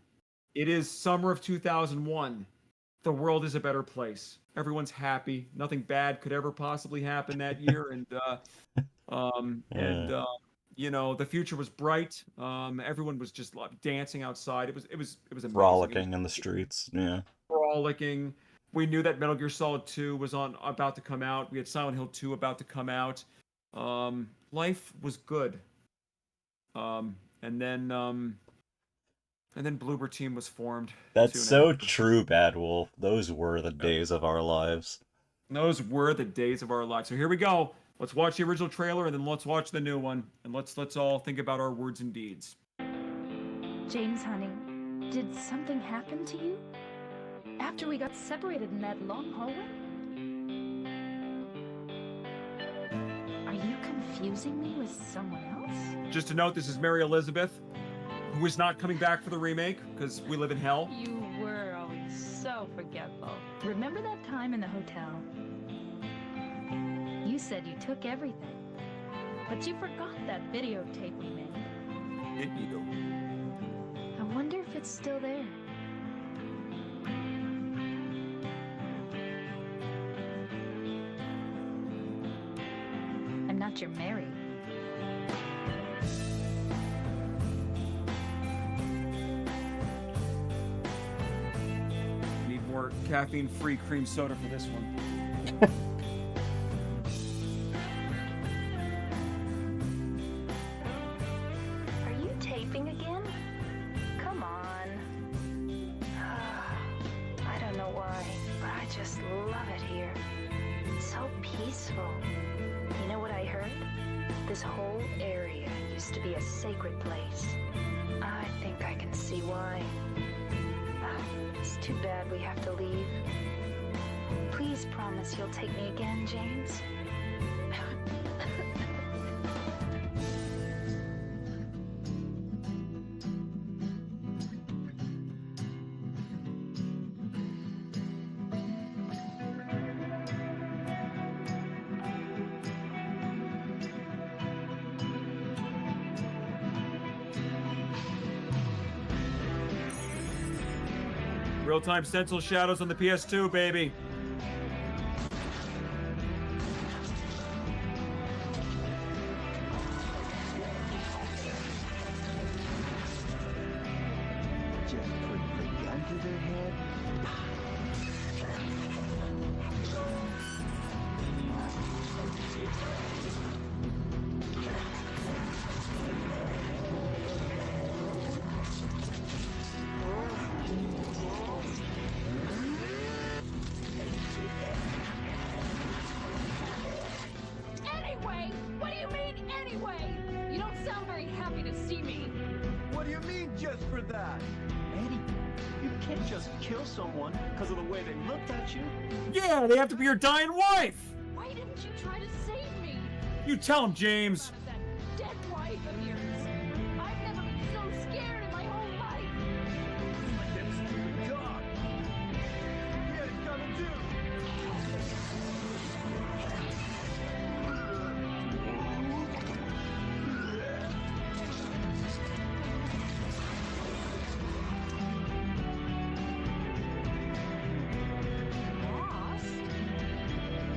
It is summer of 2001. The world is a better place. Everyone's happy. Nothing bad could ever possibly happen that year, and you know, the future was bright. Everyone was just dancing outside. It was amazing. Frolicking in the streets. Yeah. Frolicking. We knew that Metal Gear Solid 2 was about to come out. We had Silent Hill 2 about to come out. Life was good. and then Bloober Team was formed. That's 2.5 so true, Bad Wolf. Those were the days of our lives. Those were the days of our lives. So here we go. Let's watch the original trailer and then let's watch the new one, and let's all think about our words and deeds. James, honey, did something happen to you? After we got separated in that long hallway? Are you confusing me with someone else? Just to note, this is Mary Elizabeth, who is not coming back for the remake because we live in hell. You were always so forgetful. Remember that time in the hotel? You said you took everything, but you forgot that videotape we made. Didn't you? I wonder if it's still there. I'm not your Mary. Need more caffeine-free cream soda for this one. Are you taping again? Come on. I don't know why, but I just love it here. It's so peaceful. You know what I heard? This whole area used to be a sacred place. I think I can see why. It's too bad we have to leave. Please promise you'll take me again, James. Real-time stencil shadows on the PS2, baby. Just put the gun to their head. Anyway? What do you mean, anyway? You don't sound very happy to see me. What do you mean, just for that? Eddie, you can't just kill someone because of the way they looked at you. Yeah, they have to be your dying wife. Why didn't you try to save me? You tell him, James. That dead wife of yours. I've never been so scared in my whole life. Like that stupid dog. He had it coming too.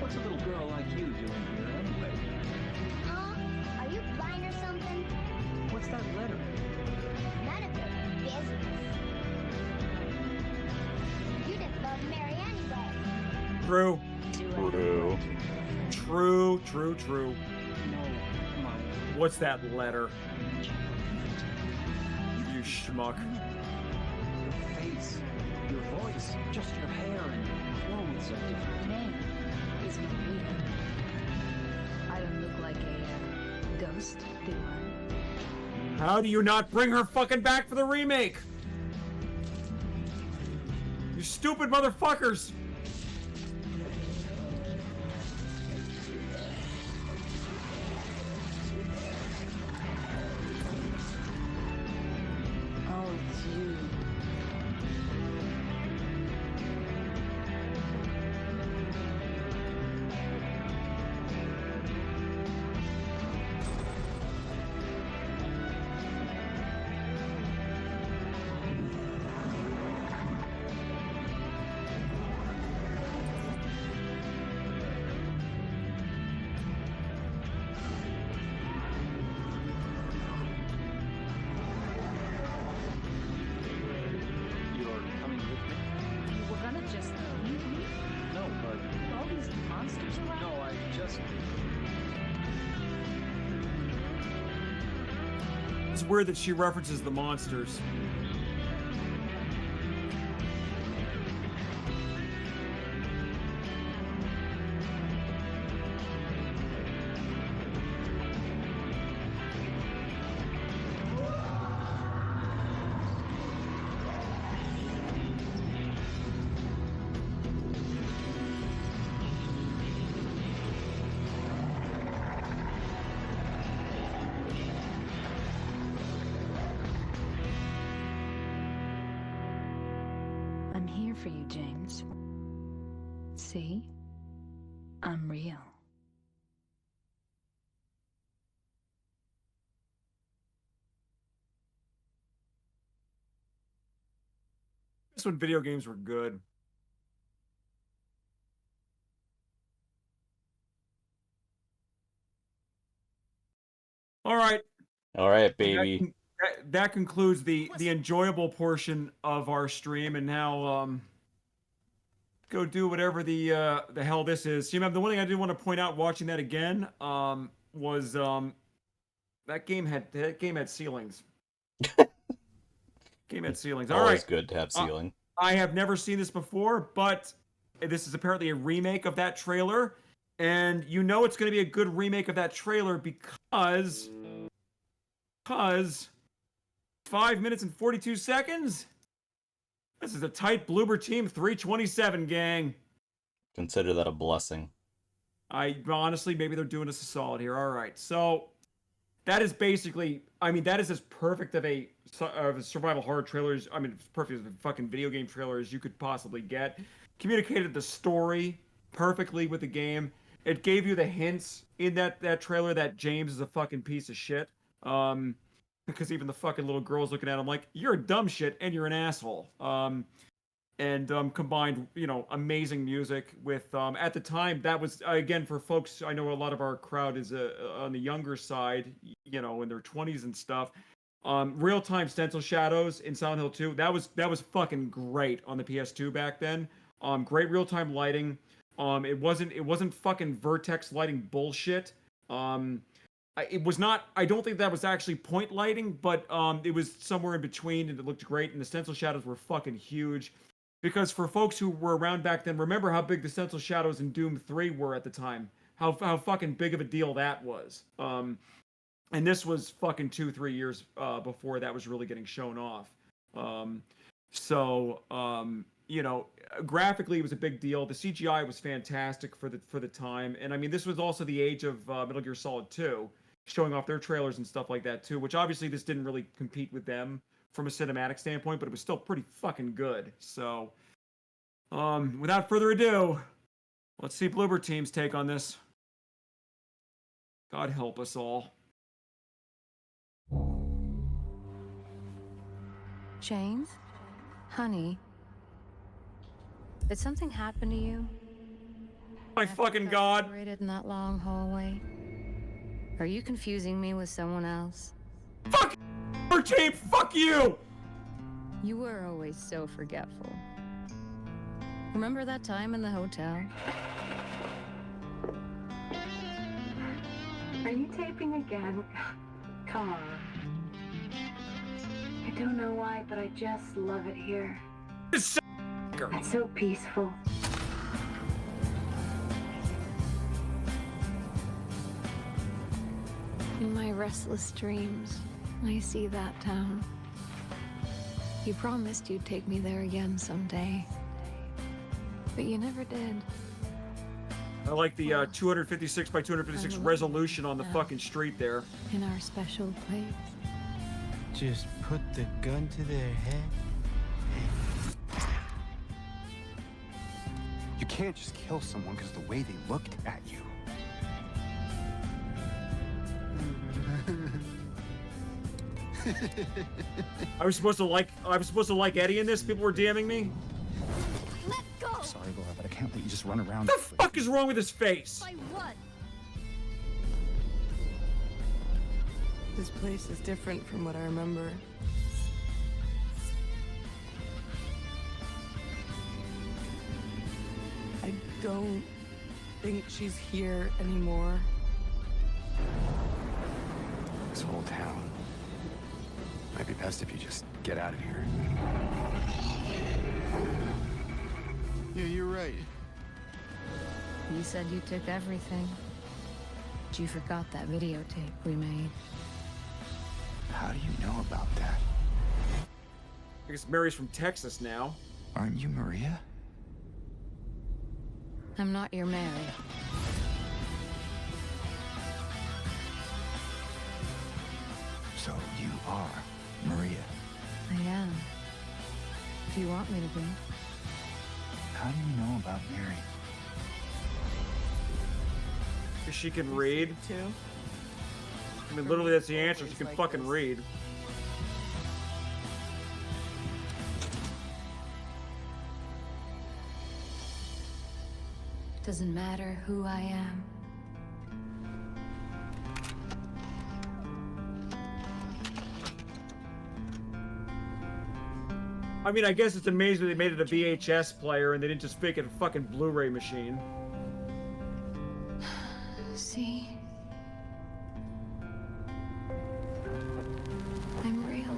What's a little girl like you doing here anyway? Are you blind or something? What's that letter? None of your business. You didn't love Mary anyway. True. True. True. No, come on. What's that letter? You schmuck. Your face, your voice, just your hair and clothes are different. Name is Maria. I don't look like a ghost, do I? How do you not bring her fucking back for the remake? You stupid motherfuckers! Oh, it's you. You're coming with me? You were gonna just leave me? No, but With all these monsters around? no, I just. It's weird that she references the monsters. I'm here for you, James. See? I'm real. This when video games were good. All right. All right, That, baby. that concludes the enjoyable portion of our stream, and now go do whatever the hell this is. You know, the one thing I did want to point out watching that again was that game had ceilings. Game had ceilings. All Always right. good to have ceiling. I have never seen this before, but this is apparently a remake of that trailer, and you know it's going to be a good remake of that trailer because 5 minutes and 42 seconds. This is a tight Bloober Team 327, gang. Consider that a blessing. I honestly, maybe they're doing us a solid here. All right, so that is basically, I mean, that is as perfect of a survival horror trailer as, I mean, it's perfect as a fucking video game trailer as you could possibly get. Communicated the story perfectly with the game. It gave you the hints in that trailer that James is a fucking piece of shit. Because even the fucking little girl's looking at him like, you're a dumb shit and you're an asshole. Combined, you know, amazing music with, at the time, that was, again, for folks, I know a lot of our crowd is on the younger side, you know, in their 20s and stuff. Real-time stencil shadows in Silent Hill 2, that was fucking great on the PS2 back then. Great real-time lighting. It wasn't fucking vertex lighting bullshit. It was not, I don't think that was actually point lighting, but it was somewhere in between, and it looked great, and the stencil shadows were fucking huge. Because for folks who were around back then, remember how big the stencil shadows in Doom 3 were at the time. How fucking big of a deal that was. And this was fucking 2-3 years before that was really getting shown off. You know, graphically it was a big deal. The CGI was fantastic for the time. And I mean, this was also the age of Metal Gear Solid 2, showing off their trailers and stuff like that too, which obviously this didn't really compete with them from a cinematic standpoint, but it was still pretty fucking good. So, without further ado, let's see Bloober Team's take on this. God help us all. James? Honey? Did something happen to you? My fucking God. Separated in that long hallway? Are you confusing me with someone else? Fuck Bloober Team! Fuck you! You were always so forgetful. Remember that time in the hotel? Are you taping again? Come on. I don't know why, but I just love it here. It's so peaceful. In my restless dreams, I see that town. You promised you'd take me there again someday. But you never did. I like the 256 by 256 resolution on the fucking street there. In our special place. Just put the gun to their head. You can't just kill someone because of the way they looked at you. I was supposed to like Eddie in this. People were DMing me. Let go! I'm sorry, Laura, but I can't let you just run around. What the fuck is wrong with his face? By what? This place is different from what I remember. I don't think she's here anymore. This whole town Might be best if you just get out of here. Yeah, you're right. You said you took everything. But you forgot that videotape we made. How do you know about that? I guess Mary's from Texas now. Aren't you Maria? I'm not your Mary. So you are Maria. I am. If you want me to be. How do you know about Mary? Because she can read. Too. I mean, literally, that's the answer. She can fucking read. Doesn't matter who I am. I mean, I guess it's amazing they made it a VHS player and they didn't just make it a fucking Blu-ray machine. See? I'm real.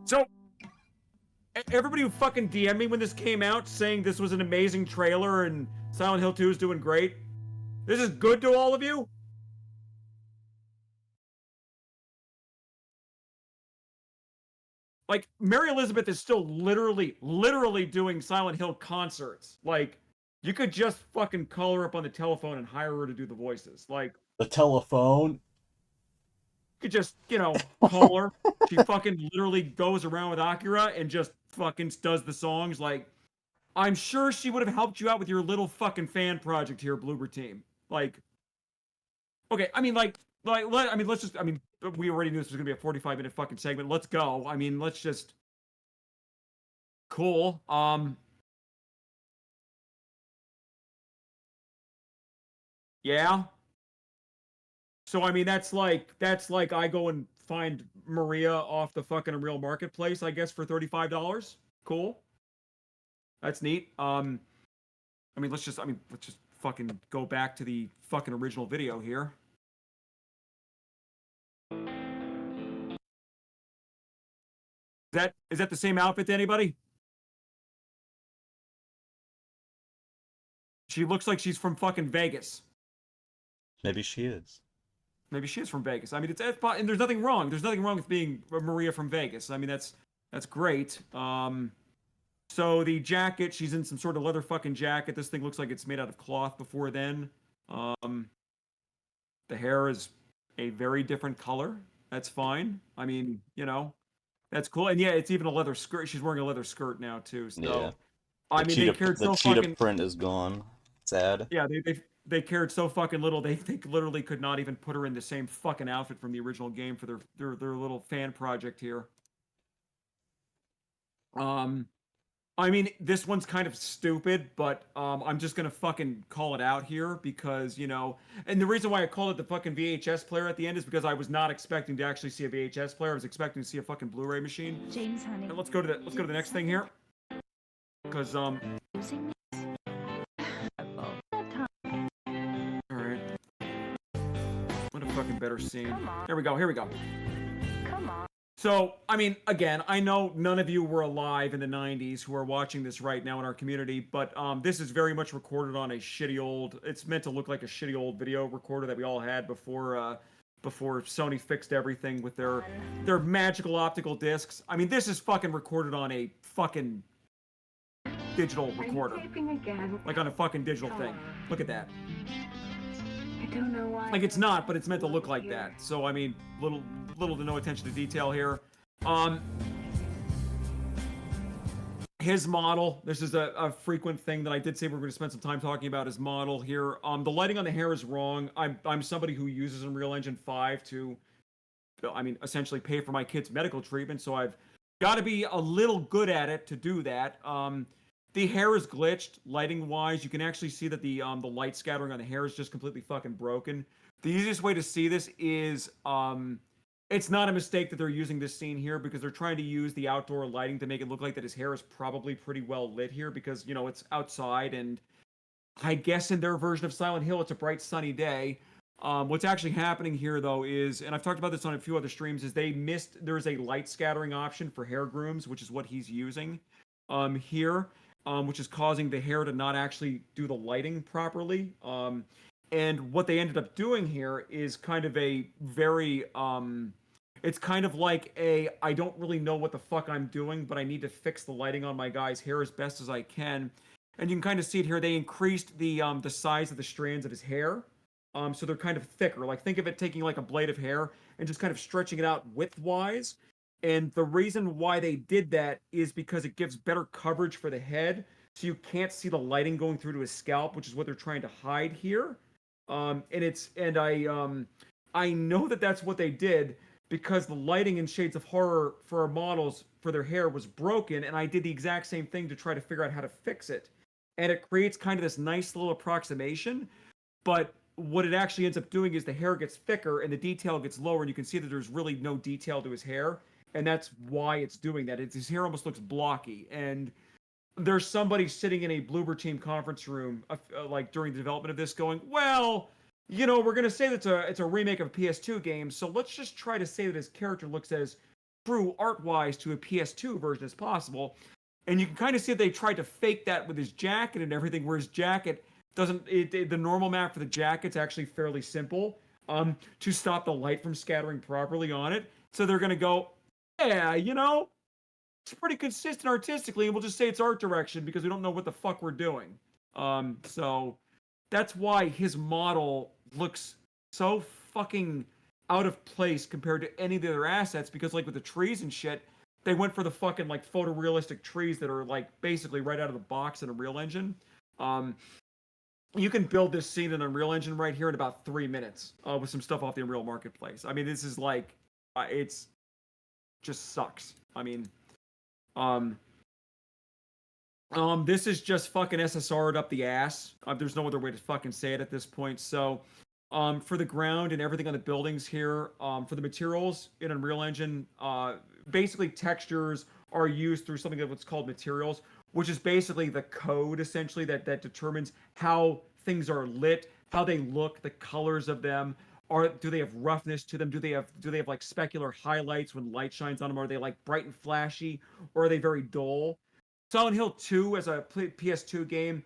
So, everybody who fucking DM'd me when this came out saying this was an amazing trailer and Silent Hill 2 is doing great, this is good to all of you? Like, Mary Elizabeth is still literally doing Silent Hill concerts. Like, you could just fucking call her up on the telephone and hire her to do the voices. Like, The telephone. you could just, you know, call her. She fucking literally goes around with Akira and just fucking does the songs. Like, I'm sure she would have helped you out with your little fucking fan project here, Bloober Team. Like, okay, I mean, let's just, I mean, we already knew this was gonna be a 45-minute fucking segment. Let's go. I mean, let's just. Cool. Yeah. So I mean, that's like I go and find Maria off the fucking Unreal Marketplace, I guess, for $35. Cool. That's neat. I mean, let's just fucking go back to the fucking original video here. Is that the same outfit to anybody? She looks like she's from fucking Vegas. Maybe she is. Maybe she is from Vegas. I mean, and there's nothing wrong. There's nothing wrong with being Maria from Vegas. I mean, that's great. So the jacket, she's in some sort of leather fucking jacket. This thing looks like it's made out of cloth before then. The hair is a very different color. That's fine. I mean, you know, that's cool. And yeah, it's even a leather skirt. She's wearing a leather skirt now too. So, Yeah. I mean, they cared so cheetah fucking. print is gone. Sad. Yeah, they cared so fucking little. They literally could not even put her in the same fucking outfit from the original game for their little fan project here. I mean, this one's kind of stupid, but I'm just gonna fucking call it out here because, you know, and the reason why I called it the fucking VHS player at the end is because I was not expecting to actually see a VHS player. I was expecting to see a fucking Blu-ray machine. James, honey. And let's go to the next thing here, because all right, what a fucking better scene. Here we go. Come on. So, I mean, again, I know none of you were alive in the 90s who are watching this right now in our community, but this is very much recorded on a shitty old, it's meant to look like a shitty old video recorder that we all had before Sony fixed everything with their magical optical discs. I mean, this is fucking recorded on a fucking digital recorder. Again. Like on a fucking digital thing. Look at that. I don't know why. Like, it's not, but it's meant to look like that. So, I mean, little to no attention to detail here. His model, this is a frequent thing that I did say we we're going to spend some time talking about his model here. The lighting on the hair is wrong. I'm somebody who uses Unreal Engine 5 to, I mean, essentially pay for my kid's medical treatment, so I've got to be a little good at it to do that. The hair is glitched, lighting-wise. You can actually see that the light scattering on the hair is just completely fucking broken. The easiest way to see this is, it's not a mistake that they're using this scene here because they're trying to use the outdoor lighting to make it look like that his hair is probably pretty well lit here because, you know, it's outside and I guess in their version of Silent Hill, it's a bright sunny day. What's actually happening here, though, is, and I've talked about this on a few other streams, is they missed, there's a light scattering option for hair grooms, which is what he's using here, which is causing the hair to not actually do the lighting properly. And what they ended up doing here is kind of a very, it's kind of like a, I don't really know what the fuck I'm doing, but I need to fix the lighting on my guy's hair as best as I can. And you can kind of see it here. They increased the size of the strands of his hair. So they're kind of thicker. Like, think of it taking like a blade of hair and just kind of stretching it out width-wise. And the reason why they did that is because it gives better coverage for the head. So you can't see the lighting going through to his scalp, which is what they're trying to hide here. I know that that's what they did because the lighting in Shades of Horror for our models for their hair was broken, and I did the exact same thing to try to figure out how to fix it. And it creates kind of this nice little approximation, but what it actually ends up doing is the hair gets thicker and the detail gets lower, and you can see that there's really no detail to his hair, and that's why it's doing that. His hair almost looks blocky, and there's somebody sitting in a Bloober Team conference room, like during the development of this, going, "Well, you know, we're gonna say that it's a remake of a PS2 game, so let's just try to say that his character looks as true art-wise to a PS2 version as possible." And you can kind of see that they tried to fake that with his jacket and everything, where his jacket doesn't. The normal map for the jacket's actually fairly simple, to stop the light from scattering properly on it. So they're gonna go, "Yeah, you know, it's pretty consistent artistically, and we'll just say it's art direction because we don't know what the fuck we're doing." So that's why his model looks so fucking out of place compared to any of the other assets, because like with the trees and shit, they went for the fucking like photorealistic trees that are like basically right out of the box in Unreal Engine. You can build this scene in Unreal Engine right here in about 3 minutes with some stuff off the Unreal Marketplace. I mean, this is like, it's just sucks. I mean, this is just fucking SSR'd up the ass. There's no other way to fucking say it at this point. So, for the ground and everything on the buildings here, for the materials in Unreal Engine, basically textures are used through something that's called materials, which is basically the code essentially that determines how things are lit, how they look, the colors of them. Do they have roughness to them? Do they have like specular highlights when light shines on them? Are they like bright and flashy, or are they very dull? Silent Hill 2 as a PS2 game,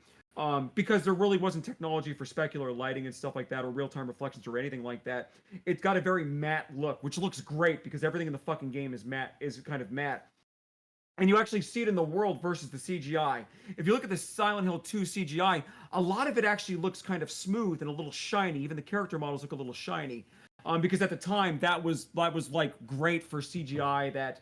because there really wasn't technology for specular lighting and stuff like that, or real-time reflections or anything like that. It's got a very matte look, which looks great because everything in the fucking game is matte, is kind of matte. And you actually see it in the world versus the CGI. If you look at the Silent Hill 2 CGI, a lot of it actually looks kind of smooth and a little shiny. Even the character models look a little shiny. Because at the time, that was like great for CGI that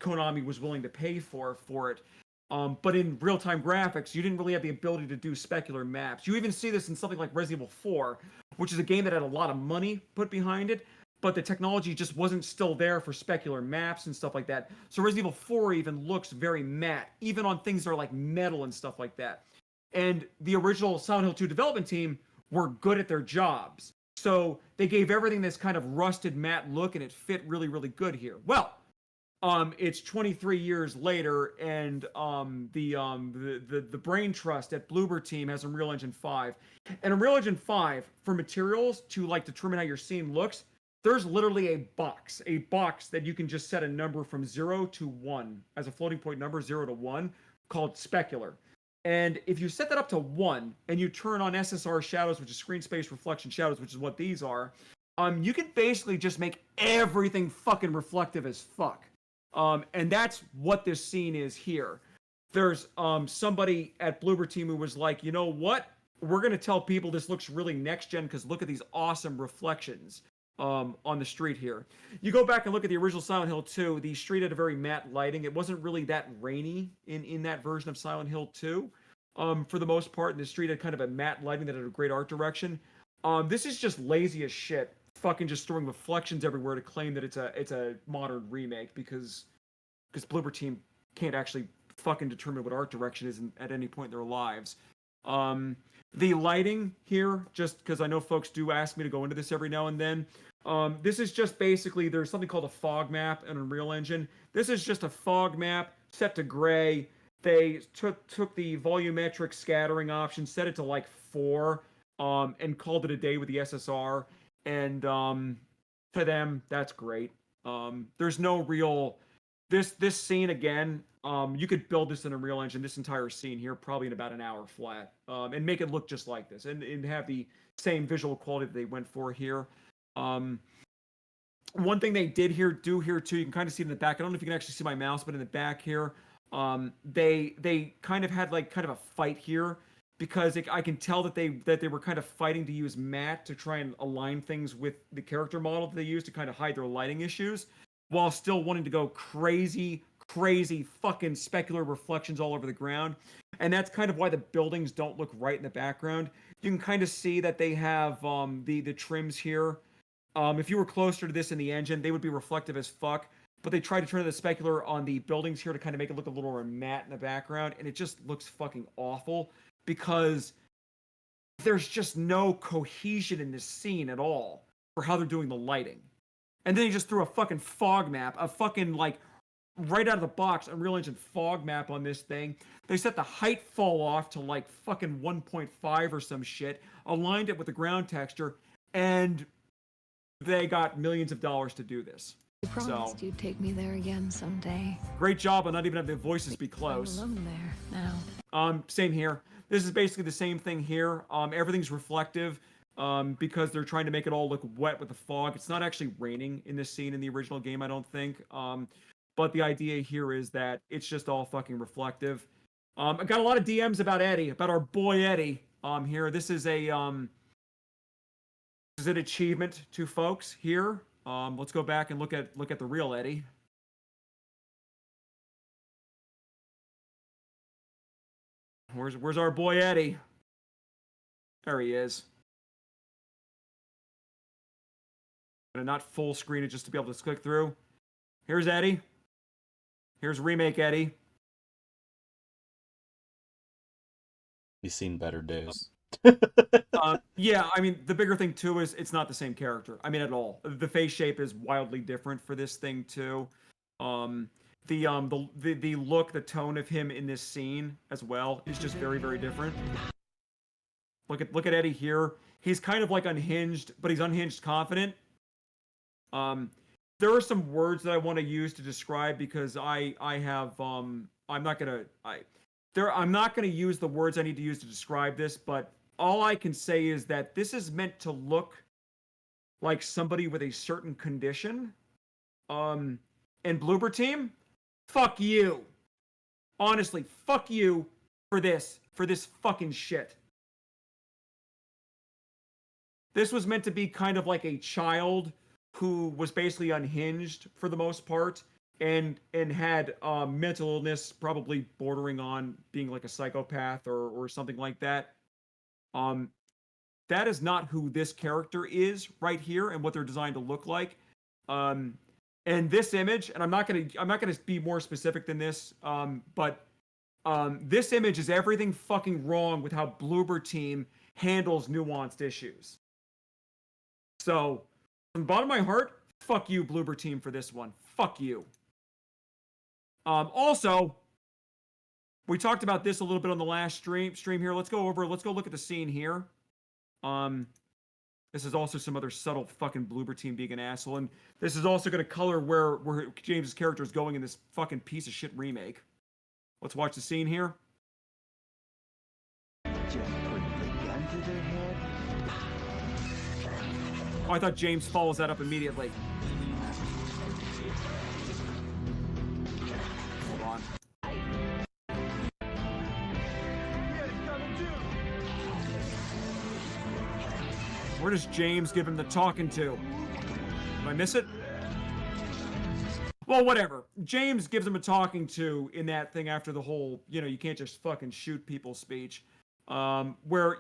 Konami was willing to pay for it. But in real-time graphics, you didn't really have the ability to do specular maps. You even see this in something like Resident Evil 4, which is a game that had a lot of money put behind it, but the technology just wasn't still there for specular maps and stuff like that. So Resident Evil 4 even looks very matte, even on things that are like metal and stuff like that. And the original Silent Hill 2 development team were good at their jobs. So they gave everything this kind of rusted matte look, and it fit really, really good here. Well, it's 23 years later, and the brain trust at Bloober Team has Unreal Engine 5. And Unreal Engine 5, for materials to like determine how your scene looks, there's literally a box that you can just set a number from 0 to 1 as a floating point number, 0 to 1, called specular. And if you set that up to 1 and you turn on SSR shadows, which is screen space reflection shadows, which is what these are, you can basically just make everything fucking reflective as fuck. And that's what this scene is here. There's somebody at Bloober Team who was like, you know what? We're going to tell people this looks really next gen because look at these awesome reflections on the street here. You go back and look at the original Silent Hill 2, the street had a very matte lighting. It wasn't really that rainy in that version of Silent Hill 2 for the most part. And the street had kind of a matte lighting that had a great art direction. This is just lazy as shit. Fucking just throwing reflections everywhere to claim that it's a modern remake because Bloober Team can't actually fucking determine what art direction is at any point in their lives. The lighting here, just because I know folks do ask me to go into this every now and then, this is just basically, there's something called a fog map in Unreal Engine. This is just a fog map set to gray, they took the volumetric scattering option, set it to like 4, and called it a day with the SSR. And to them, that's great. There's no real this scene again. You could build this in a Unreal Engine, this entire scene here, probably in about an hour flat, and make it look just like this, and have the same visual quality that they went for here. One thing they did do here too, you can kind of see it in the back. I don't know if you can actually see my mouse, but in the back here, they kind of had like kind of a fight here, because I can tell that they were kind of fighting to use matte to try and align things with the character model that they used to kind of hide their lighting issues, while still wanting to go crazy fucking specular reflections all over the ground. And that's kind of why the buildings don't look right in the background. You can kind of see that they have the trims here. If you were closer to this in the engine, they would be reflective as fuck. But they try to turn the specular on the buildings here to kind of make it look a little more matte in the background, and it just looks fucking awful, because there's just no cohesion in this scene at all for how they're doing the lighting. And then he just threw a fucking fog map, a fucking, like, right out of the box, Unreal Engine fog map on this thing. They set the height fall off to like fucking 1.5 or some shit, aligned it with the ground texture, and they got millions of dollars to do this. You promised you'd take me there again someday. Great job on not even having the voices be close. I'm alone there now. Same here. This is basically the same thing here. Everything's reflective, because they're trying to make it all look wet with the fog. It's not actually raining in this scene in the original game, I don't think. But the idea here is that it's just all fucking reflective. I got a lot of DMs about Eddie, about our boy Eddie. Here, this is an achievement to folks here. Let's go back and look at the real Eddie. Where's our boy Eddie? There he is. Gonna not full screen it just to be able to click through. Here's Eddie. Here's remake Eddie. He's seen better days. Yeah, I mean, the bigger thing too is it's not the same character. I mean, at all. The face shape is wildly different for this thing too. The look, the tone of him in this scene as well is just very, very different. Look at Eddie here. He's kind of like unhinged, but he's unhinged confident. There are some words that I want to use to describe, because I'm not gonna use the words I need to use to describe this, but all I can say is that this is meant to look like somebody with a certain condition. And Bloober Team, fuck you. Honestly, fuck you for this fucking shit. This was meant to be kind of like a child who was basically unhinged for the most part, and had mental illness, probably bordering on being like a psychopath or something like that. That is not who this character is right here, and what they're designed to look like. And this image, and I'm not gonna be more specific than this, but this image is everything fucking wrong with how Bloober Team handles nuanced issues. So, from the bottom of my heart, fuck you, Bloober Team, for this one. Fuck you. Also, we talked about this a little bit on the last stream here. Let's go look at the scene here. This is also some other subtle fucking Bloober Team being an asshole, and this is also going to color where James's character is going in this fucking piece of shit remake. Let's watch the scene here. Just put the gun to their head. Oh, I thought James follows that up immediately. Hold on. Where does James give him the talking to? Did I miss it? Well, whatever. James gives him a talking to in that thing after the whole, you can't just fucking shoot people speech. Where,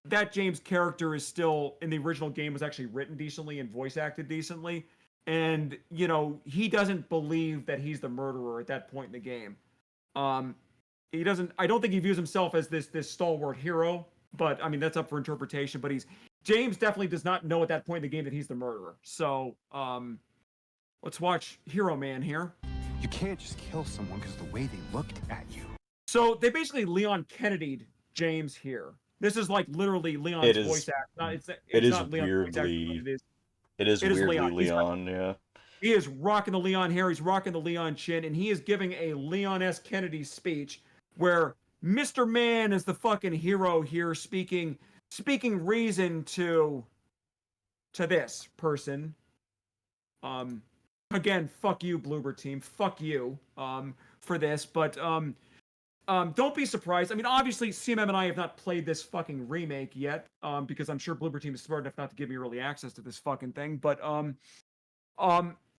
that James character is still, in the original game, was actually written decently and voice acted decently. And, he doesn't believe that he's the murderer at that point in the game. I don't think he views himself as this stalwart hero, but, I mean, that's up for interpretation. But James definitely does not know at that point in the game that he's the murderer. So, let's watch Hero Man here. You can't just kill someone because of the way they looked at you. So they basically Leon Kennedy'd James here. This is like literally Leon's It is. voice act. Not, It it's is not Leon's voice acting, but weirdly. It is it is weirdly Leon. Leon. Yeah. He is rocking the Leon hair. He's rocking the Leon chin, and he is giving a Leon S. Kennedy speech where Mr. Man is the fucking hero here, speaking reason to this person. Again, fuck you, Bloober team. Fuck you for this, but don't be surprised. I mean, obviously, CMM and I have not played this fucking remake yet, because I'm sure Bloober team is smart enough not to give me early access to this fucking thing. But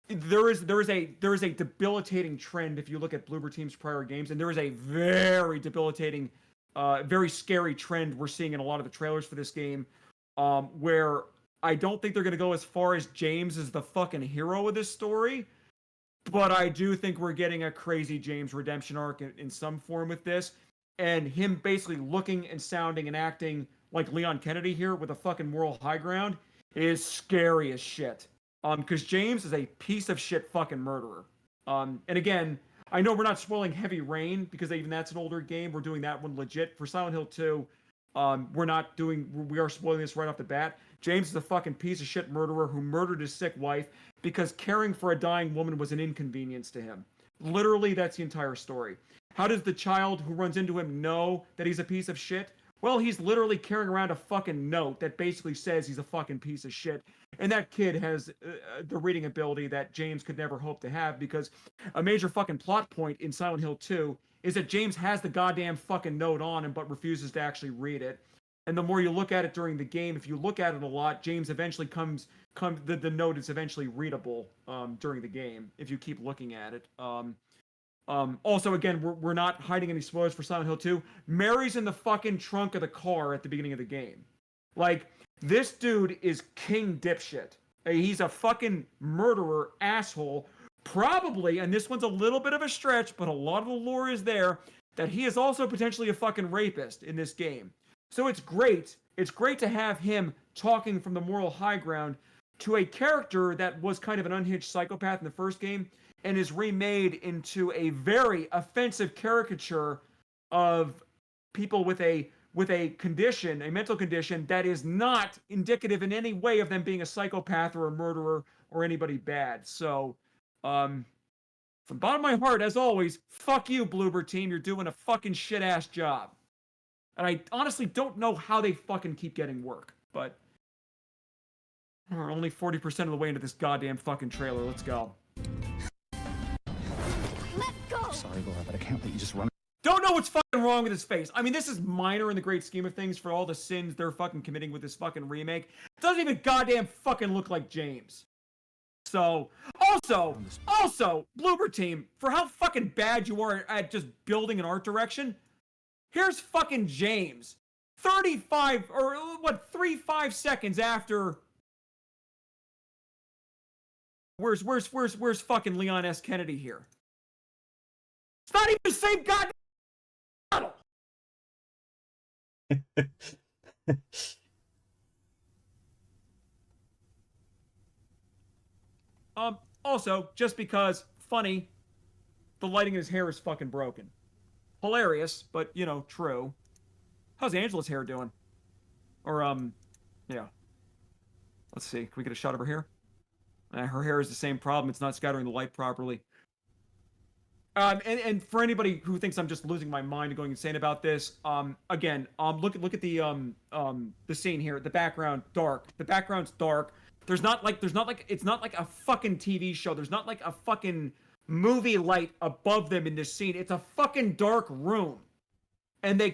there is a debilitating trend if you look at Bloober team's prior games, and there is a very debilitating, very scary trend we're seeing in a lot of the trailers for this game, where I don't think they're going to go as far as James is the fucking hero of this story, but I do think we're getting a crazy James redemption arc in some form with this, and him basically looking and sounding and acting like Leon Kennedy here with a fucking moral high ground is scary as shit. Because James is a piece of shit fucking murderer. And again, I know we're not spoiling Heavy Rain because even that's an older game. We're doing that one legit. For Silent Hill 2, we are spoiling this right off the bat. James is a fucking piece of shit murderer who murdered his sick wife because caring for a dying woman was an inconvenience to him. Literally, that's the entire story. How does the child who runs into him know that he's a piece of shit? Well, he's literally carrying around a fucking note that basically says he's a fucking piece of shit. And that kid has the reading ability that James could never hope to have, because a major fucking plot point in Silent Hill 2 is that James has the goddamn fucking note on him but refuses to actually read it. And the more you look at it during the game, if you look at it a lot, James eventually the note is eventually readable during the game if you keep looking at it. Also, again, we're not hiding any spoilers for Silent Hill 2. Mary's in the fucking trunk of the car at the beginning of the game. Like, this dude is king dipshit. He's a fucking murderer asshole. Probably, and this one's a little bit of a stretch, but a lot of the lore is there, that he is also potentially a fucking rapist in this game. So it's great. It's great to have him talking from the moral high ground to a character that was kind of an unhinged psychopath in the first game and is remade into a very offensive caricature of people with a condition, a mental condition that is not indicative in any way of them being a psychopath or a murderer or anybody bad. So, from the bottom of my heart, as always, fuck you, Bloober team. You're doing a fucking shit-ass job. And I honestly don't know how they fucking keep getting work, but we're only 40% of the way into this goddamn fucking trailer. Let's go. Let go! Sorry, Laura, but I can't let you just run. Don't know what's fucking wrong with his face. I mean, this is minor in the great scheme of things for all the sins they're fucking committing with this fucking remake. It doesn't even goddamn fucking look like James. So, also, Bloober team, for how fucking bad you are at just building an art direction, here's fucking James. 35 seconds after. Where's fucking Leon S. Kennedy here? It's not even the same goddamn model. Also, just because funny, the lighting in his hair is fucking broken. Hilarious, but you know, true. How's Angela's hair doing? Or yeah. Let's see. Can we get a shot of her hair? Her hair is the same problem. It's not scattering the light properly. And for anybody who thinks I'm just losing my mind and going insane about this, again, look at the scene here. The background dark. The background's dark. It's not like a fucking TV show. There's not like a fucking movie light above them in this scene. It's a fucking dark room, and they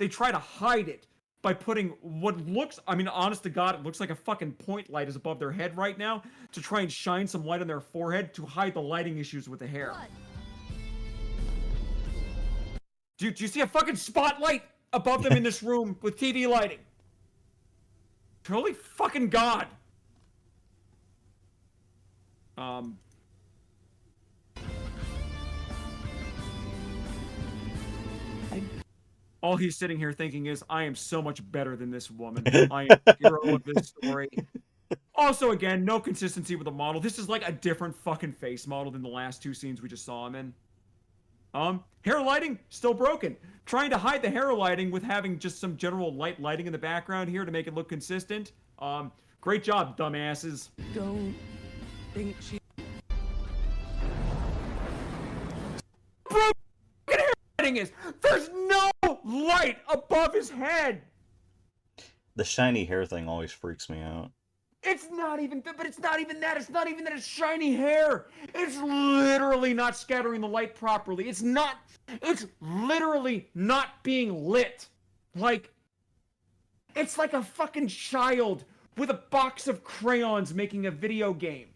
try to hide it by putting what looks, I mean, honest to God, it looks like a fucking point light is above their head right now to try and shine some light on their forehead to hide the lighting issues with the hair. Do you see a fucking spotlight above them in this room with TV lighting? Holy fucking God. All he's sitting here thinking is, I am so much better than this woman. I am the hero of this story. Also, again, no consistency with the model. This is like a different fucking face model than the last two scenes we just saw him in. Hair lighting, still broken. Trying to hide the hair lighting with having just some general light lighting in the background here to make it look consistent. Great job, dumbasses. Don't think she. Broken hair lighting is. There's no light above his head. The shiny hair thing always freaks me out. It's not even, but it's not even that. It's not even that it's shiny hair. It's literally not scattering the light properly. It's literally not being lit. Like, it's like a fucking child with a box of crayons making a video game.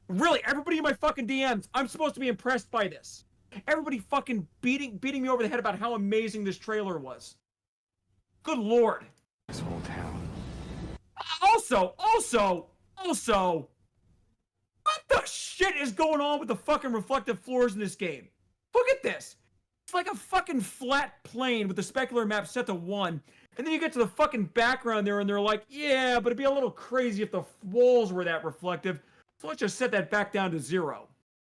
Really, everybody in my fucking DMs, I'm supposed to be impressed by this. Everybody fucking beating me over the head about how amazing this trailer was. Good lord. This whole town. Also, what the shit is going on with the fucking reflective floors in this game? Look at this. It's like a fucking flat plane with the specular map set to 1. And then you get to the fucking background there and they're like, yeah, but it'd be a little crazy if the walls were that reflective. So let's just set that back down to 0.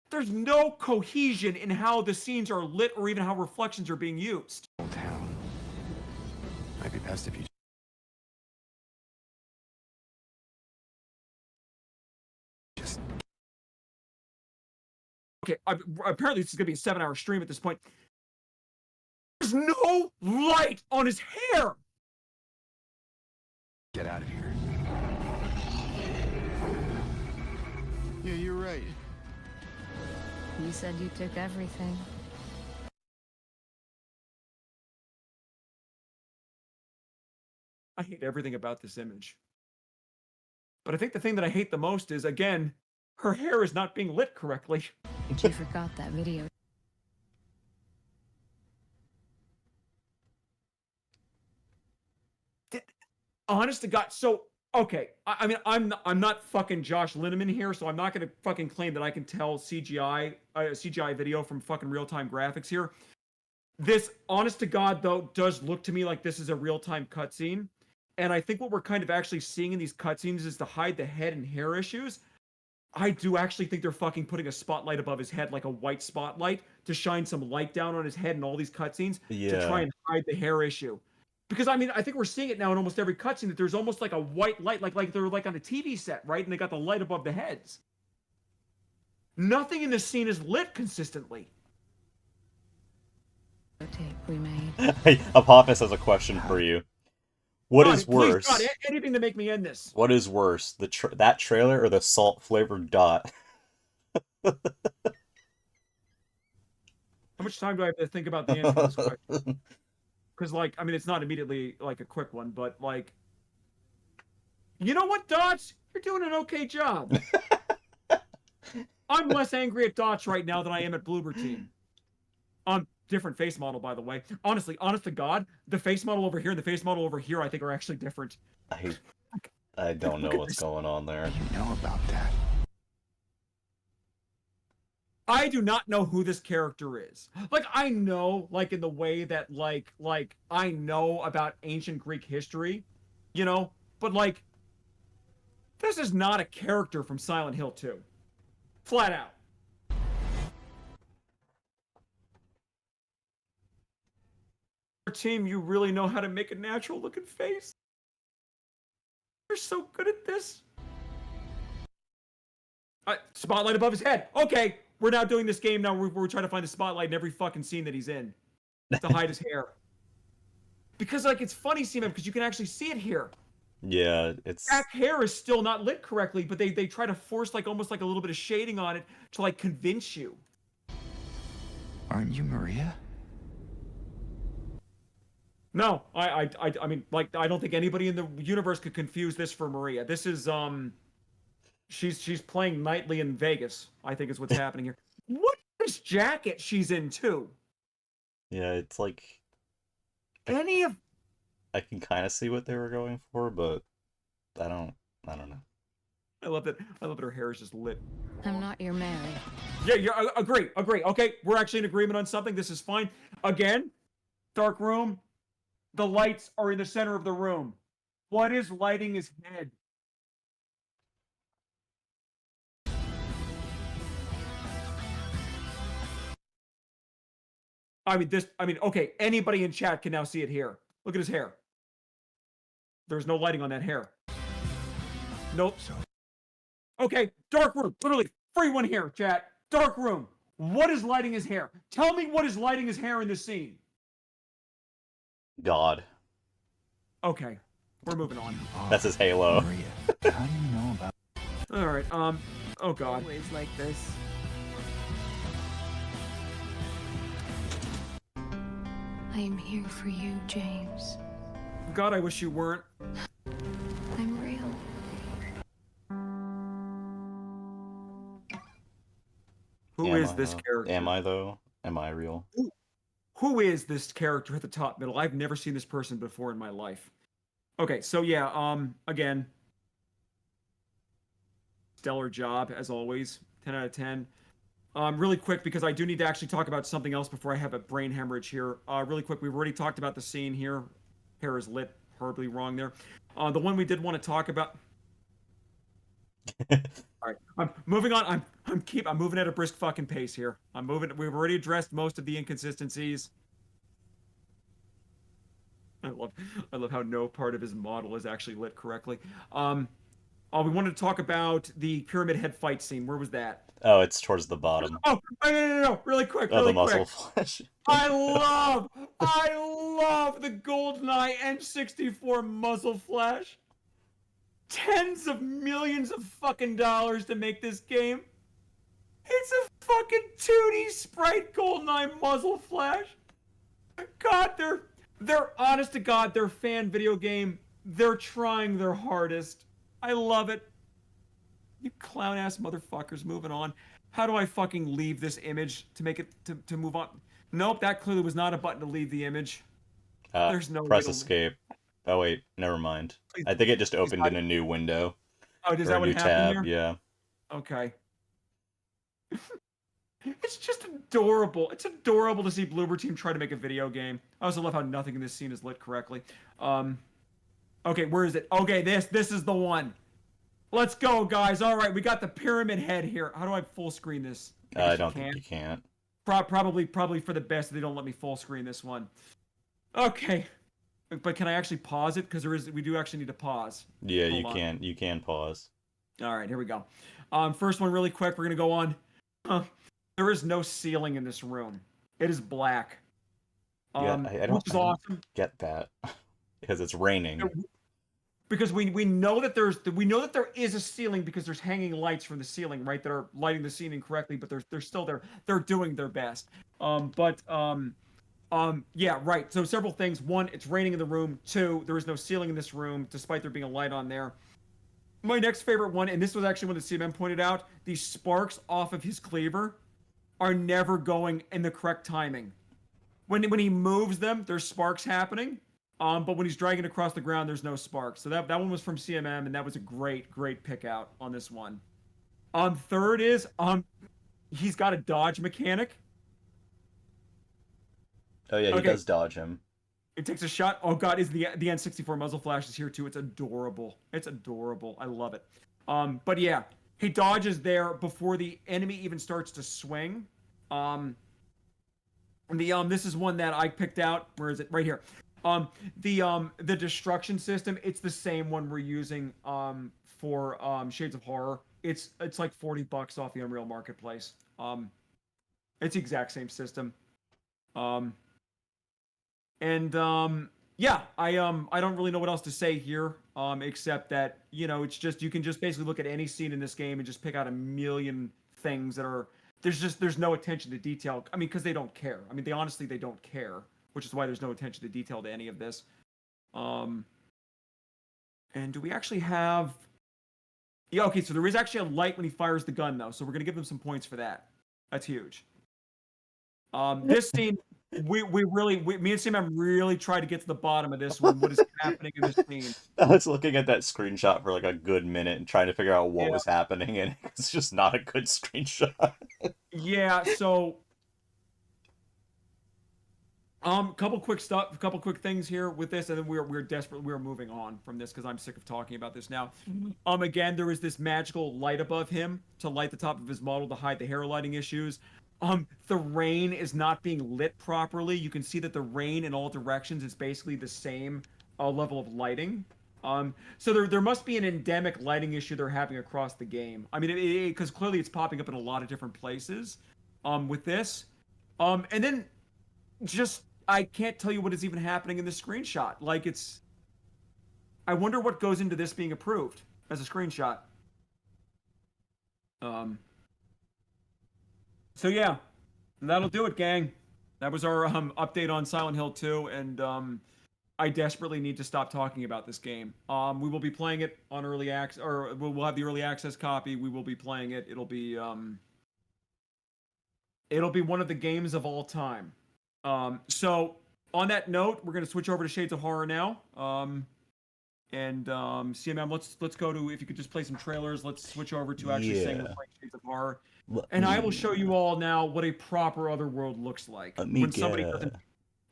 There's no cohesion in how the scenes are lit or even how reflections are being used. Whole town. Might be best if you just. Okay, apparently this is gonna be a 7-hour stream at this point. There's no light on his hair! Get out of here. Yeah, you're right. You said you took everything. I hate everything about this image. But I think the thing that I hate the most is, again, her hair is not being lit correctly. You forgot that video. Honest to God, so okay. I mean, I'm not fucking Josh Linneman here, so I'm not gonna fucking claim that I can tell CGI video from fucking real-time graphics here. This, honest to God, though, does look to me like this is a real-time cutscene. And I think what we're kind of actually seeing in these cutscenes is to hide the head and hair issues. I do actually think they're fucking putting a spotlight above his head, like a white spotlight, to shine some light down on his head in all these cutscenes to try and hide the hair issue. Because, I mean, I think we're seeing it now in almost every cutscene that there's almost like a white light, like they're like on a TV set, right? And they got the light above the heads. Nothing in this scene is lit consistently. Tape we made. Hey, Apophis has a question for you. What is worse? Please, God, anything to make me end this. What is worse, that trailer or the salt-flavored dot? How much time do I have to think about the answer to this question? Because, like, I mean, it's not immediately, like, a quick one, but, like... You know what, Dots? You're doing an okay job. I'm less angry at Dots right now than I am at Bloober Team. Different face model, by the way. Honestly, honest to God, the face model over here and the face model over here, I think, are actually different. I don't know what's going on there. You know about that. I do not know who this character is. Like, I know, like, in the way that, like, I know about ancient Greek history, you know? But, like, this is not a character from Silent Hill 2. Flat out. Team, you really know how to make a natural looking face. You're so good at this. Spotlight above his head. Okay, we're now doing this game now. We're trying to find the spotlight in every fucking scene that he's in to hide his hair. Because, like, it's funny, Seaman, because you can actually see it here. Yeah, it's... Back hair is still not lit correctly, but they try to force, like, almost like a little bit of shading on it to, like, convince you. Aren't you Maria? No, I mean, like, I don't think anybody in the universe could confuse this for Maria. This is, she's playing nightly in Vegas, I think is what's happening here. What is this jacket she's in, too? Yeah, it's like... I can kind of see what they were going for, but I don't know. I love that her hair is just lit. I'm not your Mary. Yeah, agree. Okay, we're actually in agreement on something. This is fine. Again, dark room. The lights are in the center of the room. What is lighting his head? Okay, anybody in chat can now see it here. Look at his hair. There's no lighting on that hair. Nope. Okay, dark room. Literally, free one here, chat. Dark room. What is lighting his hair? Tell me what is lighting his hair in this scene. God. Okay, we're moving on. That's his halo. How do you know about? All right. Oh God. Always like this. I am here for you, James. God, I wish you weren't. I'm real. Who is this character? Am I though? Am I real? Who is this character at the top middle? I've never seen this person before in my life. Okay, so yeah, again, stellar job as always. 10 out of 10. Really quick, because I do need to actually talk about something else before I have a brain hemorrhage here. Really quick, we've already talked about the scene here. Hair is lit horribly wrong there. The one we did want to talk about. All right, I'm moving on. I'm moving at a brisk fucking pace here. I'm moving. We've already addressed most of the inconsistencies. I love how no part of his model is actually lit correctly. We wanted to talk about the pyramid head fight scene. Where was that? Oh, it's towards the bottom. Oh, no. Really quick, Oh, really the muzzle quick. flash. I love the GoldenEye N64 muzzle flash. Tens of millions of fucking dollars to make this game. It's a fucking 2D sprite GoldenEye muzzle flash. God, they're honest to God, they're fan video game. They're trying their hardest. I love it. You clown ass motherfuckers. Moving on. How do I fucking leave this image to make it to move on? Nope, that clearly was not a button to leave the image. There's no press way to... escape. Oh wait, never mind. Please, I think it just opened in a new window. Oh, does or that a what new happened tab? there? Yeah. Okay. It's just adorable. It's adorable to see Bloober Team try to make a video game. I also love how nothing in this scene is lit correctly. Okay, where is it? Okay, this is the one. Let's go, guys. All right, we got the pyramid head here. How do I full screen this? I don't think you can't. Probably for the best. They don't let me full screen this one. Okay, but can I actually pause it? Because we do actually need to pause. Yeah, Hold on. You can pause. All right, here we go. First one, really quick. We're gonna go on. There is no ceiling in this room. It is black. Yeah, I don't, which is awesome. Get that because it's raining. Because we know that there is a ceiling because there's hanging lights from the ceiling, right, that are lighting the scene incorrectly, but they're still there. They're doing their best. Yeah, right. So several things. One, it's raining in the room. Two, there is no ceiling in this room, despite there being a light on there. My next favorite one, and this was actually when the CMM pointed out, these sparks off of his cleaver are never going in the correct timing. When he moves them, there's sparks happening. But when he's dragging across the ground, there's no sparks. So that one was from CMM, and that was a great pick out on this one. Third is he's got a dodge mechanic. Oh yeah, he does dodge him. It takes a shot. Oh god, is the N64 muzzle flash is here too. It's adorable. It's adorable. I love it. But yeah, he dodges there before the enemy even starts to swing. This is one that I picked out. Where is it? Right here. The destruction system, it's the same one we're using for Shades of Horror. It's like $40 off the Unreal Marketplace. It's the exact same system. Yeah, I don't really know what else to say here, except that, it's just, you can just basically look at any scene in this game and just pick out a million things that are, there's no attention to detail. I mean, because they don't care. I mean, they don't care, which is why there's no attention to detail to any of this. And do we actually have... Yeah, okay, so there is actually a light when he fires the gun, though, so we're going to give them some points for that. That's huge. This scene... me and Sam really tried to get to the bottom of this one. What is happening in this scene? I was looking at that screenshot for like a good minute and trying to figure out what was happening, and it's just not a good screenshot. Yeah, so couple quick things here with this, and then we're moving on from this because I'm sick of talking about this now. Again, there is this magical light above him to light the top of his model to hide the hair lighting issues. the rain is not being lit properly. You can see that the rain in all directions is basically the same level of lighting. So there must be an endemic lighting issue they're having across the game. I mean, because clearly it's popping up in a lot of different places. With this, and then just I can't tell you what is even happening in the screenshot. Like it's, I wonder what goes into this being approved as a screenshot. So yeah, that'll do it, gang. That was our update on Silent Hill 2, and I desperately need to stop talking about this game. We will be playing it on early access, or we'll have the early access copy. We will be playing it. It'll be one of the games of all time. So on that note, we're gonna switch over to Shades of Horror now. CMM, let's go to, if you could just play some trailers. Let's switch over to actually saying we're playing Shades of Horror. And I will show you all now what a proper Otherworld looks like when somebody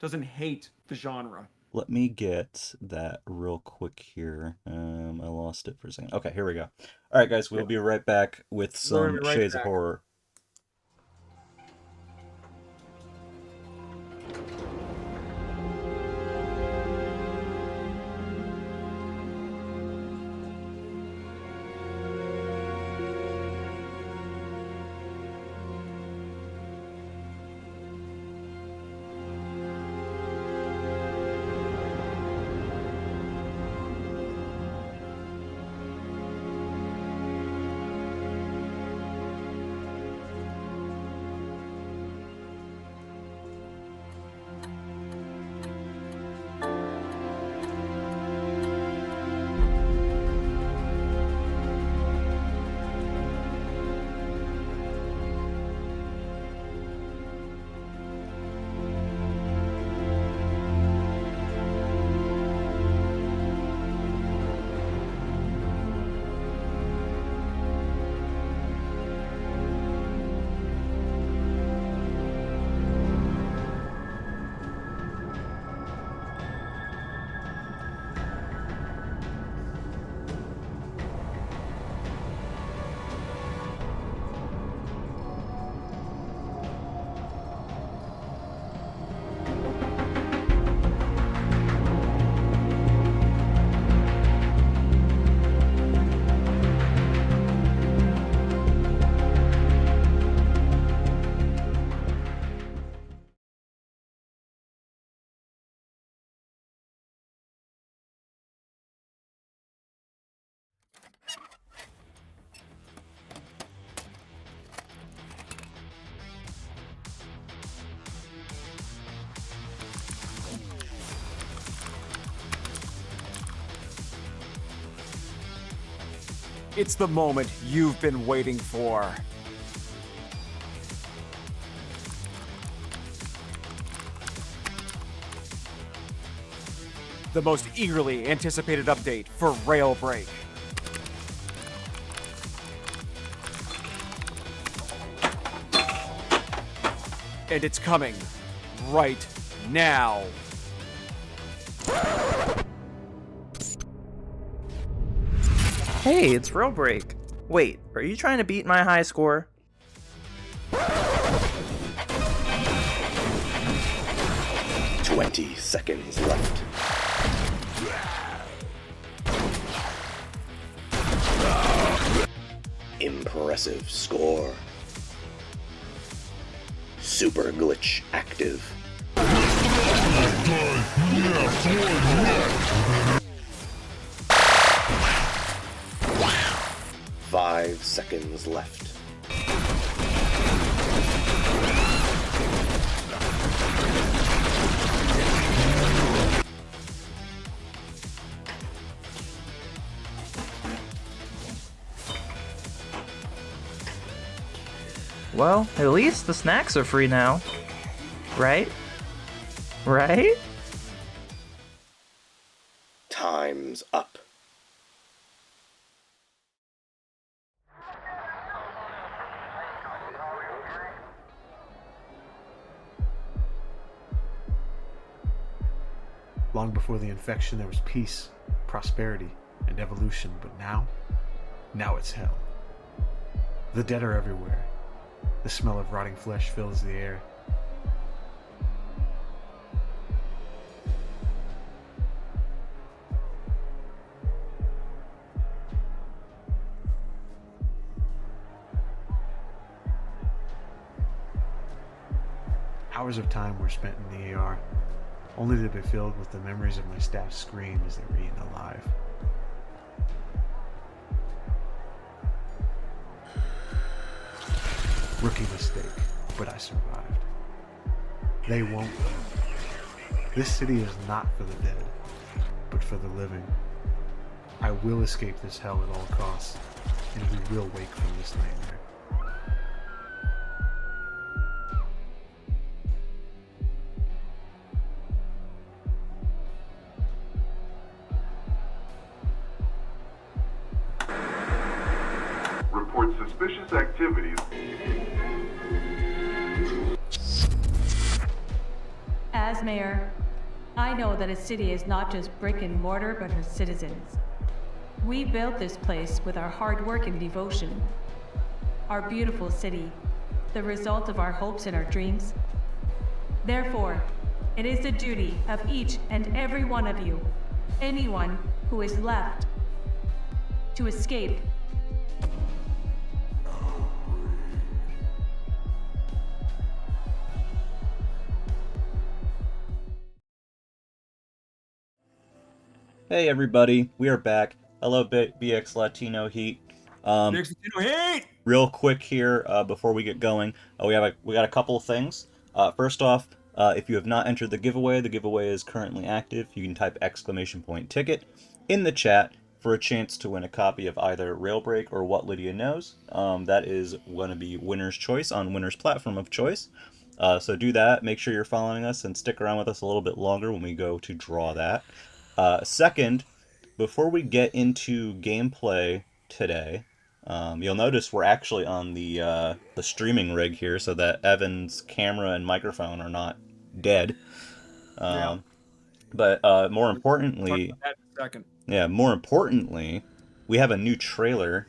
doesn't hate the genre. Let me get that real quick here. I lost it for a second. Okay, here we go. All right, guys, we'll be right back with some Shades of Horror. It's the moment you've been waiting for. The most eagerly anticipated update for Railbreak. And it's coming right now. Hey, it's Railbreak. Wait, are you trying to beat my high score? "20 seconds left. Impressive score. Super glitch active. Five seconds left. Well, at least the snacks are free now. Right? Right? Time's up. Long before the infection, there was peace, prosperity, and evolution, but now it's hell. The dead are everywhere. The smell of rotting flesh fills the air. Hours of time were spent in the AR, only to be filled with the memories of my staff's scream as they were eaten alive. Rookie mistake, but I survived. They won't. This city is not for the dead, but for the living. I will escape this hell at all costs, and we will wake from this nightmare. Report suspicious activities. As mayor, I know that a city is not just brick and mortar, but her citizens. We built this place with our hard work and devotion. Our beautiful city, the result of our hopes and our dreams. Therefore, it is the duty of each and every one of you, anyone who is left, to escape. Hey everybody, we are back. Hello BX Latino Heat. BX Latino Heat! Real quick here before we get going, we got a couple of things. First off, if you have not entered the giveaway is currently active. You can type !ticket in the chat for a chance to win a copy of either Railbreak or What Lydia Knows. That is going to be winner's choice on winner's platform of choice. So do that. Make sure you're following us and stick around with us a little bit longer when we go to draw that. Second, before we get into gameplay today, you'll notice we're actually on the streaming rig here, so that Evan's camera and microphone are not dead. But more importantly, more importantly, we have a new trailer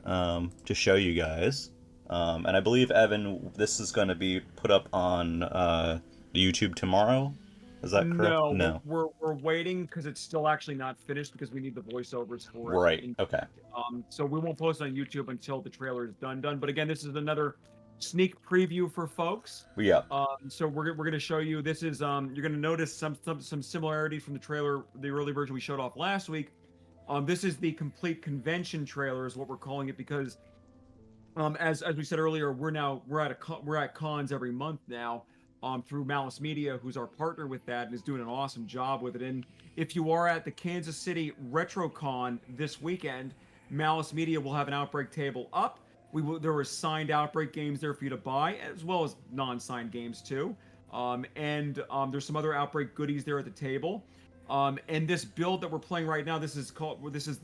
to show you guys, and I believe Evan, this is going to be put up on YouTube tomorrow. Is that correct? No, we're waiting because it's still actually not finished because we need the voiceovers for it. Right. Okay. So we won't post it on YouTube until the trailer is done. But again, this is another sneak preview for folks. Yeah. So we're gonna show you. This is you're gonna notice some similarities from the trailer, the early version we showed off last week. This is the complete convention trailer, is what we're calling it, because as we said earlier, we're at cons every month now. Through Malice Media, who's our partner with that and is doing an awesome job with it. And if you are at the Kansas City RetroCon this weekend, Malice Media will have an Outbreak table up. There were signed Outbreak games there for you to buy, as well as non-signed games too. There's some other Outbreak goodies there at the table. And this build that we're playing right now, this is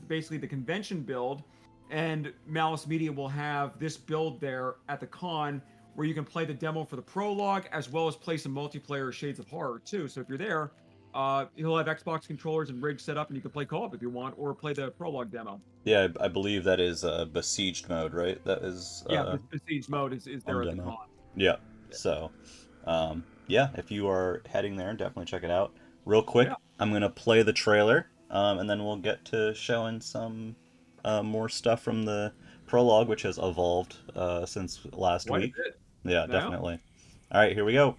basically the convention build, and Malice Media will have this build there at the con, where you can play the demo for the prologue, as well as play some multiplayer Shades of Horror too. So if you're there, he'll have Xbox controllers and rigs set up, and you can play co-op if you want, or play the prologue demo. Yeah, I believe that is besieged mode, right? That is besieged mode is there at the con. Yeah. So, yeah, if you are heading there, definitely check it out. Real quick, I'm gonna play the trailer, and then we'll get to showing some more stuff from the prologue, which has evolved since last week. Yeah, definitely. All right, here we go.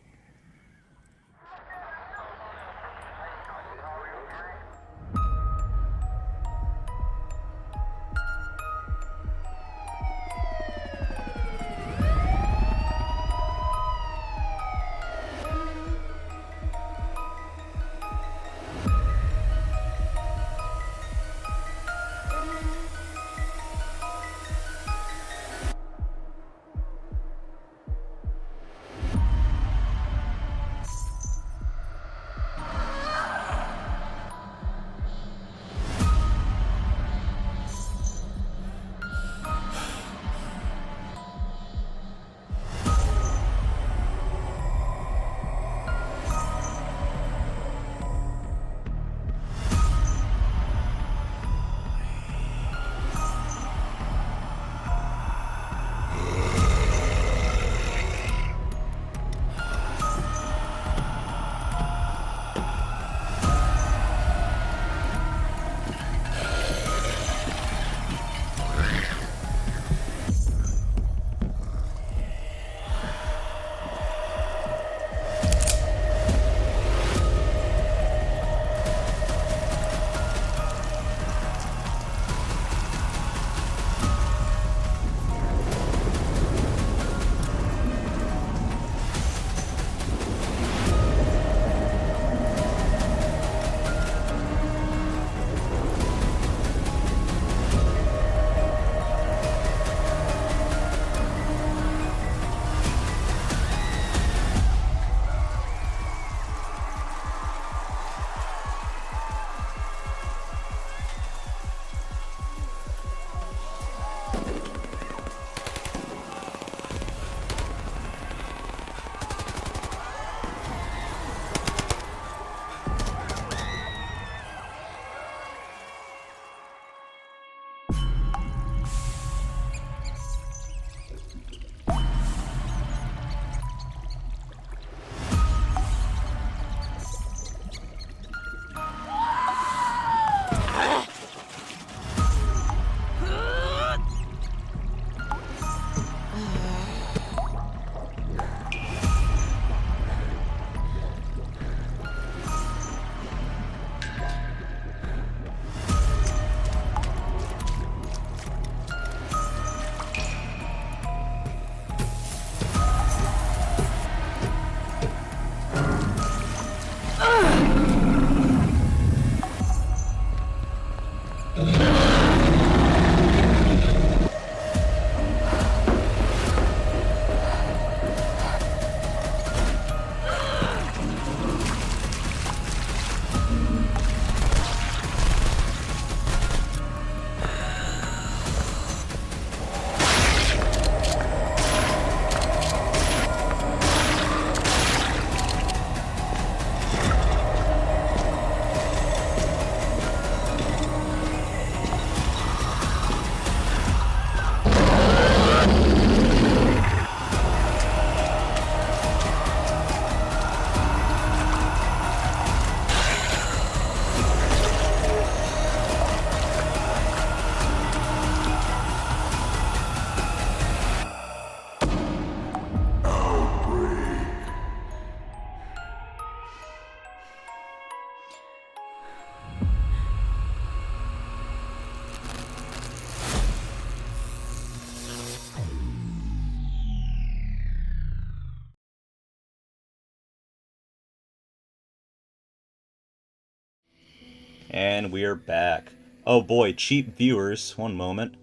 And we're back. Oh boy, cheap viewers. One moment.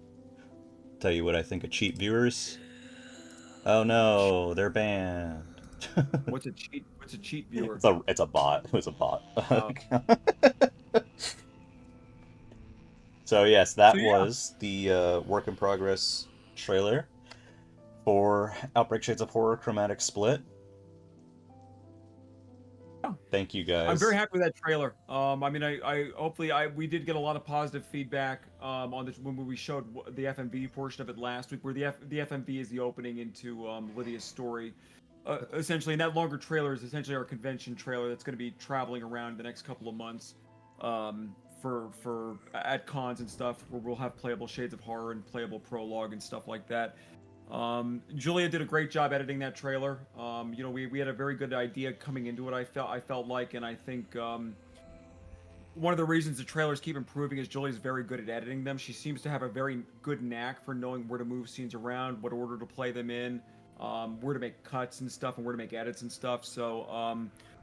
Tell you what I think of cheap viewers. Oh no, they're banned. What's a cheat? What's a cheat viewer? It's a bot. It was a bot. Oh. So yes, So that yeah. was the work in progress trailer for Outbreak Shades of Horror Chromatic Split. Thank you guys. I'm very happy with that trailer. I mean, hopefully we did get a lot of positive feedback on this when we showed the FMV portion of it last week, where the FMV is the opening into Lydia's story, essentially. And that longer trailer is essentially our convention trailer that's going to be traveling around the next couple of months, for at cons and stuff, where we'll have playable Shades of Horror and playable prologue and stuff like that. Julia did a great job editing that trailer. You know, we had a very good idea coming into it. I felt like, and I think one of the reasons the trailers keep improving is Julia's very good at editing them. She seems to have a very good knack for knowing where to move scenes around, what order to play them in, where to make cuts and stuff, and where to make edits and stuff. So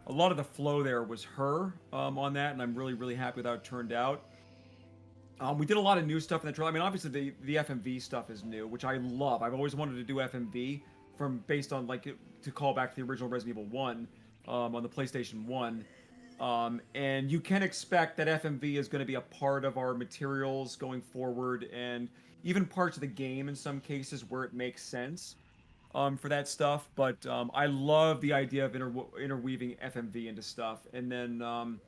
a lot of the flow there was her on that, and I'm really happy with how it turned out. We did a lot of new stuff in the trailer. I mean, obviously the FMV stuff is new, which I love. I've always wanted to do FMV based on like to call back to the original Resident Evil 1 on the PlayStation 1. And you can expect that FMV is going to be a part of our materials going forward, and even parts of the game in some cases where it makes sense for that stuff. But I love the idea of interweaving FMV into stuff, and then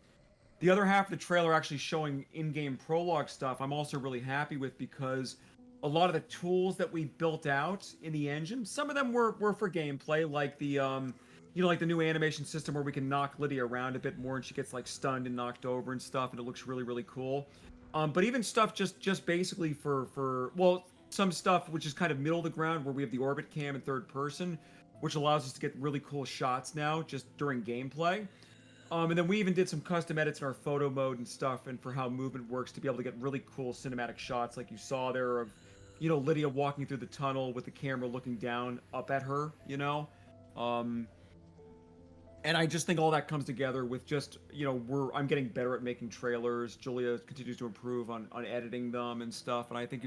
the other half of the trailer actually showing in-game prologue stuff, I'm also really happy with, because a lot of the tools that we built out in the engine, some of them were for gameplay, like the you know, like the new animation system where we can knock Lydia around a bit more and she gets like stunned and knocked over and stuff, and it looks really cool. But even stuff just basically for well, some stuff which is kind of middle of the ground, where we have the orbit cam in third person, which allows us to get really cool shots now just during gameplay. And then we even did some custom edits in our photo mode and stuff, and for how movement works, to be able to get really cool cinematic shots, like you saw there of, you know, Lydia walking through the tunnel with the camera looking down up at her, you know. And I just think all that comes together with just, you know, I'm getting better at making trailers. Julia continues to improve on editing them and stuff, and I think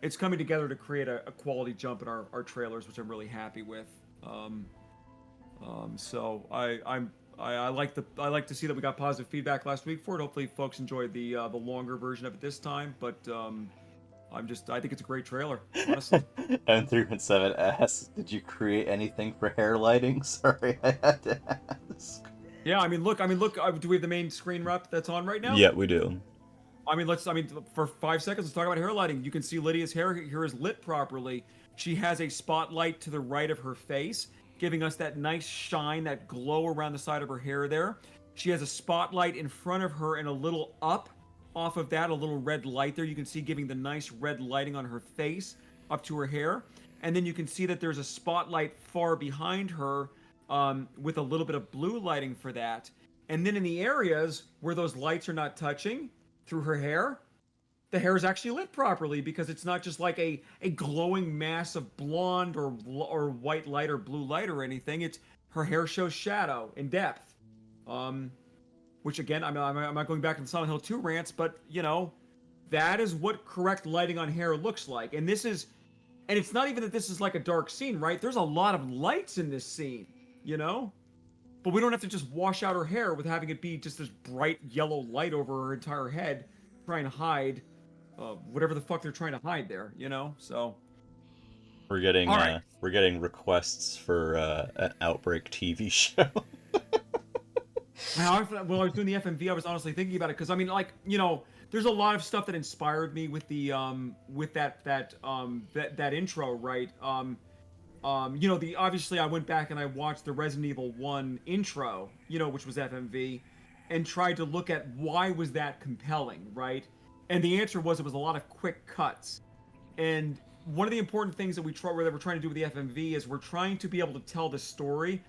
it's coming together to create a quality jump in our trailers, which I'm really happy with. So I like to see that we got positive feedback last week for it. Hopefully, folks enjoyed the longer version of it this time. But I think it's a great trailer, honestly. M317 asks, did you create anything for hair lighting? Sorry, I had to ask. Yeah, I mean, look. Do we have the main screen rep that's on right now? Yeah, we do. I mean, for 5 seconds, let's talk about hair lighting. You can see Lydia's hair here is lit properly. She has a spotlight to the right of her face, giving us that nice shine, that glow around the side of her hair there. She has a spotlight in front of her, and a little up off of that, a little red light there. You can see giving the nice red lighting on her face up to her hair. And then you can see that there's a spotlight far behind her with a little bit of blue lighting for that. And then in the areas where those lights are not touching through her hair, the hair is actually lit properly, because it's not just like a glowing mass of blonde or white light or blue light or anything. It's her hair shows shadow and depth, which again, I'm not going back to the Silent Hill 2 rants, but you know, that is what correct lighting on hair looks like. And it's not even that this is like a dark scene, right? There's a lot of lights in this scene, you know, but we don't have to just wash out her hair with having it be just this bright yellow light over her entire head, trying to hide whatever the fuck they're trying to hide there, you know. So we're getting requests for an Outbreak TV show. While I was doing the FMV, I was honestly thinking about it, because I mean, like, you know, there's a lot of stuff that inspired me with the that intro, right? You know, obviously I went back and I watched the Resident Evil 1 intro, you know, which was FMV, and tried to look at why was that compelling, right? And the answer was, it was a lot of quick cuts. And one of the important things that we're trying to do with the FMV is we're trying to be able to tell the story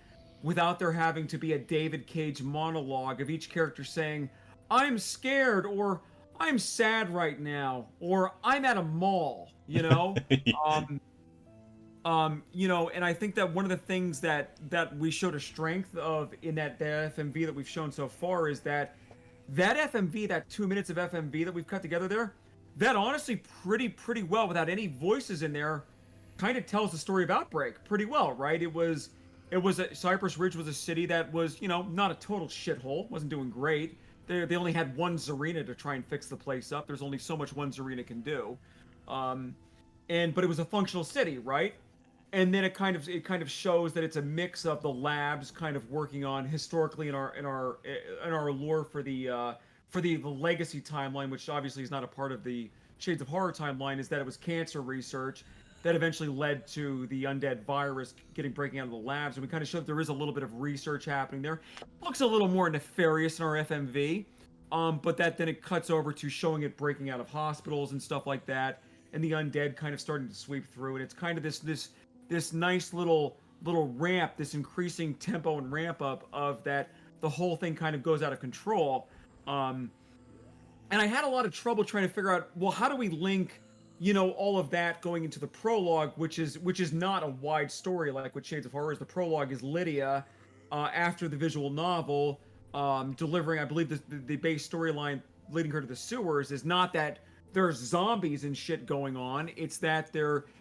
without there having to be a David Cage monologue of each character saying, "I'm scared," or "I'm sad right now," or "I'm at a mall," you know? You know, and I think that one of the things that we showed a strength of in that FMV that we've shown so far is that That FMV, that 2 minutes of FMV that we've cut together there, that honestly pretty well without any voices in there, kind of tells the story of Outbreak pretty well, right? Cypress Ridge was a city that was, not a total shithole, wasn't doing great. They only had one Zarina to try and fix the place up. There's only so much one Zarina can do. But it was a functional city, right? And then it kind of shows that it's a mix of the labs kind of working on historically in our lore for the legacy timeline, which obviously is not a part of the Shades of Horror timeline, is that it was cancer research that eventually led to the undead virus breaking out of the labs, and we kind of showed that there is a little bit of research happening there. Looks a little more nefarious in our FMV, but that then it cuts over to showing it breaking out of hospitals and stuff like that, and the undead kind of starting to sweep through, and it's kind of this nice little ramp, this increasing tempo and ramp up of that. The whole thing kind of goes out of control. And I had a lot of trouble trying to figure out, well, how do we link, all of that going into the prologue, which is not a wide story like what Shades of Horror is. The prologue is Lydia, after the visual novel, delivering, I believe, the base storyline leading her to the sewers is not that there's zombies and shit going on. It's that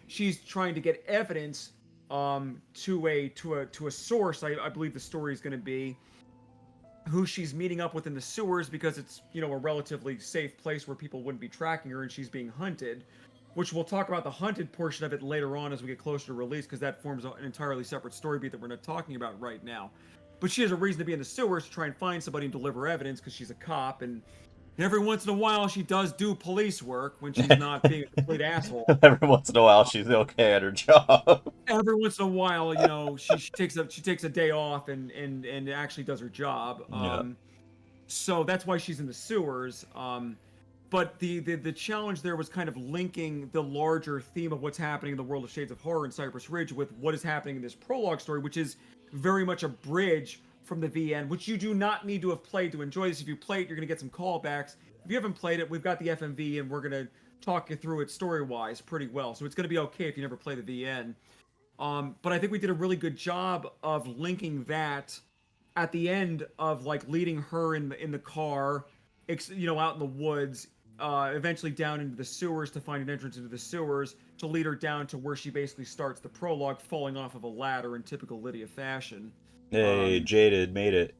she's trying to get evidence to a source. I believe the story is going to be who she's meeting up with in the sewers, because it's a relatively safe place where people wouldn't be tracking her, and she's being hunted, which we'll talk about the hunted portion of it later on as we get closer to release, because that forms an entirely separate story beat that we're not talking about right now. But she has a reason to be in the sewers to try and find somebody and deliver evidence, because she's a cop, and every once in a while she does do police work when she's not being a complete asshole. Every once in a while she's okay at her job. Every once in a while, she takes a day off and actually does her job. Yeah. So that's why she's in the sewers. But the challenge there was kind of linking the larger theme of what's happening in the world of Shades of Horror in Cypress Ridge with what is happening in this prologue story, which is very much a bridge from the VN, which you do not need to have played to enjoy this. If you play it, you're going to get some callbacks. If you haven't played it, we've got the FMV, and we're going to talk you through it story-wise pretty well. So it's going to be okay if you never play the VN. But I think we did a really good job of linking that at the end of leading her in the car, out in the woods, eventually down into the sewers to find an entrance into the sewers to lead her down to where she basically starts the prologue falling off of a ladder in typical Lydia fashion. Hey, Jaded made it.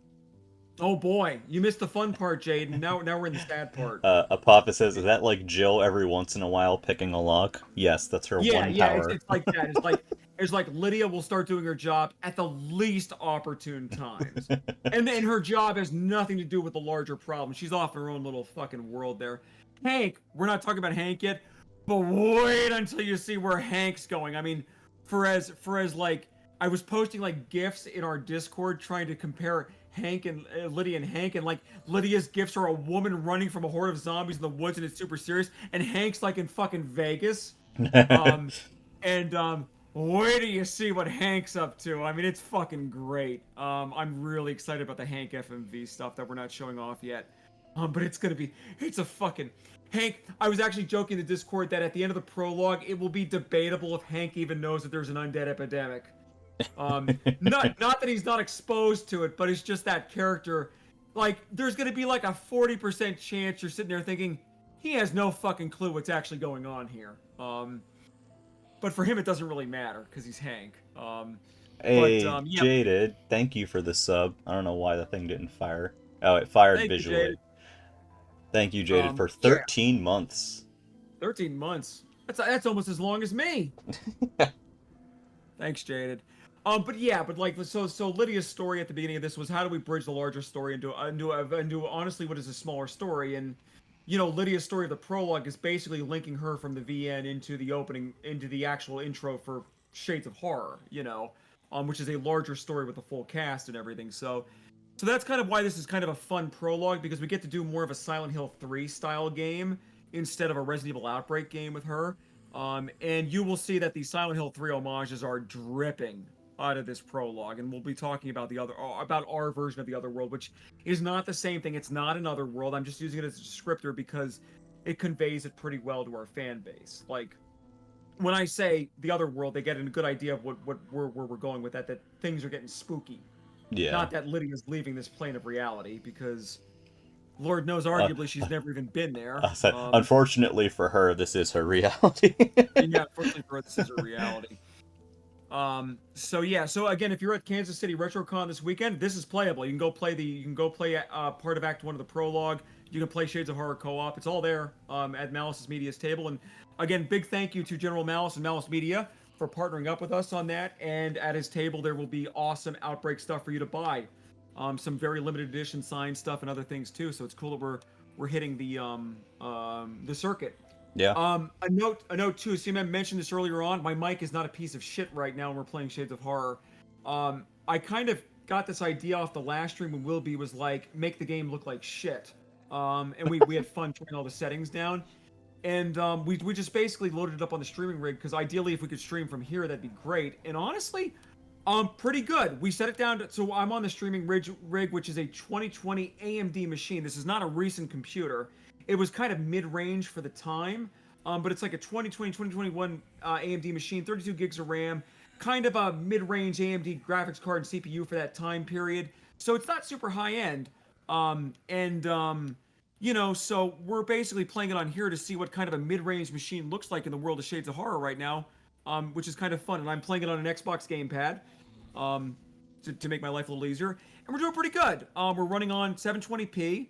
Oh boy, you missed the fun part, Jade. Now we're in the sad part. Apophis says, is that like Jill every once in a while picking a lock? Yes, that's her one power. It's like that. It's like Lydia will start doing her job at the least opportune times. And then her job has nothing to do with the larger problem. She's off in her own little fucking world there. Hank, we're not talking about Hank yet, but wait until you see where Hank's going. I mean, for as I was posting GIFs in our Discord trying to compare Hank and Lydia and Hank, and Lydia's GIFs are a woman running from a horde of zombies in the woods, and it's super serious, and Hank's in fucking Vegas. Wait till you see what Hank's up to. I mean, it's fucking great. I'm really excited about the Hank FMV stuff that we're not showing off yet. But it's a fucking Hank. I was actually joking in the Discord that at the end of the prologue, it will be debatable if Hank even knows that there's an undead epidemic. Not that he's not exposed to it, but it's just that character. There's gonna be a 40% chance you're sitting there thinking he has no fucking clue what's actually going on here. But for him, it doesn't really matter because he's Hank. Hey, Jaded, thank you for the sub. I don't know why the thing didn't fire. Oh, it fired visually. Thank you, Jaded, for 13 months. 13 months. That's almost as long as me. Thanks, Jaded. So Lydia's story at the beginning of this was, how do we bridge the larger story into honestly what is a smaller story? And Lydia's story of the prologue is basically linking her from the VN into the actual intro for Shades of Horror, which is a larger story with a full cast and everything. So that's kind of why this is kind of a fun prologue, because we get to do more of a Silent Hill 3 style game instead of a Resident Evil Outbreak game with her. And you will see that the Silent Hill 3 homages are dripping out of this prologue, and we'll be talking about about our version of the other world, which is not the same thing. It's not another world. I'm just using it as a descriptor because it conveys it pretty well to our fan base. When I say the other world, they get a good idea of where we're going with that things are getting spooky. Yeah. Not that Lydia's leaving this plane of reality, because Lord knows, arguably, she's never even been there. Unfortunately for her, this is her reality. Yeah, unfortunately for her, this is her reality. So yeah, so again, if you're at Kansas City RetroCon this weekend, this is playable. You can go play part of Act 1 of the prologue. You can play Shades of Horror co-op. It's all there at Malice's Media's table. And again, big thank you to General Malice and Malice Media for partnering up with us on that. And at his table, there will be awesome Outbreak stuff for you to buy. Some very limited edition signed stuff and other things too. So it's cool that we're hitting the circuit. Yeah. A note too. CMM mentioned this earlier on. My mic is not a piece of shit right now, and we're playing Shades of Horror. I kind of got this idea off the last stream when Wilby was like, make the game look like shit. And we had fun trying all the settings down, and we just basically loaded it up on the streaming rig because ideally, if we could stream from here, that'd be great. And honestly, pretty good. We set it down to, so I'm on the streaming rig, which is a 2020 AMD machine. This is not a recent computer. It was kind of mid-range for the time, but it's like a 2021 AMD machine, 32 gigs of RAM, kind of a mid-range AMD graphics card and CPU for that time period. So it's not super high-end, so we're basically playing it on here to see what kind of a mid-range machine looks like in the world of Shades of Horror right now, which is kind of fun. And I'm playing it on an Xbox gamepad. To make my life a little easier, and we're doing pretty good. We're running on 720p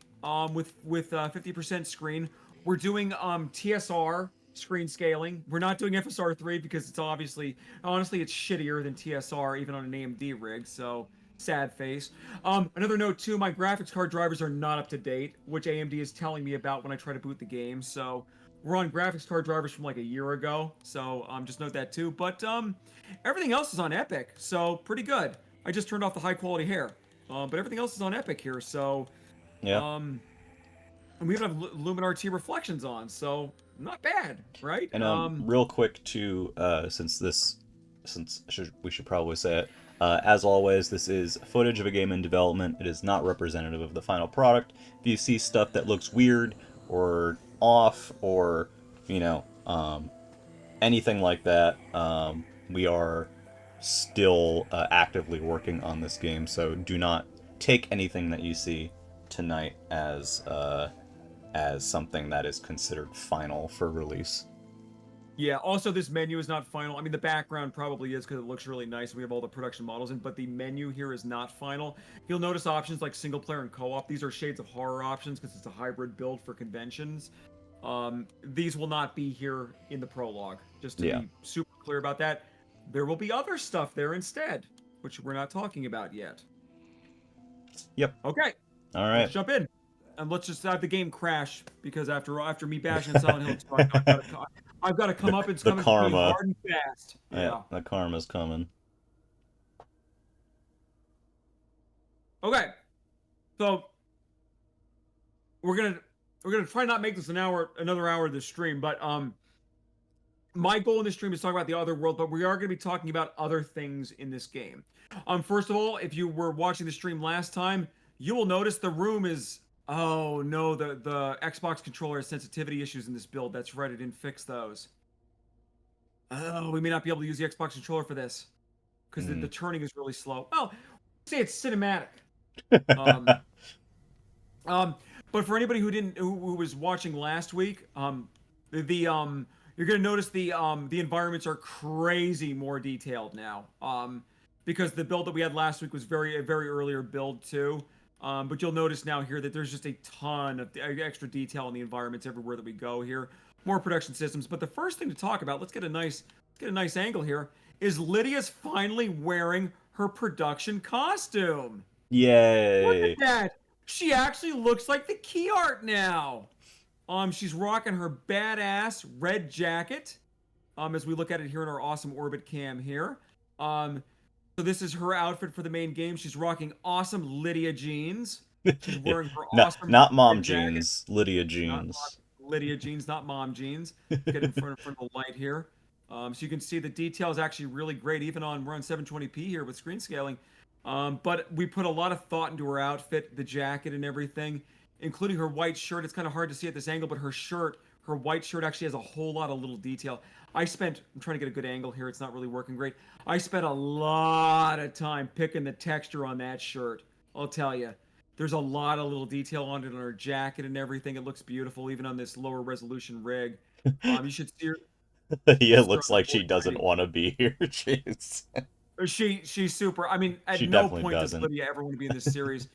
with 50% screen. We're doing TSR screen scaling. We're not doing FSR3 because it's honestly it's shittier than TSR even on an AMD rig. So sad face. Another note too, my graphics card drivers are not up to date, which AMD is telling me about when I try to boot the game. So we're on graphics card drivers from like a year ago. So just note that too. But everything else is on Epic, so pretty good. I just turned off the high quality hair, but everything else is on Epic here. So, yeah. And we even have Luminar T reflections on, so not bad, right? And real quick too, we should probably say it. As always, this is footage of a game in development. It is not representative of the final product. If you see stuff that looks weird or off or anything like that, we are still actively working on this game, so do not take anything that you see tonight as something that is considered final for release. Yeah, also this menu is not final. I mean, the background probably is because it looks really nice. We have all the production models in, but the menu here is not final. You'll notice options like single player and co-op. These are Shades of Horror options because it's a hybrid build for conventions. These will not be here in the prologue, just to be super clear about that. There will be other stuff there instead, which we're not talking about yet. Yep. Okay. All right. Let's jump in. And let's just have the game crash, because after me bashing Silent Hill 2, I've got to come up. It's coming to me hard and fast. Yeah, the karma's coming. Okay. So we're gonna try not make this another hour of this stream, but my goal in this stream is to talk about the other world, but we are going to be talking about other things in this game. First of all, if you were watching the stream last time, you will notice the room is, oh no, the Xbox controller has sensitivity issues in this build. That's right, I didn't fix those. Oh, we may not be able to use the Xbox controller for this because the turning is really slow. Well, say it's cinematic. But for anybody who was watching last week, you're gonna notice the environments are crazy more detailed now. Because the build that we had last week was a very earlier build too. But you'll notice now here that there's just a ton of extra detail in the environments everywhere that we go here. More production systems. But the first thing to talk about, let's get a nice angle here, is Lydia's finally wearing her production costume. Yay! Look at that. She actually looks like the key art now. She's rocking her badass red jacket. As we look at it here in our awesome orbit cam here. So this is her outfit for the main game. She's rocking awesome Lydia jeans. She's wearing her awesome not mom jacket. jeans, Lydia jeans. Lydia jeans, not mom jeans. Get in front of the light here. So you can see the detail is actually really great. Even we're on 720p here with screen scaling. But we put a lot of thought into her outfit, the jacket and everything, including her white shirt. It's kind of hard to see at this angle, but her white shirt actually has a whole lot of little detail. I'm trying to get a good angle here. It's not really working great. I spent a lot of time picking the texture on that shirt. I'll tell you. There's a lot of little detail on it on her jacket and everything. It looks beautiful, even on this lower resolution rig. You should see her. Yeah, it looks like she doesn't want to be here. Jeez. She's super. I mean, at She no definitely point does doesn't. Lydia ever want to be in this series.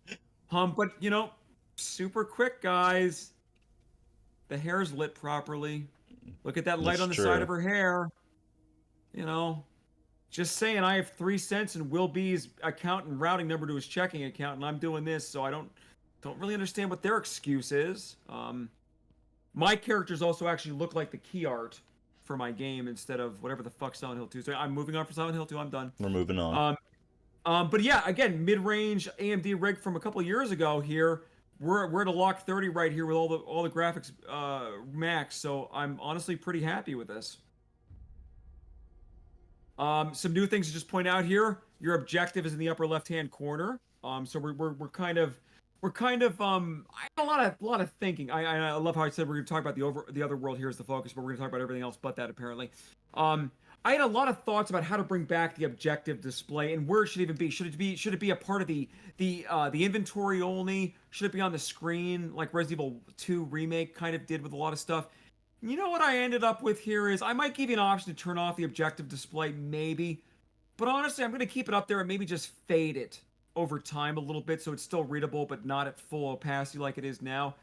But you know, super quick, guys. The hair's lit properly. Look at that light That's on the side true. of her hair. You know, just saying, I have 3 cents in Will B's account and routing number to his checking account, and I'm doing this, so I don't really understand what their excuse is. My characters also actually look like the key art for my game instead of whatever the fuck Silent Hill 2. So I'm moving on for Silent Hill 2. I'm done. We're moving on. But yeah, again, mid-range AMD rig from a couple years ago here. We're at a lock 30 right here with all the graphics max. So I'm honestly pretty happy with this. Some new things to just point out here. Your objective is in the upper left-hand corner. So we're kind of I had a lot of thinking. I love how I said we're going to talk about the other world here as the focus, but we're going to talk about everything else but that apparently. I had a lot of thoughts about how to bring back the objective display and where it should even be. Should it be a part of the inventory only? Should it be on the screen like Resident Evil 2 remake kind of did with a lot of stuff? You know what I ended up with here is I might give you an option to turn off the objective display, maybe. But honestly, I'm going to keep it up there and maybe just fade it over time a little bit so it's still readable but not at full opacity like it is now.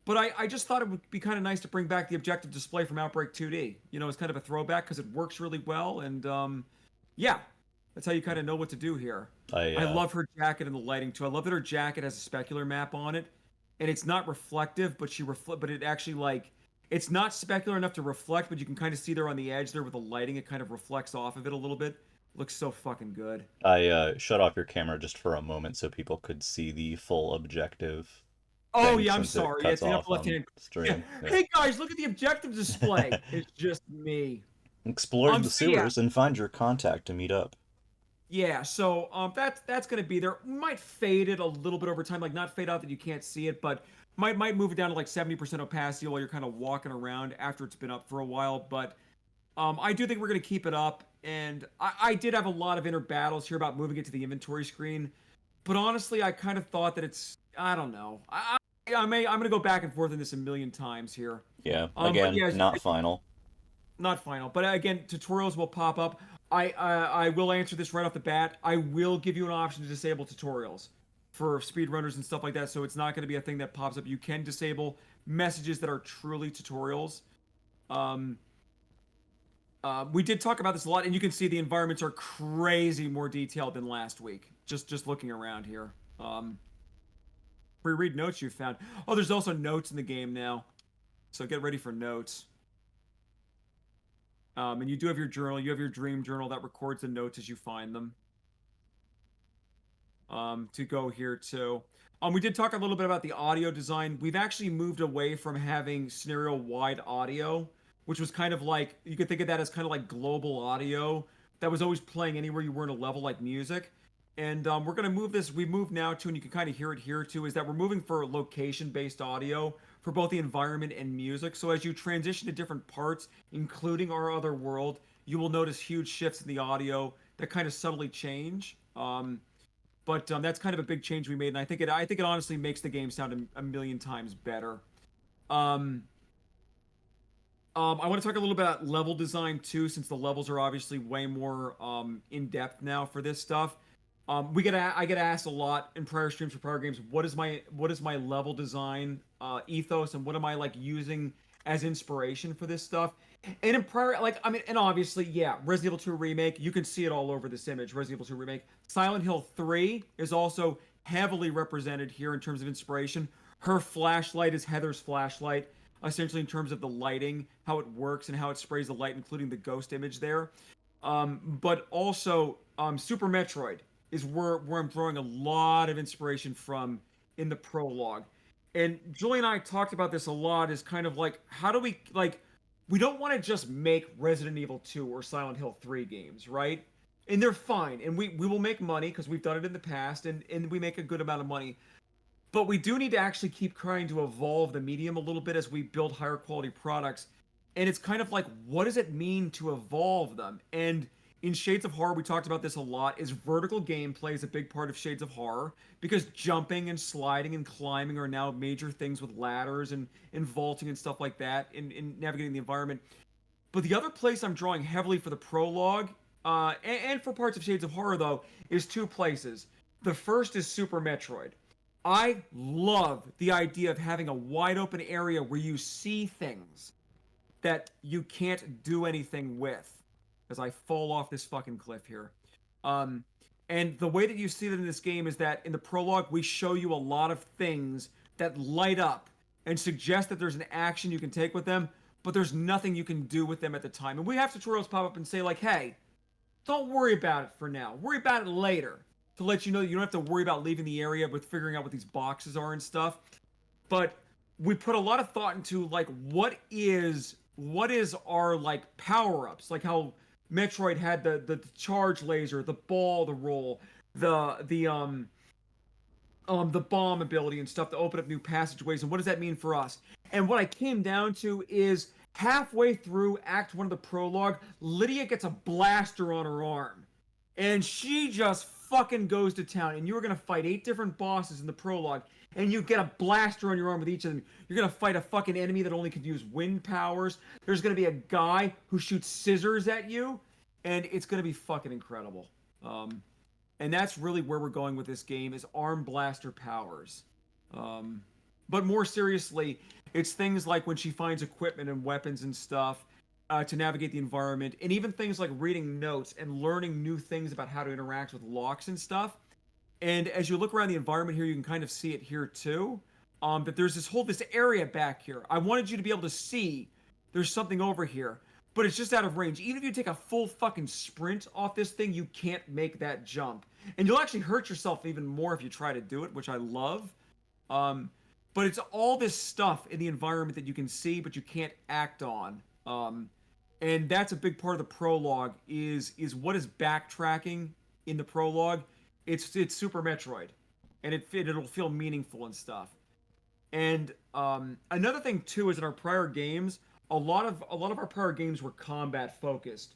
But I just thought it would be kind of nice to bring back the objective display from Outbreak 2D. You know, it's kind of a throwback because it works really well. And yeah, that's how you kind of know what to do here. I love her jacket and the lighting too. I love that her jacket has a specular map on it. And it's not reflective, but but it actually like it's not specular enough to reflect, but you can kind of see there on the edge there with the lighting. It kind of reflects off of it a little bit. Looks so fucking good. I shut off your camera just for a moment so people could see the full objective. Oh Thing, yeah, I'm since it sorry. cuts It's the off upper left on hand. stream. Yeah. Hey guys, look at the objective display. It's just me. Explore the So yeah. sewers and find your contact to meet up. Yeah, so that's gonna be there. Might fade it a little bit over time, like not fade out that you can't see it, but might move it down to like 70% opacity while you're kind of walking around after it's been up for a while. But I do think we're gonna keep it up, and I did have a lot of inner battles here about moving it to the inventory screen, but honestly, I kind of thought that I don't know. I'm gonna go back and forth on this a million times here. Yeah, But again, yeah, not final. not final, but again, tutorials will pop up. I will answer this right off the bat. I will give you an option to disable tutorials for speedrunners and stuff like that, so it's not going to be a thing that pops up. You can disable messages that are truly tutorials. We did talk about this a lot, and you can see the environments are crazy more detailed than last week. Just looking around here. Pre-read notes you found. Oh, there's also notes in the game now, so get ready for notes. And you do have your journal. You have your dream journal that records the notes as you find them. To go here too. We did talk a little bit about the audio design. We've actually moved away from having scenario-wide audio, which was kind of like, you could think of that as kind of like global audio that was always playing anywhere you were in a level like music. And we're going to move this, we moved now to, and you can kind of hear it here too, is that we're moving for location-based audio for both the environment and music. So as you transition to different parts, including our other world, you will notice huge shifts in the audio that kind of subtly change. But that's kind of a big change we made, and I think it honestly makes the game sound a million times better. I want to talk a little bit about level design too, since the levels are obviously way more in depth now for this stuff. I get asked a lot in prior streams for prior games. What is my level design ethos, and what am I like using as inspiration for this stuff? And in prior, and obviously, yeah, Resident Evil 2 remake. You can see it all over this image. Resident Evil 2 remake. Silent Hill 3 is also heavily represented here in terms of inspiration. Her flashlight is Heather's flashlight, essentially in terms of the lighting, how it works, and how it sprays the light, including the ghost image there. But also, Super Metroid is where I'm drawing a lot of inspiration from in the prologue. And Julie and I talked about this a lot, is kind of like, how do we, like, we don't want to just make Resident Evil 2 or Silent Hill 3 games, right? And they're fine, and we will make money because we've done it in the past, and we make a good amount of money. But we do need to actually keep trying to evolve the medium a little bit as we build higher quality products. And it's kind of like, what does it mean to evolve them? And in Shades of Horror, we talked about this a lot, is vertical gameplay is a big part of Shades of Horror because jumping and sliding and climbing are now major things with ladders and vaulting and stuff like that in navigating the environment. But the other place I'm drawing heavily for the prologue, and for parts of Shades of Horror, though, is two places. The first is Super Metroid. I love the idea of having a wide open area where you see things that you can't do anything with. As I fall off this fucking cliff here. Um, and the way that you see that in this game is that in the prologue, we show you a lot of things that light up and suggest that there's an action you can take with them, but there's nothing you can do with them at the time. And we have tutorials pop up and say, like, hey, don't worry about it for now. Worry about it later. To let you know that you don't have to worry about leaving the area with figuring out what these boxes are and stuff. But we put a lot of thought into, like, what is our, like, power-ups? Like how Metroid had the charge laser, the ball, the roll, the bomb ability and stuff to open up new passageways. And what does that mean for us? And what I came down to is halfway through Act 1 of the prologue, Lydia gets a blaster on her arm. And she just fucking goes to town. And you are going to fight 8 different bosses in the prologue. And you get a blaster on your arm with each of them. You're going to fight a fucking enemy that only can use wind powers. There's going to be a guy who shoots scissors at you. And it's going to be fucking incredible. And that's really where we're going with this game, is arm blaster powers. But more seriously, it's things like when she finds equipment and weapons and stuff to navigate the environment. And even things like reading notes and learning new things about how to interact with locks and stuff. And as you look around the environment here, you can kind of see it here too. That there's this area back here. I wanted you to be able to see there's something over here, but it's just out of range. Even if you take a full fucking sprint off this thing, you can't make that jump. And you'll actually hurt yourself even more if you try to do it, which I love. But it's all this stuff in the environment that you can see, but you can't act on. And that's a big part of the prologue is what is backtracking in the prologue. It's Super Metroid, and it'll feel meaningful and stuff. And another thing too is in our prior games, a lot of our prior games were combat focused.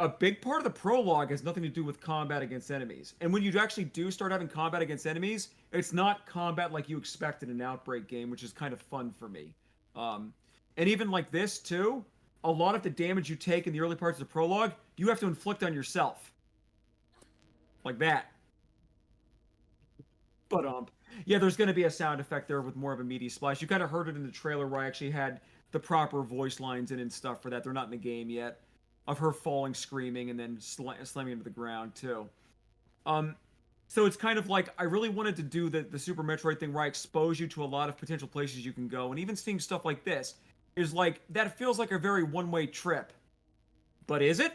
A big part of the prologue has nothing to do with combat against enemies. And when you actually do start having combat against enemies, it's not combat like you expect in an Outbreak game, which is kind of fun for me. And even like this too, a lot of the damage you take in the early parts of the prologue, you have to inflict on yourself. Like that. But yeah, there's going to be a sound effect there with more of a meaty splash. You kind of heard it in the trailer where I actually had the proper voice lines in and stuff for that. They're not in the game yet. Of her falling, screaming, and then slamming into the ground too. So it's kind of like I really wanted to do the Super Metroid thing where I expose you to a lot of potential places you can go, and even seeing stuff like this is like that feels like a very one-way trip. But is it?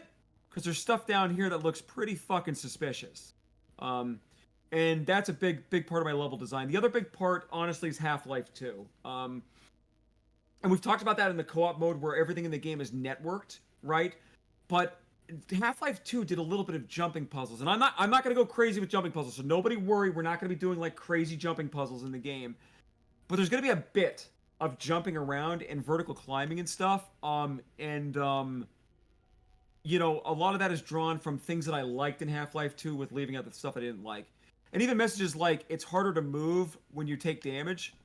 Because there's stuff down here that looks pretty fucking suspicious. And that's a big part of my level design. The other big part, honestly, is Half-Life 2. And we've talked about that in the co-op mode where everything in the game is networked, right? But Half-Life 2 did a little bit of jumping puzzles. And I'm not going to go crazy with jumping puzzles, so nobody worry, we're not going to be doing like crazy jumping puzzles in the game. But there's going to be a bit of jumping around and vertical climbing and stuff. You know, a lot of that is drawn from things that I liked in Half-Life 2 with leaving out the stuff I didn't like. And even messages like, it's harder to move when you take damage.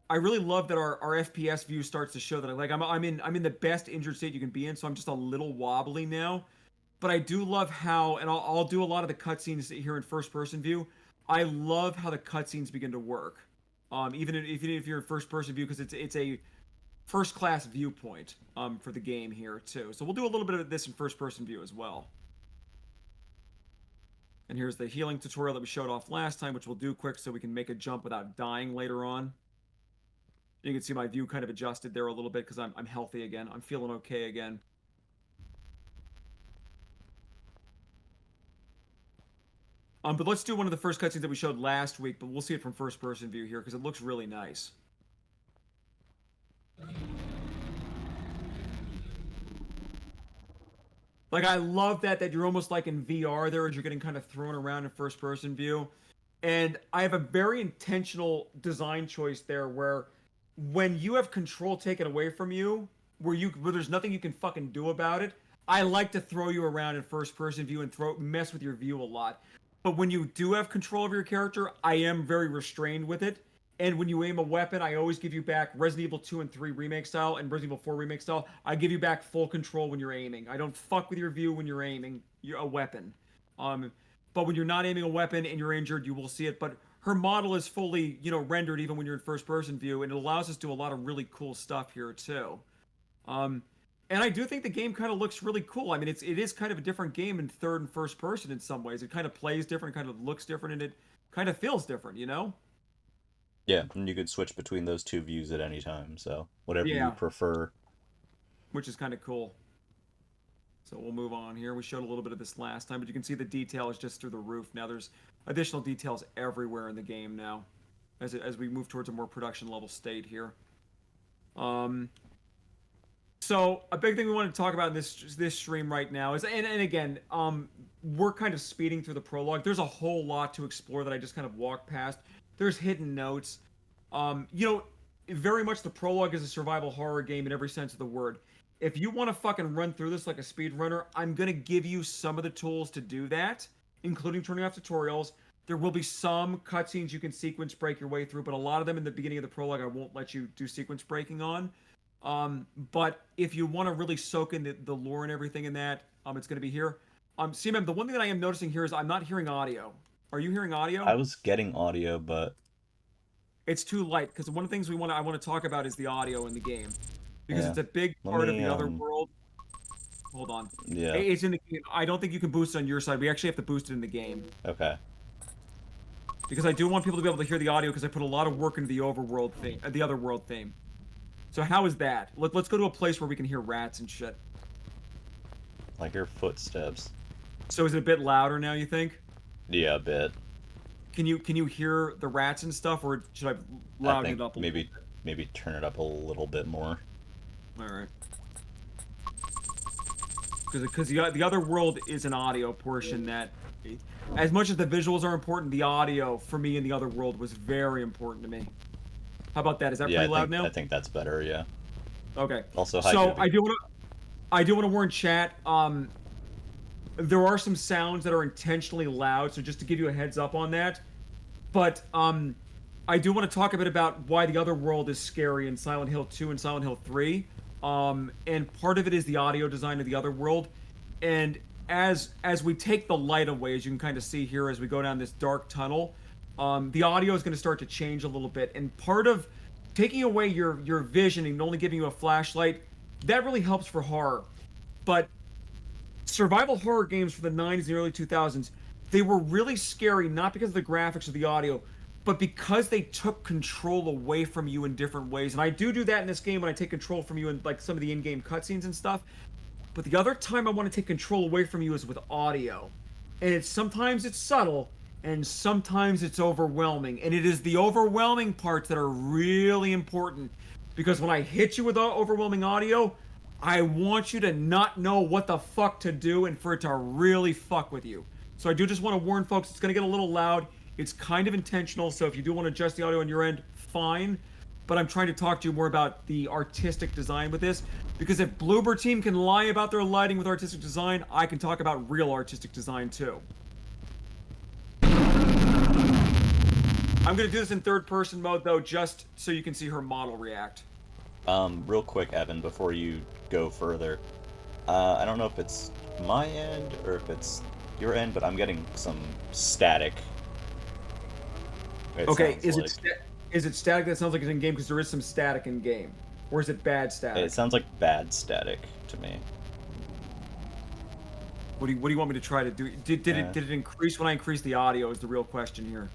I really love that our FPS view starts to show that I'm in the best injured state you can be in, so I'm just a little wobbly now. But I do love how, and I'll do a lot of the cutscenes here in first person view. I love how the cutscenes begin to work, even if you're in first person view, because it's a first class viewpoint for the game here too. So we'll do a little bit of this in first person view as well. And here's the healing tutorial that we showed off last time, which we'll do quick so we can make a jump without dying later on. You can see my view kind of adjusted there a little bit because I'm healthy again. I'm feeling okay again. But let's do one of the first cutscenes that we showed last week, but we'll see it from first-person view here because it looks really nice. Like, I love that you're almost like in VR there as you're getting kind of thrown around in first-person view. And I have a very intentional design choice there where when you have control taken away from you, where there's nothing you can fucking do about it, I like to throw you around in first-person view and mess with your view a lot. But when you do have control of your character, I am very restrained with it. And when you aim a weapon, I always give you back Resident Evil 2 and 3 remake style and Resident Evil 4 remake style. I give you back full control when you're aiming. I don't fuck with your view when you're aiming a weapon. But when you're not aiming a weapon and you're injured, you will see it. But her model is fully, rendered even when you're in first-person view, and it allows us to do a lot of really cool stuff here too. And I do think the game kind of looks really cool. I mean, it is kind of a different game in third and first person in some ways. It kind of plays different, kind of looks different, and it kind of feels different, Yeah, and you could switch between those two views at any time, so whatever Yeah. you prefer. Which is kind of cool. So we'll move on here. We showed a little bit of this last time, but you can see the detail is just through the roof. Now there's additional details everywhere in the game now, as we move towards a more production level state here. So a big thing we want to talk about in this stream right now is, and again, we're kind of speeding through the prologue. There's a whole lot to explore that I just kind of walked past. There's hidden notes. Very much the prologue is a survival horror game in every sense of the word. If you want to fucking run through this like a speedrunner, I'm going to give you some of the tools to do that, including turning off tutorials. There will be some cutscenes you can sequence break your way through, but a lot of them in the beginning of the prologue I won't let you do sequence breaking on. But if you want to really soak in the lore and everything in that, it's going to be here. CMM, the one thing that I am noticing here is I'm not hearing audio. Are you hearing audio? I was getting audio, but it's too light, because one of the things I want to talk about is the audio in the game, because Yeah. it's a big part of the other world. Hold on. Yeah. It's in the game. I don't think you can boost it on your side. We actually have to boost it in the game. Okay. Because I do want people to be able to hear the audio, because I put a lot of work into the overworld theme, the other world theme. So how is that? Let's go to a place where we can hear rats and shit. Like your footsteps. So is it a bit louder now, you think? Yeah, a bit. Can you hear the rats and stuff, or should I louden it up a little bit? Maybe turn it up a little bit more. All right. Because the other world is an audio portion that, as much as the visuals are important, the audio for me in the other world was very important to me. How about that? Is that pretty loud now? I think that's better. Yeah. Okay. Also, so I do want to warn chat. There are some sounds that are intentionally loud, so just to give you a heads up on that. But I do want to talk a bit about why the other world is scary in Silent Hill 2 and Silent Hill 3. And part of it is the audio design of the other world. And as we take the light away, as you can kind of see here as we go down this dark tunnel, the audio is going to start to change a little bit. And part of taking away your vision and only giving you a flashlight, that really helps for horror. But survival horror games for the 90s and the early 2000s, they were really scary, not because of the graphics or the audio, but because they took control away from you in different ways. And I do that in this game when I take control from you in like some of the in-game cutscenes and stuff. But the other time I want to take control away from you is with audio. And sometimes it's subtle, and sometimes it's overwhelming. And it is the overwhelming parts that are really important. Because when I hit you with overwhelming audio, I want you to not know what the fuck to do and for it to really fuck with you. So I do just want to warn folks, it's going to get a little loud. It's kind of intentional, so if you do want to adjust the audio on your end, fine. But I'm trying to talk to you more about the artistic design with this. Because if Bloober Team can lie about their lighting with artistic design, I can talk about real artistic design too. I'm going to do this in third person mode though, just so you can see her model react. Real quick, Evan, before you go further. I don't know if it's my end or if it's your end, but I'm getting some static. Okay, is it static that sounds like it's in game? Because there is some static in game, or is it bad static? It sounds like bad static to me. What do you want me to try to do? Did it increase when I increased the audio? Is the real question here.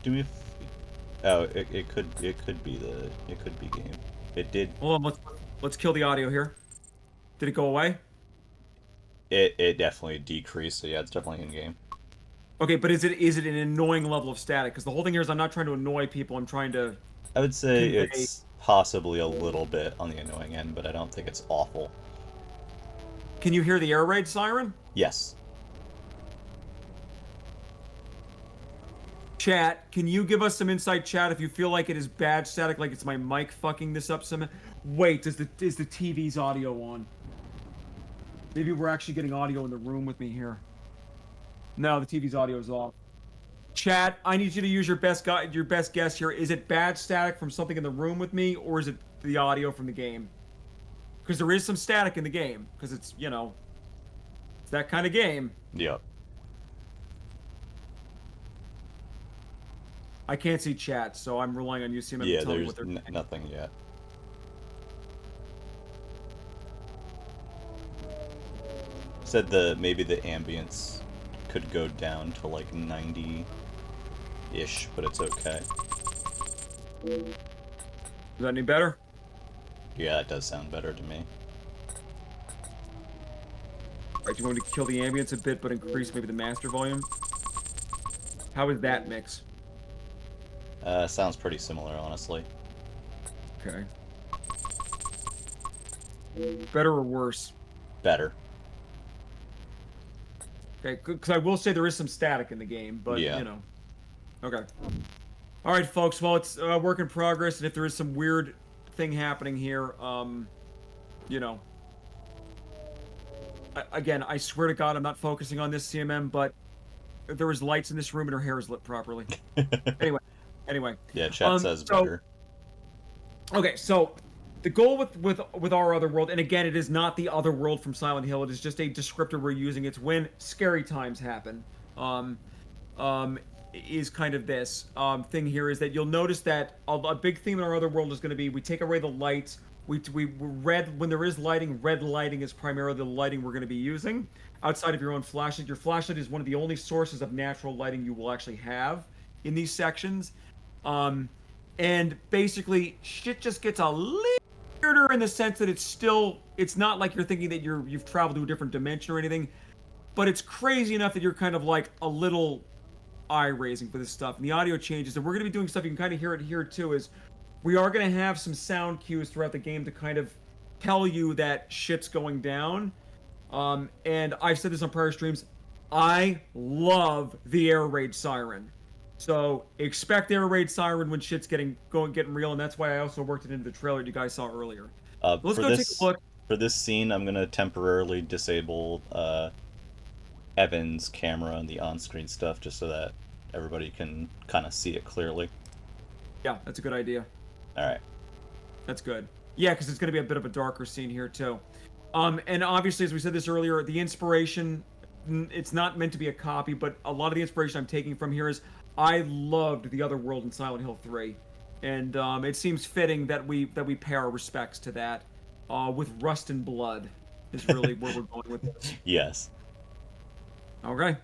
Do me. It could be game. It did. Hold on, let's kill the audio here. Did it go away? It definitely decreased. So yeah, it's definitely in game. Okay, but is it an annoying level of static? Because the whole thing here is I'm not trying to annoy people. I'm trying to. I would say it's possibly a little bit on the annoying end, but I don't think it's awful. Can you hear the air raid siren? Yes. Chat, can you give us some insight, chat, if you feel like it is bad static, like it's my mic fucking this up some. Wait, is the TV's audio on? Maybe we're actually getting audio in the room with me here. No, the TV's audio is off. Chat, I need you to use your best guess here. Is it bad static from something in the room with me, or is it the audio from the game? Because there is some static in the game, because it's, you know, it's that kind of game. Yep. I can't see chat, so I'm relying on you, CMM, Yeah, to tell me there's what they're nothing yet. Said maybe the ambience could go down to like 90-ish, but it's okay. Is that any better? Yeah, it does sound better to me. Alright, do you want me to kill the ambience a bit, but increase maybe the master volume? How is that mix? Sounds pretty similar, honestly. Okay. Better or worse? Better. Okay, because I will say there is some static in the game, but, yeah. you know. Okay. Alright, folks, well, it's a work in progress, and if there is some weird thing happening here, you know. Again, I swear to God, I'm not focusing on this, CMM, but there was lights in this room and her hair is lit properly. Anyway. Yeah, chat says better. Okay, so the goal with our other world, and again, it is not the other world from Silent Hill. It is just a descriptor we're using. It's when scary times happen. Is kind of this thing here is that you'll notice that a big theme in our other world is going to be we take away the lights. We red when there is lighting. Red lighting is primarily the lighting we're going to be using outside of your own flashlight. Your flashlight is one of the only sources of natural lighting you will actually have in these sections. And basically, shit just gets a little weirder in the sense that it's not like you're thinking that you've traveled to a different dimension or anything, but it's crazy enough that you're kind of like a little eye-raising for this stuff. And the audio changes, and we're going to be doing stuff, you can kind of hear it here too, is we are going to have some sound cues throughout the game to kind of tell you that shit's going down. And I've said this on prior streams, I love the air raid siren. So expect air raid siren when shit's getting real, and that's why I also worked it into the trailer you guys saw earlier. Let's go take a look. For this scene, I'm gonna temporarily disable Evan's camera and the on-screen stuff just so that everybody can kind of see it clearly. Yeah, that's a good idea. All right. That's good. Yeah, because it's going to be a bit of a darker scene here too. And obviously, as we said this earlier, the inspiration, it's not meant to be a copy, but a lot of the inspiration I'm taking from here is I loved the other world in Silent Hill 3. And it seems fitting that we pay our respects to that with Rust and Blood is really where we're going with this. Yes. Okay.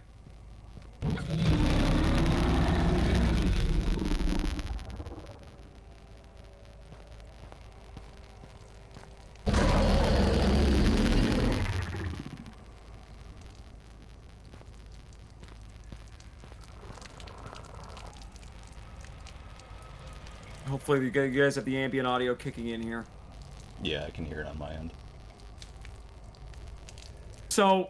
Hopefully you guys have the ambient audio kicking in here. Yeah, I can hear it on my end. So,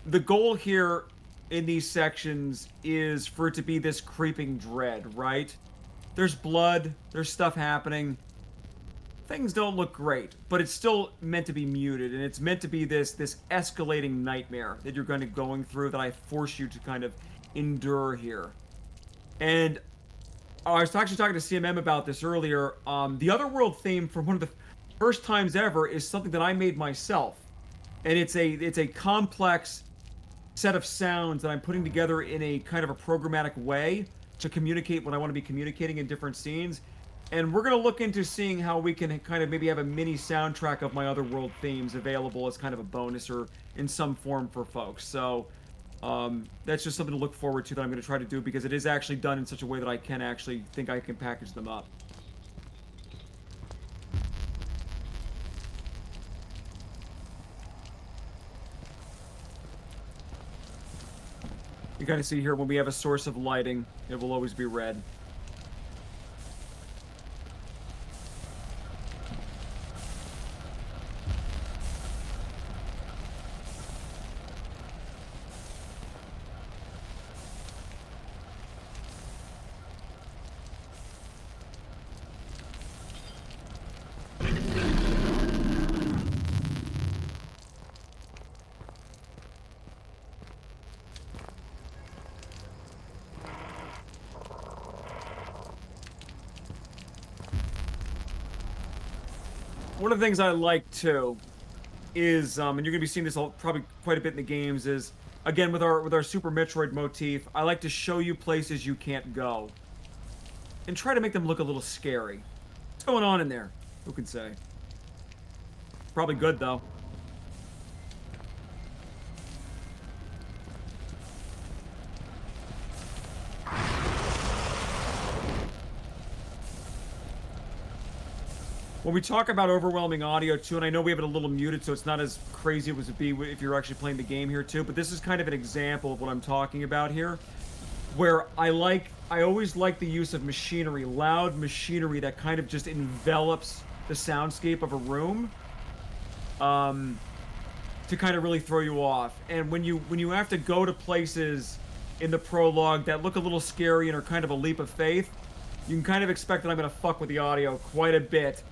the goal here in these sections is for it to be this creeping dread, right? There's blood, there's stuff happening. Things don't look great, but it's still meant to be muted, and it's meant to be this escalating nightmare that you're going through that I force you to kind of endure here. And I was actually talking to CMM about this earlier. The Otherworld theme from one of the first times ever is something that I made myself, and it's a complex set of sounds that I'm putting together in a kind of a programmatic way to communicate what I want to be communicating in different scenes. And we're going to look into seeing how we can kind of maybe have a mini soundtrack of my Otherworld themes available as kind of a bonus or in some form for folks. So that's just something to look forward to that I'm going to try to do because it is actually done in such a way that I can actually think I can package them up. You kind of see here when we have a source of lighting, it will always be red. one of the things I like too is, and you're gonna be seeing this probably quite a bit in the games, is again with our Super Metroid motif. I like to show you places you can't go, and try to make them look a little scary. What's going on in there? Who can say? Probably good though. When we talk about overwhelming audio too, and I know we have it a little muted, so it's not as crazy as it would be if you're actually playing the game here too, but this is kind of an example of what I'm talking about here, where I always like the use of machinery, loud machinery that kind of just envelops the soundscape of a room, to kind of really throw you off. And when you have to go to places in the prologue that look a little scary and are kind of a leap of faith, you can kind of expect that I'm going to fuck with the audio quite a bit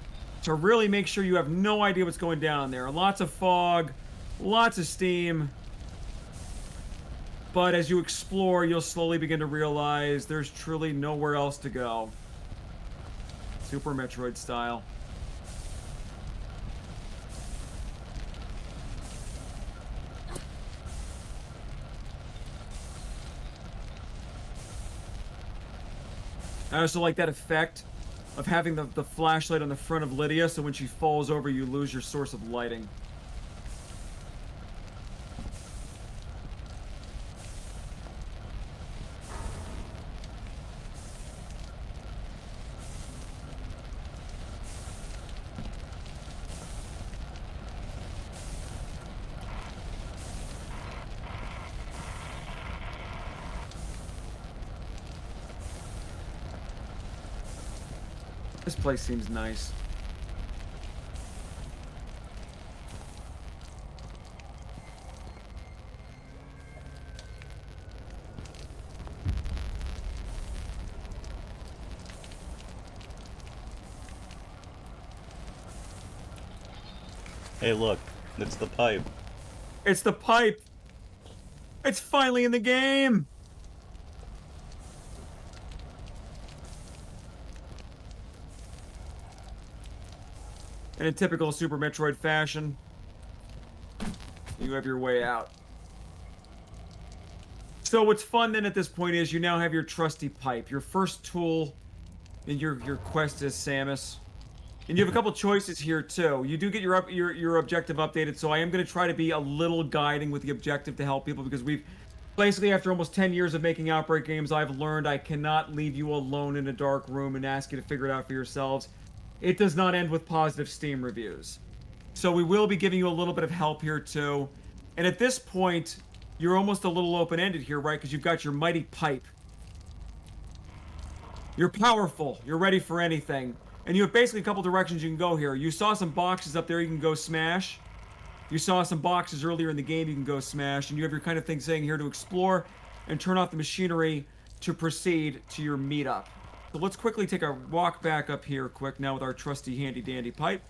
to really make sure you have no idea what's going down there. Lots of fog, lots of steam. But as you explore, you'll slowly begin to realize there's truly nowhere else to go. Super Metroid style. I also like that effect of having the flashlight on the front of Lydia, so when she falls over, you lose your source of lighting. This place seems nice. Hey, look. It's the pipe. It's the pipe! It's finally in the game! And in typical Super Metroid fashion, you have your way out. So what's fun then at this point is you now have your trusty pipe, your first tool in your quest as Samus. And you have a couple choices here too. You do get your objective updated, so I am going to try to be a little guiding with the objective to help people, because we've basically, after almost 10 years of making Outbreak games, I've learned I cannot leave you alone in a dark room and ask you to figure it out for yourselves. It does not end with positive Steam reviews. So we will be giving you a little bit of help here too. And at this point, you're almost a little open-ended here, right? Because you've got your mighty pipe. You're powerful. You're ready for anything. And you have basically a couple directions you can go here. You saw some boxes up there you can go smash. You saw some boxes earlier in the game you can go smash. And you have your kind of thing saying here to explore and turn off the machinery to proceed to your meetup. So let's quickly take a walk back up here quick now with our trusty handy dandy pipe.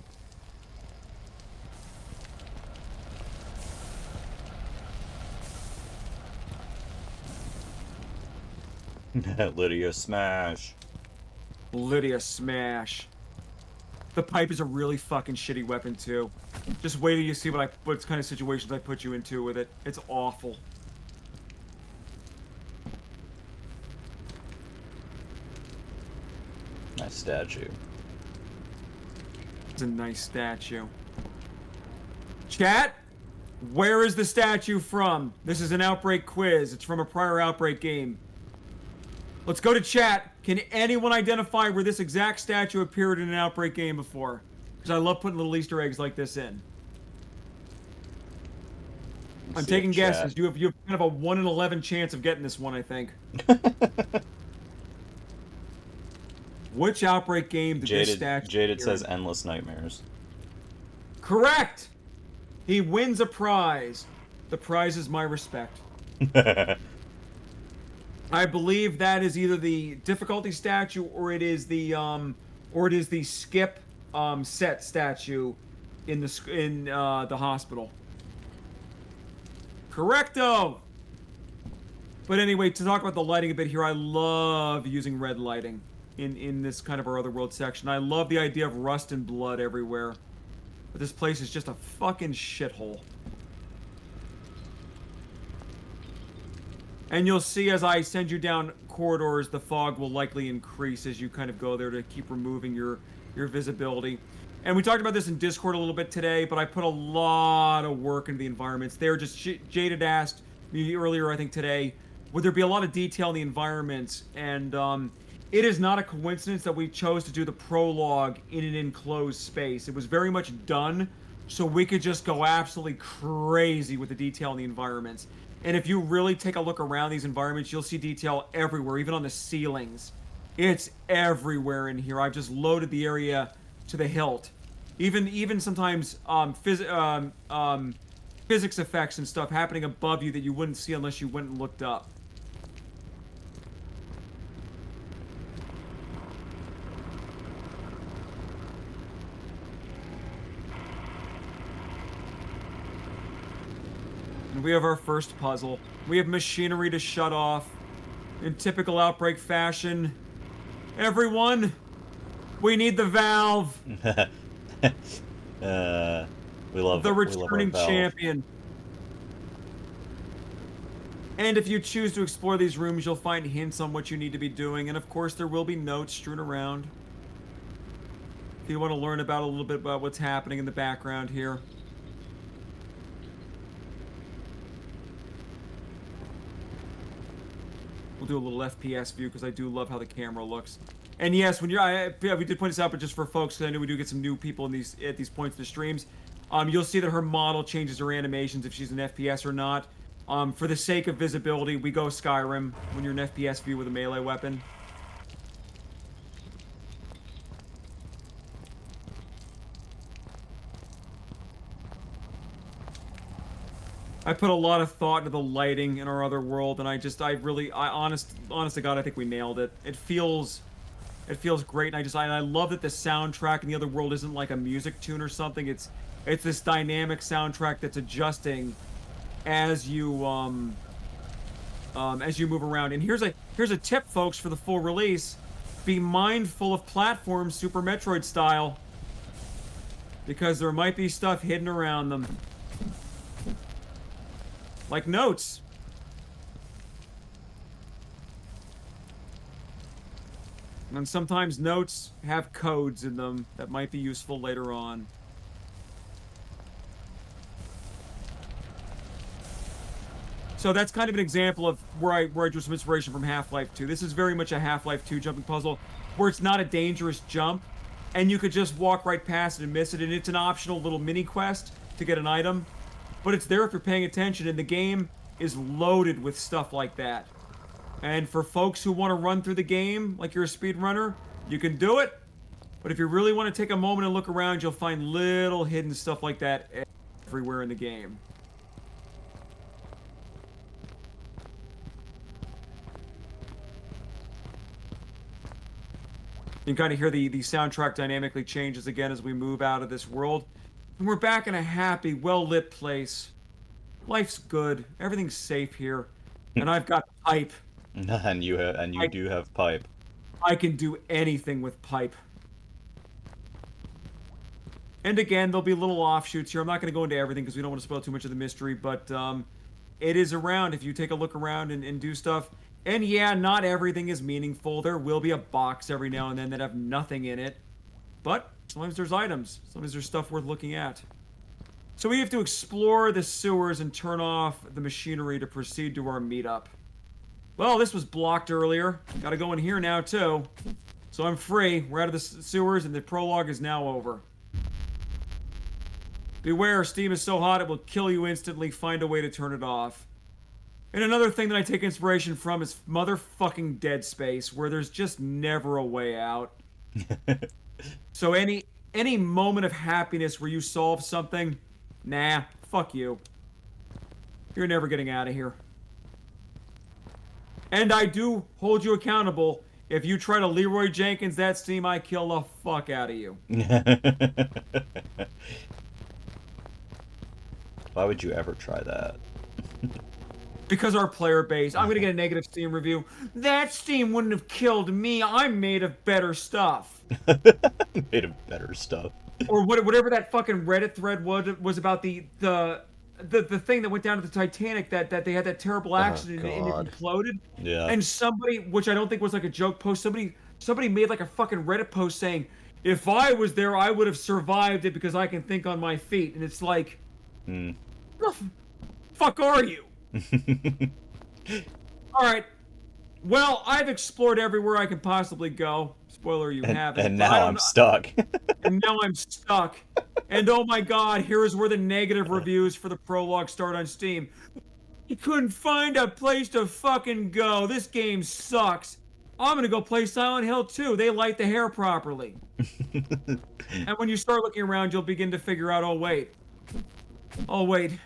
Lydia smash. Lydia smash. The pipe is a really fucking shitty weapon too. Just wait till you see what kind of situations I put you into with it. It's awful. Nice statue. It's a nice statue. Chat, where is the statue from? This is an Outbreak quiz. It's from a prior Outbreak game. Let's go to chat. Can anyone identify where this exact statue appeared in an Outbreak game before? Because I love putting little Easter eggs like this in. I'm taking guesses. You have kind of a 1 in 11 chance of getting this one, I think. Which Outbreak game did this statue Jaded says Endless Nightmares. Correct! He wins a prize. The prize is my respect. I believe that is either the difficulty statue or it is the skip set statue in the hospital. Correcto! But anyway, to talk about the lighting a bit here, I love using red lighting in this kind of our other world section. I love the idea of rust and blood everywhere. But this place is just a fucking shithole. And you'll see as I send you down corridors, the fog will likely increase as you kind of go there to keep removing your visibility. And we talked about this in Discord a little bit today, but I put a lot of work into the environments. They're just Jaded asked me earlier, I think today, would there be a lot of detail in the environments? And it is not a coincidence that we chose to do the prologue in an enclosed space. It was very much done so we could just go absolutely crazy with the detail in the environments. And if you really take a look around these environments, you'll see detail everywhere, even on the ceilings. It's everywhere in here. I've just loaded the area to the hilt. Even sometimes physics effects and stuff happening above you that you wouldn't see unless you went and looked up. And we have our first puzzle. We have machinery to shut off. In typical Outbreak fashion. Everyone, we need the valve. We love the we love our returning valve. champion. And if you choose to explore these rooms, you'll find hints on what you need to be doing. And of course, there will be notes strewn around. If you want to learn about a little bit about what's happening in the background here. We'll do a little FPS view because I do love how the camera looks. And yes, when you're, we did point this out, but just for folks, because I know we do get some new people in at these points in the streams. You'll see that her model changes her animations if she's an FPS or not. For the sake of visibility, we go Skyrim when you're in FPS view with a melee weapon. I put a lot of thought into the lighting in our other world, and honest to God, I think we nailed it. It feels great, and I love that the soundtrack in the other world isn't like a music tune or something. It's this dynamic soundtrack that's adjusting as you move around. And here's a tip, folks, for the full release: be mindful of platforms, Super Metroid style, because there might be stuff hidden around them. Like notes. And sometimes notes have codes in them that might be useful later on. So that's kind of an example of where I drew some inspiration from Half-Life 2. This is very much a Half-Life 2 jumping puzzle, where it's not a dangerous jump, and you could just walk right past it and miss it, and it's an optional little mini quest to get an item. But it's there if you're paying attention, and the game is loaded with stuff like that. And for folks who want to run through the game like you're a speedrunner, you can do it. But if you really want to take a moment and look around, you'll find little hidden stuff like that everywhere in the game. You can kind of hear the soundtrack dynamically changes again as we move out of this world. And we're back in a happy, well-lit place. Life's good. Everything's safe here. And I've got pipe. And you do have pipe. I can do anything with pipe. And again, there'll be little offshoots here. I'm not going to go into everything because we don't want to spoil too much of the mystery, but it is around if you take a look around and do stuff. And yeah, not everything is meaningful. There will be a box every now and then that have nothing in it. But sometimes there's items. Sometimes there's stuff worth looking at. So we have to explore the sewers and turn off the machinery to proceed to our meetup. Well, this was blocked earlier. Gotta go in here now, too. So I'm free. We're out of the sewers, and the prologue is now over. Beware, steam is so hot it will kill you instantly. Find a way to turn it off. And another thing that I take inspiration from is motherfucking Dead Space, where there's just never a way out. So any moment of happiness where you solve something, nah, fuck you. You're never getting out of here. And I do hold you accountable. If you try to Leroy Jenkins that steam, I kill the fuck out of you. Why would you ever try that? Because our player base. I'm gonna get a negative Steam review. That steam wouldn't have killed me. I'm made of better stuff. Made of better stuff. or whatever that fucking Reddit thread was about the thing that went down to the Titanic that they had that terrible accident and it God. imploded. Yeah. And somebody, which I don't think was like a joke post, somebody made like a fucking Reddit post saying, if I was there, I would have survived it because I can think on my feet. And it's like, Mm. what the fuck are you? All right. Well, I've explored everywhere I could possibly go. Spoiler, you haven't. And But I now don't I'm know. stuck. And now I'm stuck. And oh my god, here's where the negative reviews for the prologue start on Steam. You couldn't find a place to fucking go. This game sucks. I'm gonna go play Silent Hill 2. They light the hair properly. And when you start looking around, you'll begin to figure out, oh wait. Oh wait.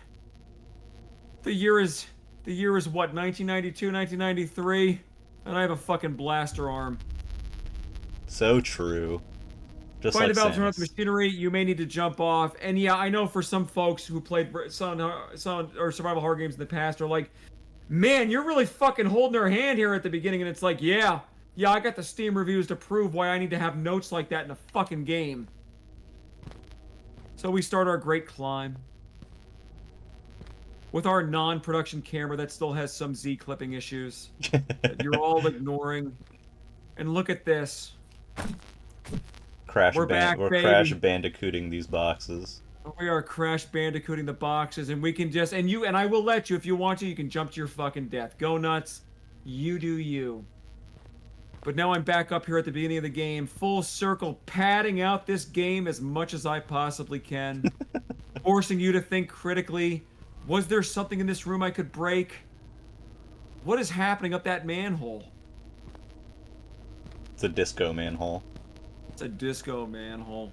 The year is what, 1992, 1993? And I have a fucking blaster arm. So true. Just Find like the valve, turn off the Samus. machinery, you may need to jump off. And yeah, I know for some folks who played Silent or survival horror games in the past are like, man, you're really fucking holding their hand here at the beginning. And it's like, yeah, I got the Steam reviews to prove why I need to have notes like that in a fucking game. So we start our great climb. With our non-production camera that still has some Z-clipping issues. That you're all ignoring. And look at this. We're back, baby. Crash bandicooting these boxes. We are crash bandicooting the boxes, and we can just and I will let you if you want to. You can jump to your fucking death. Go nuts. You do you. But now I'm back up here at the beginning of the game, full circle, padding out this game as much as I possibly can, forcing you to think critically. Was there something in this room I could break? What is happening up that manhole? It's a disco manhole. It's a disco manhole.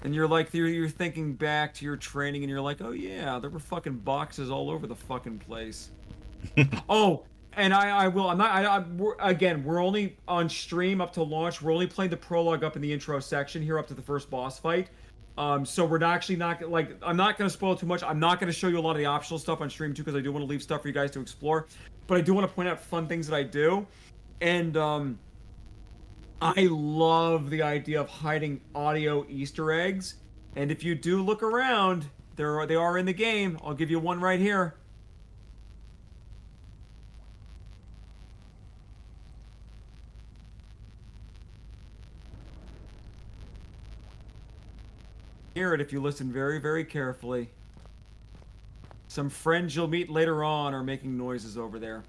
And you're like, you're thinking back to your training and you're like, oh yeah, there were fucking boxes all over the fucking place. Oh, and we're only on stream up to launch. We're only playing the prologue up in the intro section here up to the first boss fight. So we're I'm not going to spoil too much. I'm not going to show you a lot of the optional stuff on stream too because I do want to leave stuff for you guys to explore. But I do want to point out fun things that I do. And I love the idea of hiding audio Easter eggs. And if you do look around, they are in the game. I'll give you one right here. Hear it if you listen very, very carefully. Some friends you'll meet later on are making noises over there.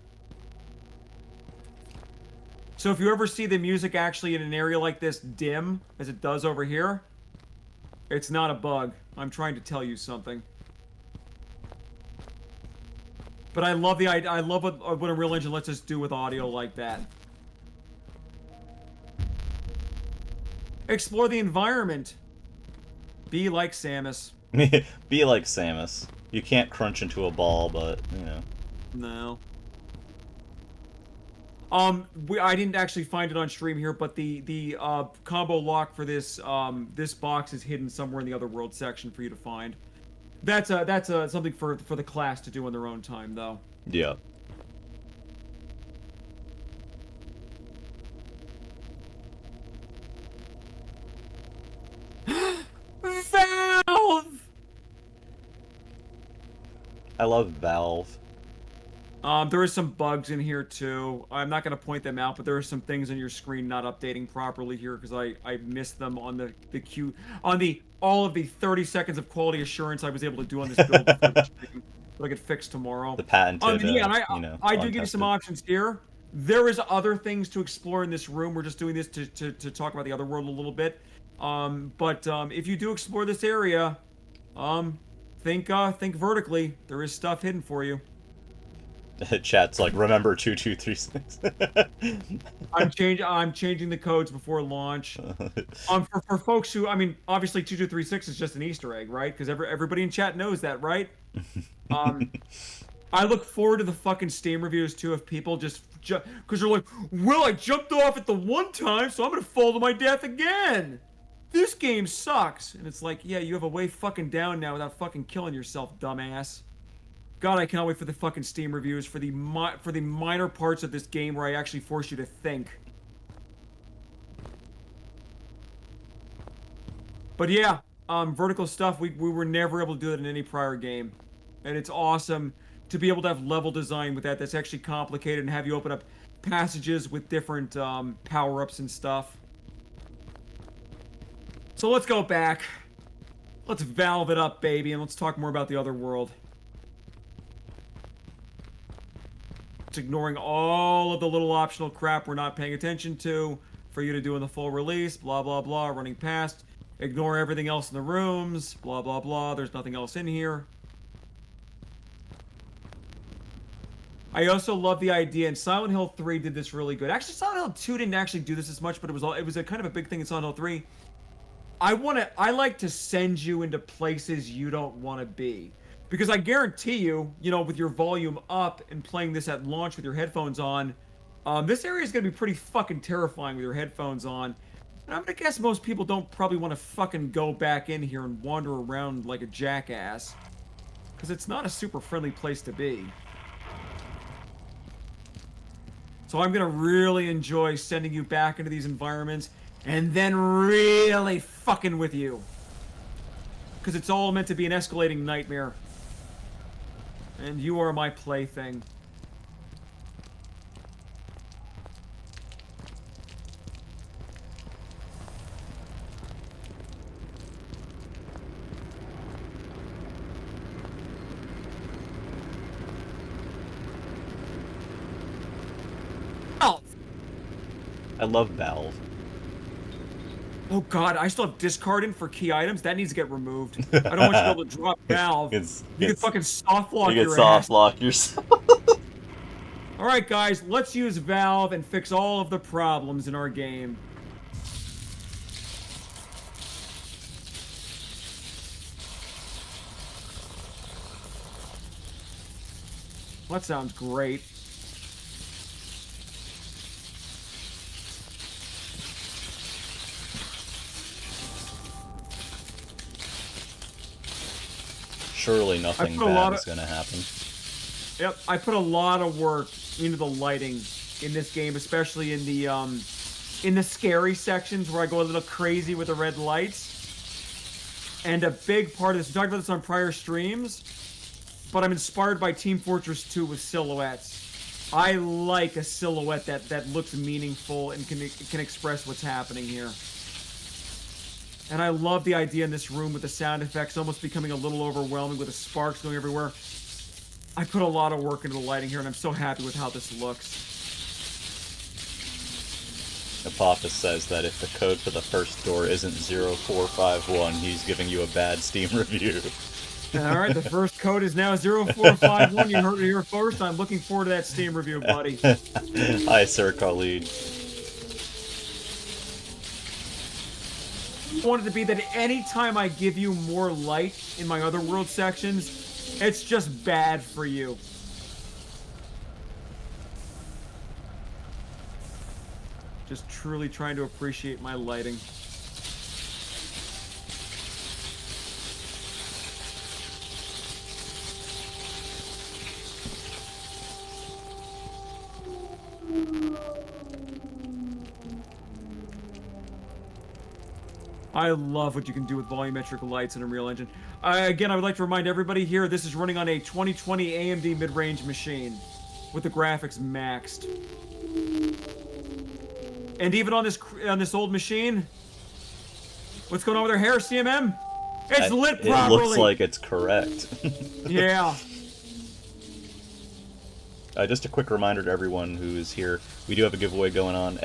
So if you ever see the music actually in an area like this dim, as it does over here, it's not a bug. I'm trying to tell you something. But I love what Unreal Engine lets us do with audio like that. Explore the environment. Be like Samus. Be like Samus. You can't crunch into a ball, but, you know. No. I didn't actually find it on stream here, but the combo lock for this this box is hidden somewhere in the other world section for you to find. That's something for the class to do on their own time, though. Yeah. Valve! I love Valve. There is some bugs in here too. I'm not going to point them out, but there are some things on your screen not updating properly here because I missed them on the queue on all of the 30 seconds of quality assurance I was able to do on this build before the stream, so I get fixed tomorrow. The patented, yeah, and you know, I do give you some options here. There is other things to explore in this room. We're just doing this to talk about the other world a little bit. But if you do explore this area, think vertically. There is stuff hidden for you. Chat's like, remember 2236. I'm changing the codes before launch. For folks who, I mean, obviously 2236 is just an Easter egg, right? Because everybody in chat knows that, right? I look forward to the fucking Steam reviews too of people just because they're like, well, I jumped off it the one time, so I'm gonna fall to my death again. This game sucks, and it's like, yeah, you have a way fucking down now without fucking killing yourself, dumbass. God, I cannot wait for the fucking Steam reviews for the minor parts of this game where I actually force you to think. But yeah, vertical stuff, we were never able to do that in any prior game. And it's awesome to be able to have level design with that. That's actually complicated and have you open up passages with different power-ups and stuff. So let's go back. Let's valve it up, baby, and let's talk more about the other world. It's ignoring all of the little optional crap we're not paying attention to for you to do in the full release, blah, blah, blah, running past. Ignore everything else in the rooms, blah, blah, blah. There's nothing else in here. I also love the idea, and Silent Hill 3 did this really good. Actually, Silent Hill 2 didn't actually do this as much, but it was a kind of a big thing in Silent Hill 3. I like to send you into places you don't want to be. Because I guarantee you, with your volume up and playing this at launch with your headphones on, this area is going to be pretty fucking terrifying with your headphones on. And I'm going to guess most people don't probably want to fucking go back in here and wander around like a jackass. Because it's not a super friendly place to be. So I'm going to really enjoy sending you back into these environments and then really fucking with you. Because it's all meant to be an escalating nightmare. And you are my plaything. Oh! I love Valve. Oh god, I still have discarding for key items. That needs to get removed. I don't want you to be able to drop Valve. You can fucking soft lock your ass. You can soft lock yourself. Alright guys, let's use Valve and fix all of the problems in our game. That sounds great. Surely nothing bad is going to happen. Yep, I put a lot of work into the lighting in this game, especially in the scary sections where I go a little crazy with the red lights. And a big part of this, we talked about this on prior streams, but I'm inspired by Team Fortress 2 with silhouettes. I like a silhouette that looks meaningful and can express what's happening here. And I love the idea in this room with the sound effects almost becoming a little overwhelming with the sparks going everywhere. I put a lot of work into the lighting here, and I'm so happy with how this looks. Apophis says that if the code for the first door isn't 0451, he's giving you a bad Steam review. Alright, the first code is now 0451. You heard it here first. I'm looking forward to that Steam review, buddy. Hi, Sir Khalid. I want it to be that anytime I give you more light in my other world sections, it's just bad for you. Just truly trying to appreciate my lighting. I love what you can do with volumetric lights in Unreal Engine. Again, I would like to remind everybody here, this is running on a 2020 AMD mid-range machine with the graphics maxed. And even on this old machine, what's going on with her hair, CMM? It's lit properly! It looks like it's correct. Yeah. Just a quick reminder to everyone who is here, we do have a giveaway going on, !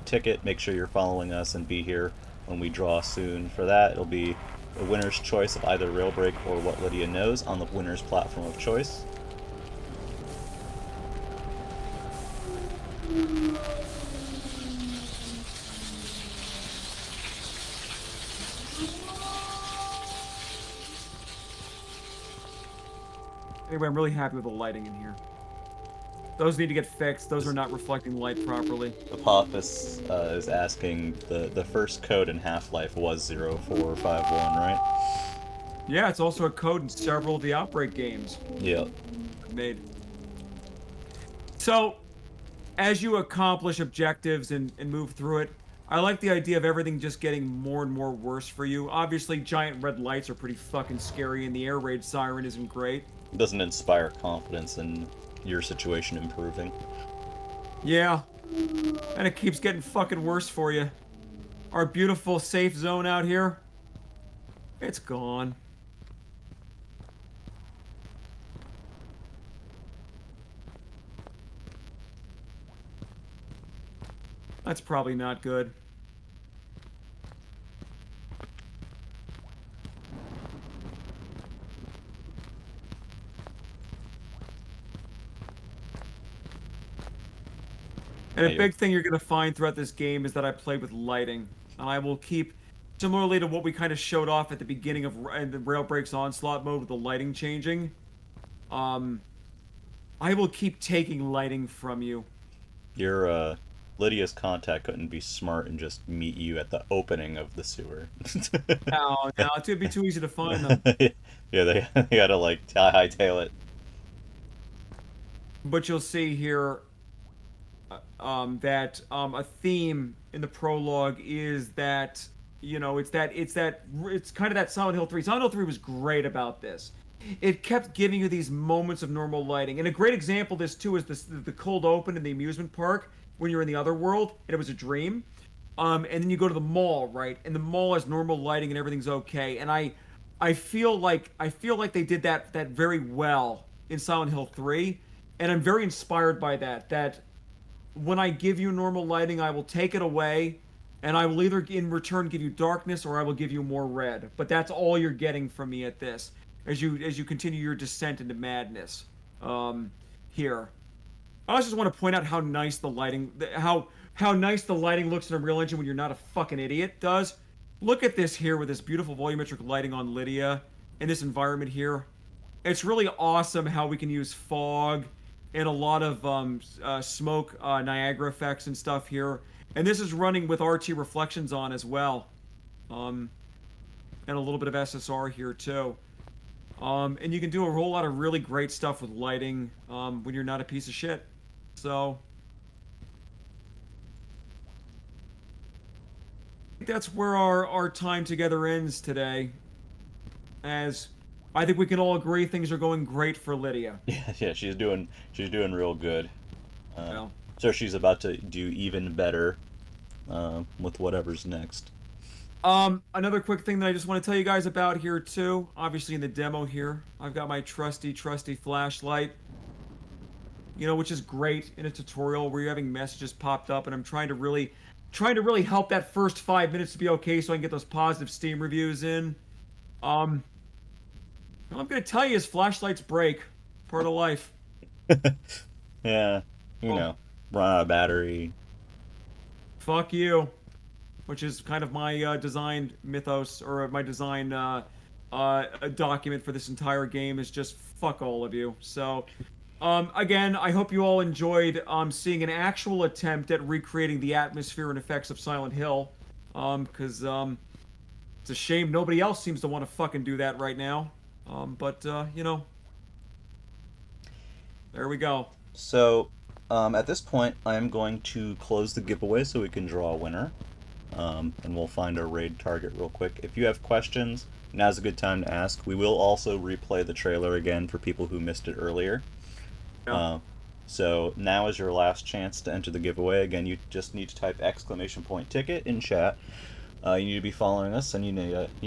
Ticket. Make sure you're following us and be here when we draw soon for that. It'll be the winner's choice of either Railbreak or What Lydia Knows on the winner's platform of choice. Anyway, I'm really happy with the lighting in here. Those need to get fixed. Those are not reflecting light properly. Apophis is asking, the first code in Half-Life was 0451, right? Yeah, it's also a code in several of the Outbreak games. Yep. Made. So, as you accomplish objectives and move through it, I like the idea of everything just getting more and more worse for you. Obviously, giant red lights are pretty fucking scary, and the air raid siren isn't great. It doesn't inspire confidence in your situation improving. Yeah. And it keeps getting fucking worse for you. Our beautiful safe zone out here, it's gone. That's probably not good. And a big thing you're going to find throughout this game is that I play with lighting. And I will keep, similarly to what we kind of showed off at the beginning of the Rail Breaks Onslaught mode with the lighting changing, I will keep taking lighting from you. Your, Lydia's contact couldn't be smart and just meet you at the opening of the sewer. No, it would be too easy to find them. Yeah, they gotta, like, hightail it. But you'll see here that a theme in the prologue is that it's kind of that Silent Hill 3. Silent Hill 3 was great about this. It kept giving you these moments of normal lighting, and a great example of this too is the cold open in the amusement park when you're in the other world and it was a dream. And then you go to the mall, right? And the mall has normal lighting and everything's okay. And I feel like they did that very well in Silent Hill 3, and I'm very inspired by that. That when I give you normal lighting, I will take it away, and I will either in return give you darkness or I will give you more red. But that's all you're getting from me at this, as you continue your descent into madness. Here, I also just want to point out how nice the lighting, how nice the lighting looks in a real engine when you're not a fucking idiot does. Look at this here with this beautiful volumetric lighting on Lydia in this environment here. It's really awesome how we can use fog and a lot of smoke, Niagara effects and stuff here. And this is running with RT reflections on as well. And a little bit of SSR here too. And you can do a whole lot of really great stuff with lighting when you're not a piece of shit. So that's where our time together ends today. As I think we can all agree things are going great for Lydia. Yeah, she's doing real good. Well. So she's about to do even better with whatever's next. Another quick thing that I just want to tell you guys about here too. Obviously in the demo here, I've got my trusty flashlight. Which is great in a tutorial where you're having messages popped up, and I'm trying to really help that first 5 minutes to be okay so I can get those positive Steam reviews in. All I'm gonna tell you is flashlights break. Part of life. Yeah, run out of battery. Fuck you. Which is kind of my design mythos, or my design document for this entire game is just fuck all of you. So, again, I hope you all enjoyed seeing an actual attempt at recreating the atmosphere and effects of Silent Hill. Because it's a shame nobody else seems to want to fucking do that right now. But there we go. So, at this point, I am going to close the giveaway so we can draw a winner. And we'll find our raid target real quick. If you have questions, now's a good time to ask. We will also replay the trailer again for people who missed it earlier. Yeah. So now is your last chance to enter the giveaway. Again, you just need to type !ticket in chat. You need to be following us, and you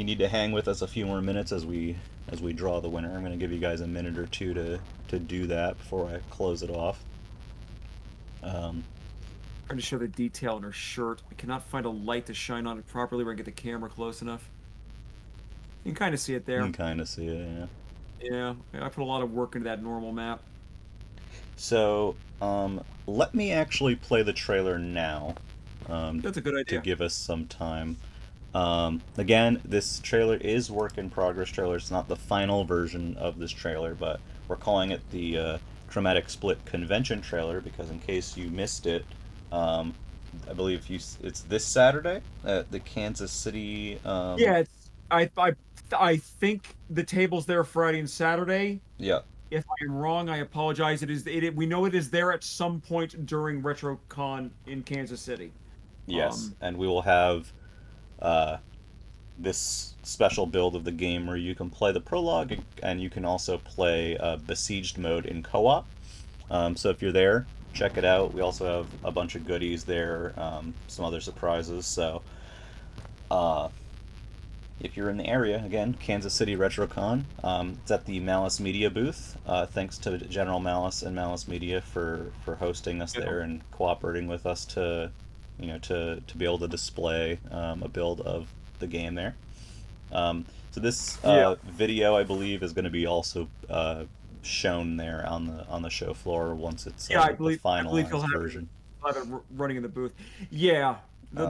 need to hang with us a few more minutes as we draw the winner. I'm going to give you guys a minute or two to do that before I close it off. Trying to show the detail in her shirt. I cannot find a light to shine on it properly where I get the camera close enough. You can kind of see it there. You can kind of see it, yeah. Yeah, I put a lot of work into that normal map. So, let me actually play the trailer now. That's a good idea. To give us some time. Again, this trailer is work in progress trailer. It's not the final version of this trailer, but we're calling it the Chromatic Split Convention trailer because in case you missed it, I believe it's this Saturday at the Kansas City. Yeah, I think the table's there Friday and Saturday. Yeah. If I am wrong, I apologize. We know it is there at some point during RetroCon in Kansas City. Yes, and we will have this special build of the game where you can play the prologue and you can also play Besieged mode in co-op. So if you're there, check it out. We also have a bunch of goodies there, some other surprises. So if you're in the area, again, Kansas City RetroCon, it's at the Malice Media booth. Thanks to General Malice and Malice Media for hosting us there and cooperating with us to, to be able to display a build of the game there. So this video, I believe, is going to be also shown there on the show floor once it's I the believe finalized he'll have version. Have it running in the booth. Yeah,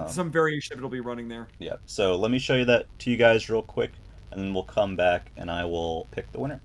some variation of it'll be running there. Yeah. So let me show you that to you guys real quick, and then we'll come back and I will pick the winner.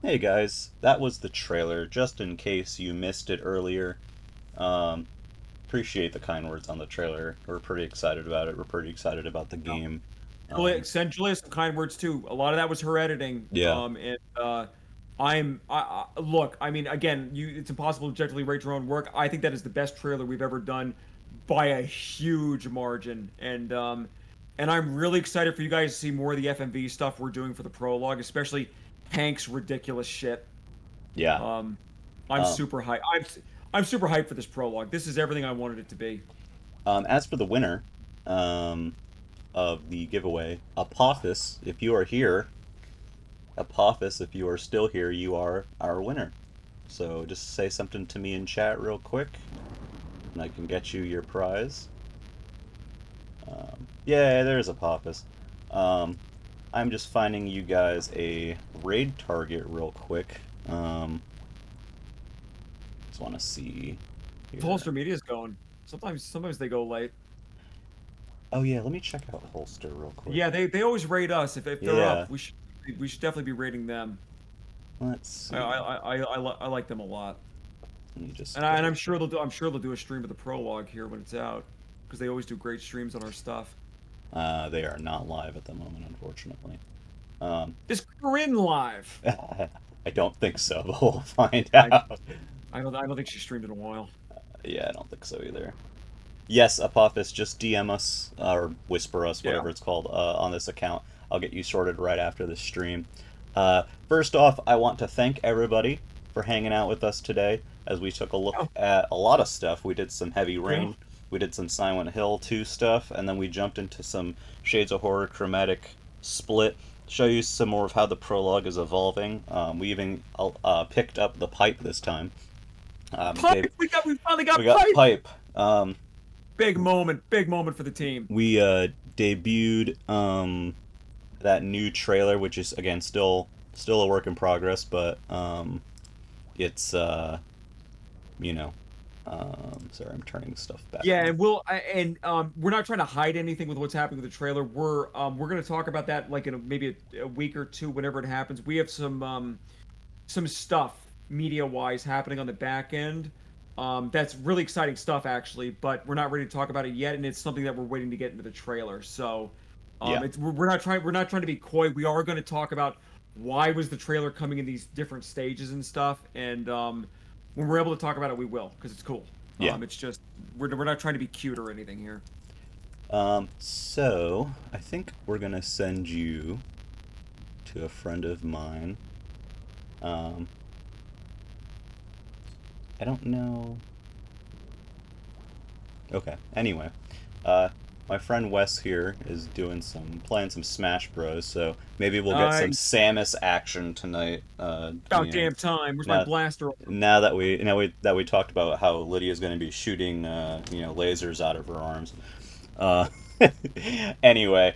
Hey guys, that was the trailer, just in case you missed it earlier. Appreciate the kind words on the trailer. We're pretty excited about it. We're pretty excited about the game. Send Julia some kind words too. A lot of that was her editing. Yeah. Look, I mean, again, it's impossible to objectively rate your own work. I think that is the best trailer we've ever done by a huge margin. And I'm really excited for you guys to see more of the FMV stuff we're doing for the prologue, especially Hank's ridiculous shit. Yeah. I'm super hyped. I'm super hyped for this prologue. This is everything I wanted it to be. As for the winner of the giveaway, Apophis, if you are here, Apophis, if you are still here, you are our winner. So just say something to me in chat real quick, and I can get you your prize. Yeah, there's Apophis. I'm just finding you guys a raid target real quick. Just want to see. Here. Holster Media's going. Sometimes they go late. Oh yeah, let me check out Holster real quick. Yeah, they always rate us. If they're up, we should definitely be rating them. Let's see. I like them a lot. I'm sure they'll do a stream of the prologue here when it's out, because they always do great streams on our stuff. They are not live at the moment, unfortunately. Is Corinne live? I don't think so, but we'll find out. I don't think she streamed in a while. Yeah, I don't think so either. Yes, Apophis, just DM us or whisper us, whatever it's called, on this account. I'll get you sorted right after the stream. First off, I want to thank everybody for hanging out with us today as we took a look at a lot of stuff. We did some Heavy Rain, we did some Silent Hill 2 stuff, and then we jumped into some Shades of Horror Chromatic Split. Show you some more of how the prologue is evolving. We even picked up the pipe this time. Pipe! We finally got pipe! Big moment for the team. We debuted that new trailer, which is again still a work in progress, but it's sorry, I'm turning stuff back. Yeah, and we're not trying to hide anything with what's happening with the trailer. We're going to talk about that like in maybe a week or two, whenever it happens. We have some stuff media-wise happening on the back end. That's really exciting stuff, actually, but we're not ready to talk about it yet, and it's something that we're waiting to get into the trailer. So, we're not trying to be coy. We are going to talk about why was the trailer coming in these different stages and stuff, and when we're able to talk about it, we will, because it's cool. Yeah. It's just we're not trying to be cute or anything here. So I think we're gonna send you to a friend of mine. I don't know. Okay. Anyway, my friend Wes here is playing some Smash Bros. So maybe we'll get some Samus action tonight. About damn time. Where's my blaster? Now that we talked about how Lydia's going to be shooting lasers out of her arms. Anyway,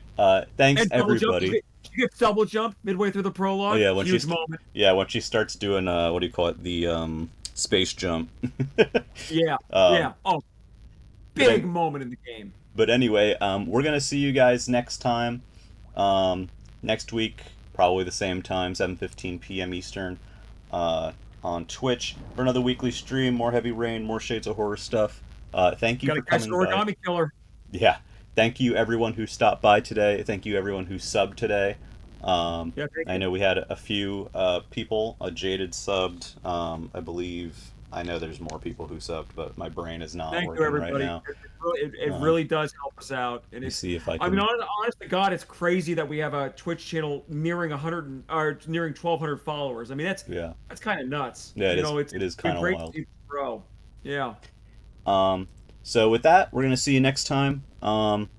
thanks everybody. She gets double jump midway through the prologue. Oh, yeah, huge moment. Yeah, when she starts doing what do you call it? The space jump. Yeah. Oh, big moment in the game. But anyway, we're gonna see you guys next time. Next week, probably the same time, 7:15 p.m. Eastern, on Twitch for another weekly stream. More Heavy Rain, more Shades of Horror stuff. Thank you for coming by. Origami Killer. Yeah. Thank you everyone who stopped by today. Thank you everyone who subbed today. I know we had a few people. Jaded subbed. I believe. I know there's more people who subbed, but my brain is not working right now. It really does help us out. And let me see if I can. I mean, honest to God, it's crazy that we have a Twitch channel nearing 1,200 followers. I mean, that's kind of nuts. Yeah, it is kind of wild. Bro. Yeah. So with that, we're gonna see you next time. And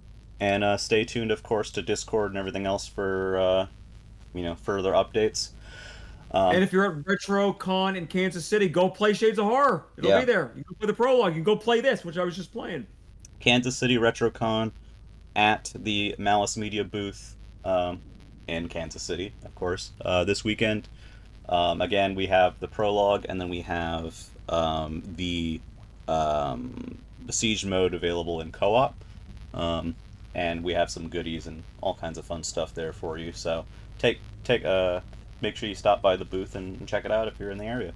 stay tuned, of course, to Discord and everything else for further updates. And if you're at RetroCon in Kansas City, go play Shades of Horror. It'll be there. You can play the prologue. You can go play this, which I was just playing. Kansas City RetroCon at the Malice Media booth in Kansas City, of course, this weekend. Again, we have the prologue, and then we have the Siege mode available in co-op. And we have some goodies and all kinds of fun stuff there for you. So take make sure you stop by the booth and check it out if you're in the area.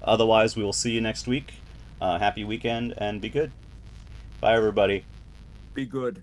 Otherwise, we will see you next week. Happy weekend and be good. Bye, everybody. Be good.